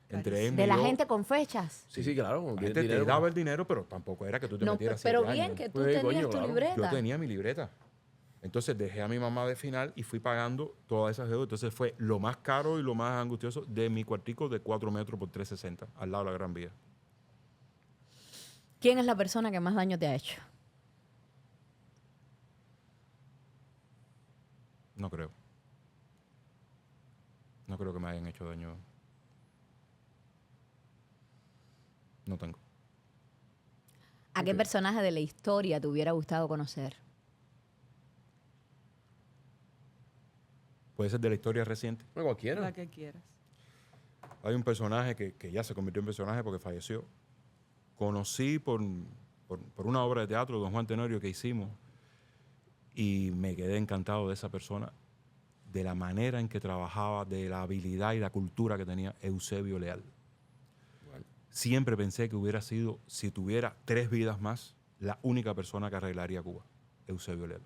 Entre él De y la yo, gente con fechas. Sí, claro. la gente te daba el dinero, pero tampoco era que tú te No, metieras pero 7 bien años. que tú Pues, tenías coño, tu claro. libreta. Yo tenía mi libreta. Entonces dejé a mi mamá de final y fui pagando todas esas deudas. Entonces fue lo más caro y lo más angustioso de mi cuartico de 4 metros por 360, al lado de la Gran Vía. ¿Quién es la persona que más daño te ha hecho? No creo. No creo que me hayan hecho daño. No tengo. ¿A qué personaje de la historia te hubiera gustado conocer? Puede ser de la historia reciente. No, cualquiera. La que quieras. Hay un personaje que ya se convirtió en personaje porque falleció. Conocí por una obra de teatro, Don Juan Tenorio, que hicimos, y me quedé encantado de esa persona, de la manera en que trabajaba, de la habilidad y la cultura que tenía Eusebio Leal. Siempre pensé que hubiera sido, si tuviera 3 vidas más, la única persona que arreglaría Cuba, Eusebio Leal.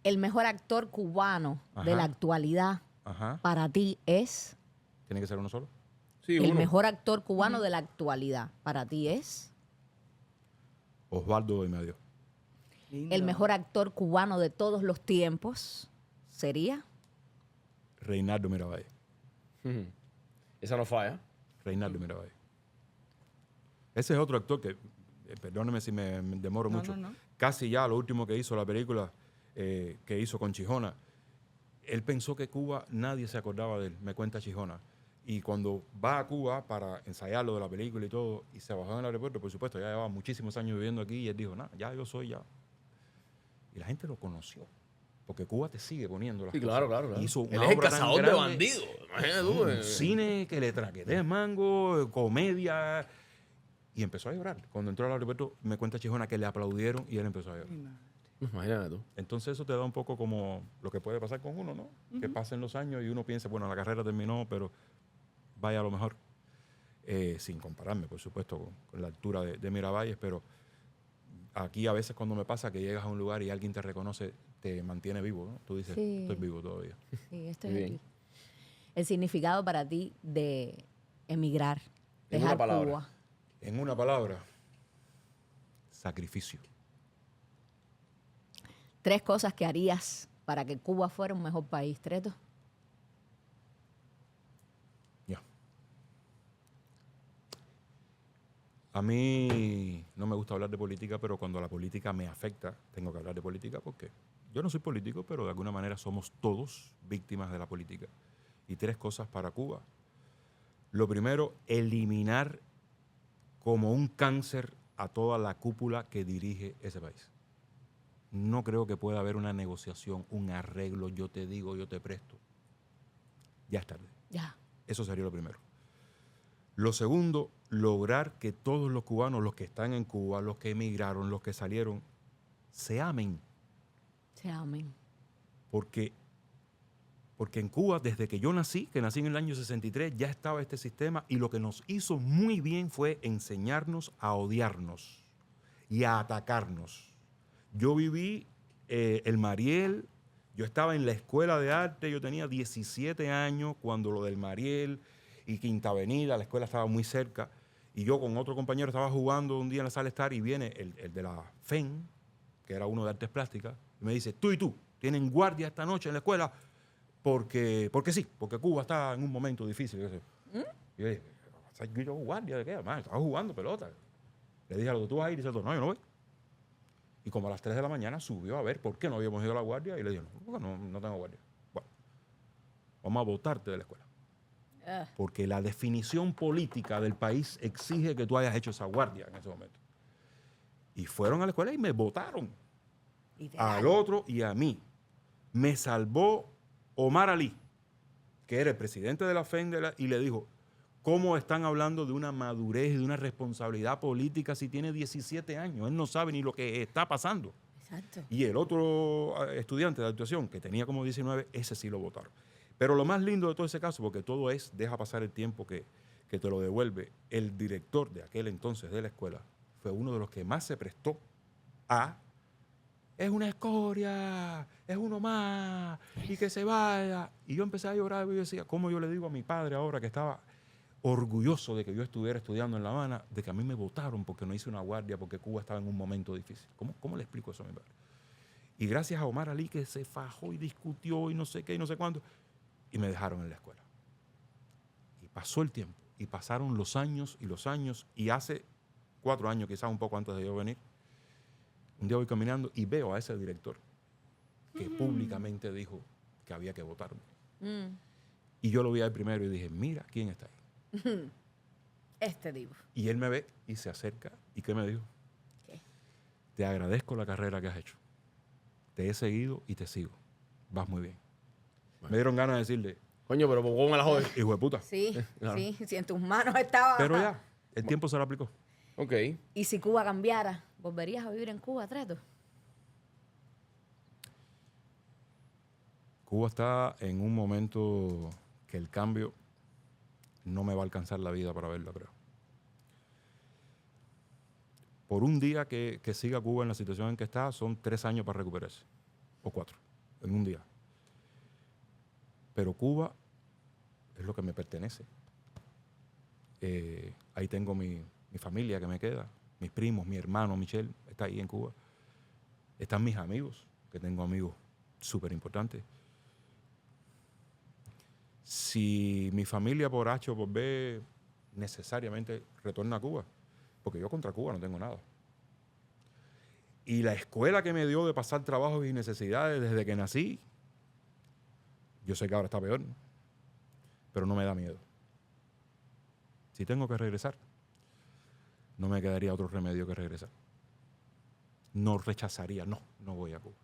El mejor actor cubano de Ajá. la actualidad Ajá. para ti es... ¿Tiene que ser uno solo? Sí, El uno. mejor actor cubano de la actualidad para ti es... Osvaldo de Medio. Lindo. El mejor actor cubano de todos los tiempos sería... Reinaldo Miravalle. Ujú. Esa no falla. Reinaldo Miravalle. Ese es otro actor que, perdóneme si me demoro No, mucho, no. casi ya lo último que hizo, la película que hizo con Chijona, él pensó que Cuba nadie se acordaba de él, me cuenta Chijona. Y cuando va a Cuba para ensayar lo de la película y todo, y se bajó en el aeropuerto, por supuesto, ya llevaba muchísimos años viviendo aquí, y él dijo, nada, ya yo soy ya. Y la gente lo conoció, porque Cuba te sigue poniendo las Sí, cosas. claro, claro, claro. Hizo Él una es el obra tan cazador de grande, bandidos. Imagínate tú. un cine que le traqueté mango, comedia, y empezó a llorar. Cuando entró al aeropuerto, me cuenta Chijona que le aplaudieron y él empezó a llorar. Mi madre. Imagínate tú. Entonces eso te da un poco como lo que puede pasar con uno, ¿no? Que pasen los años y uno piensa, bueno, la carrera terminó, pero vaya a lo mejor. Sin compararme, por supuesto, con la altura de Miravalles, pero aquí a veces cuando me pasa que llegas a un lugar y alguien te reconoce, te mantiene vivo, ¿no? Tú dices, Sí. estoy vivo todavía. Sí, estoy Muy bien. aquí. El significado para ti de emigrar, En dejar una palabra. Cuba. En una palabra, sacrificio. 3 cosas que harías para que Cuba fuera un mejor país, Treto. Ya. A mí no me gusta hablar de política, pero cuando la política me afecta, tengo que hablar de política porque yo no soy político, pero de alguna manera somos todos víctimas de la política. Y 3 cosas para Cuba. Lo primero, eliminar como un cáncer a toda la cúpula que dirige ese país. No creo que pueda haber una negociación, un arreglo, yo te digo, yo te presto. Ya es tarde. Ya. Eso sería lo primero. Lo segundo, lograr que todos los cubanos, los que están en Cuba, los que emigraron, los que salieron, se amen. Se amen. Porque en Cuba, desde que yo nací, que nací en el año 63, ya estaba este sistema y lo que nos hizo muy bien fue enseñarnos a odiarnos y a atacarnos. Yo viví el Mariel, yo estaba en la escuela de arte, yo tenía 17 años cuando lo del Mariel y Quinta Avenida, la escuela estaba muy cerca, y yo con otro compañero estaba jugando un día en la sala de estar y viene el de la FEN, que era uno de artes plásticas, y me dice, tú y tú, tienen guardia esta noche en la escuela porque sí, porque Cuba está en un momento difícil. Y yo dije, ¿yo guardia de qué? Man, estaba jugando pelota. Le dije a los dos, ¿tú vas a ir? Y dice, no, yo no voy. Y como a las 3 de la mañana subió a ver por qué no habíamos ido a la guardia y le dijo, no tengo guardia. Bueno, vamos a botarte de la escuela. Porque la definición política del país exige que tú hayas hecho esa guardia en ese momento. Y fueron a la escuela y me votaron. Al otro y a mí. Me salvó Omar Ali, que era el presidente de la FEN, y le dijo, ¿cómo están hablando de una madurez y de una responsabilidad política si tiene 17 años? Él no sabe ni lo que está pasando. Exacto. Y el otro estudiante de actuación, que tenía como 19, ese sí lo votaron. Pero lo más lindo de todo ese caso, porque todo deja pasar el tiempo que te lo devuelve, el director de aquel entonces de la escuela fue uno de los que más se prestó a es una escoria, es uno más, y que se vaya. Y yo empecé a llorar y yo decía, ¿cómo yo le digo a mi padre ahora que estaba orgulloso de que yo estuviera estudiando en La Habana, de que a mí me votaron porque no hice una guardia, porque Cuba estaba en un momento difícil? ¿Cómo le explico eso a mi padre? Y gracias a Omar Ali, que se fajó y discutió y no sé qué y no sé cuándo, y me dejaron en la escuela. Y pasó el tiempo, y pasaron los años, y hace 4 años, quizás un poco antes de yo venir, un día voy caminando y veo a ese director que públicamente dijo que había que votarme. Y yo lo vi a él primero y dije, mira quién está ahí. Digo. Y él me ve y se acerca. ¿Y qué me dijo? ¿Qué? Te agradezco la carrera que has hecho. Te he seguido y te sigo. Vas muy bien. Bueno. Me dieron ganas de decirle, coño, pero ¿cómo me la jodes? hijo de puta. Sí, Claro. sí, si en tus manos estaba. Pero ya, el tiempo se lo aplicó. Ok. ¿Y si Cuba cambiara? ¿Volverías a vivir en Cuba, Treto? Cuba está en un momento que el cambio no me va a alcanzar la vida para verlo, creo. Por un día que siga Cuba en la situación en que está, son 3 años para recuperarse. O 4, en un día. Pero Cuba es lo que me pertenece. Ahí tengo mi familia que me queda, mis primos, mi hermano Michelle está ahí en Cuba. Están mis amigos, que tengo amigos súper importantes. Si mi familia por H o por B necesariamente retorna a Cuba, porque yo contra Cuba no tengo nada. Y la escuela que me dio de pasar trabajos y necesidades desde que nací, yo sé que ahora está peor, pero no me da miedo. Si tengo que regresar, no me quedaría otro remedio que regresar. No rechazaría, no voy a Cuba.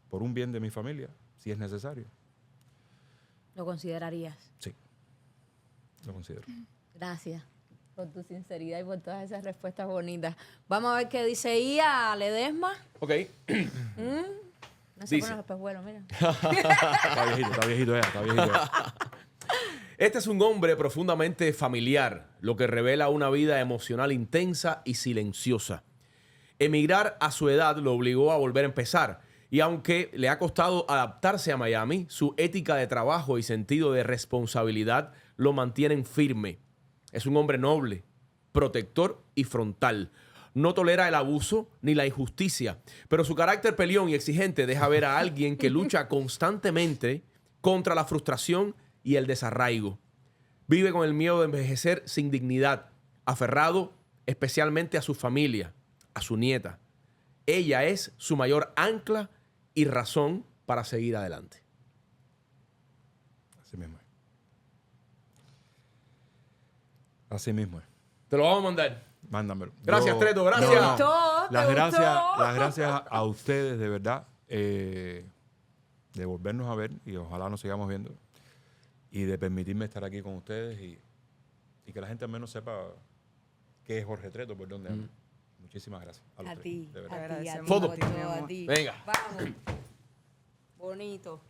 Por un bien de mi familia, si es necesario. ¿Lo considerarías? Sí, lo considero. Gracias por tu sinceridad y por todas esas respuestas bonitas. Vamos a ver qué dice Ia Ledesma. Ok. No se Dice. pone los pejuelos, mira. Está viejito ya. Este es un hombre profundamente familiar, lo que revela una vida emocional intensa y silenciosa. Emigrar a su edad lo obligó a volver a empezar. Y aunque le ha costado adaptarse a Miami, su ética de trabajo y sentido de responsabilidad lo mantienen firme. Es un hombre noble, protector y frontal. No tolera el abuso ni la injusticia, pero su carácter peleón y exigente deja ver a alguien que lucha constantemente contra la frustración y el desarraigo. Vive con el miedo de envejecer sin dignidad, aferrado especialmente a su familia, a su nieta. Ella es su mayor ancla y razón para seguir adelante. Así mismo es. Así mismo es. Te lo vamos a mandar. Mándamelo. Gracias, Treto, gracias. ¿Te gustó? Las ¿Te gracias, gustó? las gracias a ustedes, de verdad, de volvernos a ver y ojalá nos sigamos viendo y de permitirme estar aquí con ustedes y que la gente al menos sepa qué es Jorge Treto, por dónde anda. Muchísimas gracias a los A tres, ti, de a verdad. ti, a ti, Agradecemos Foto. por todo, a ti. Venga. Vamos. Bonito.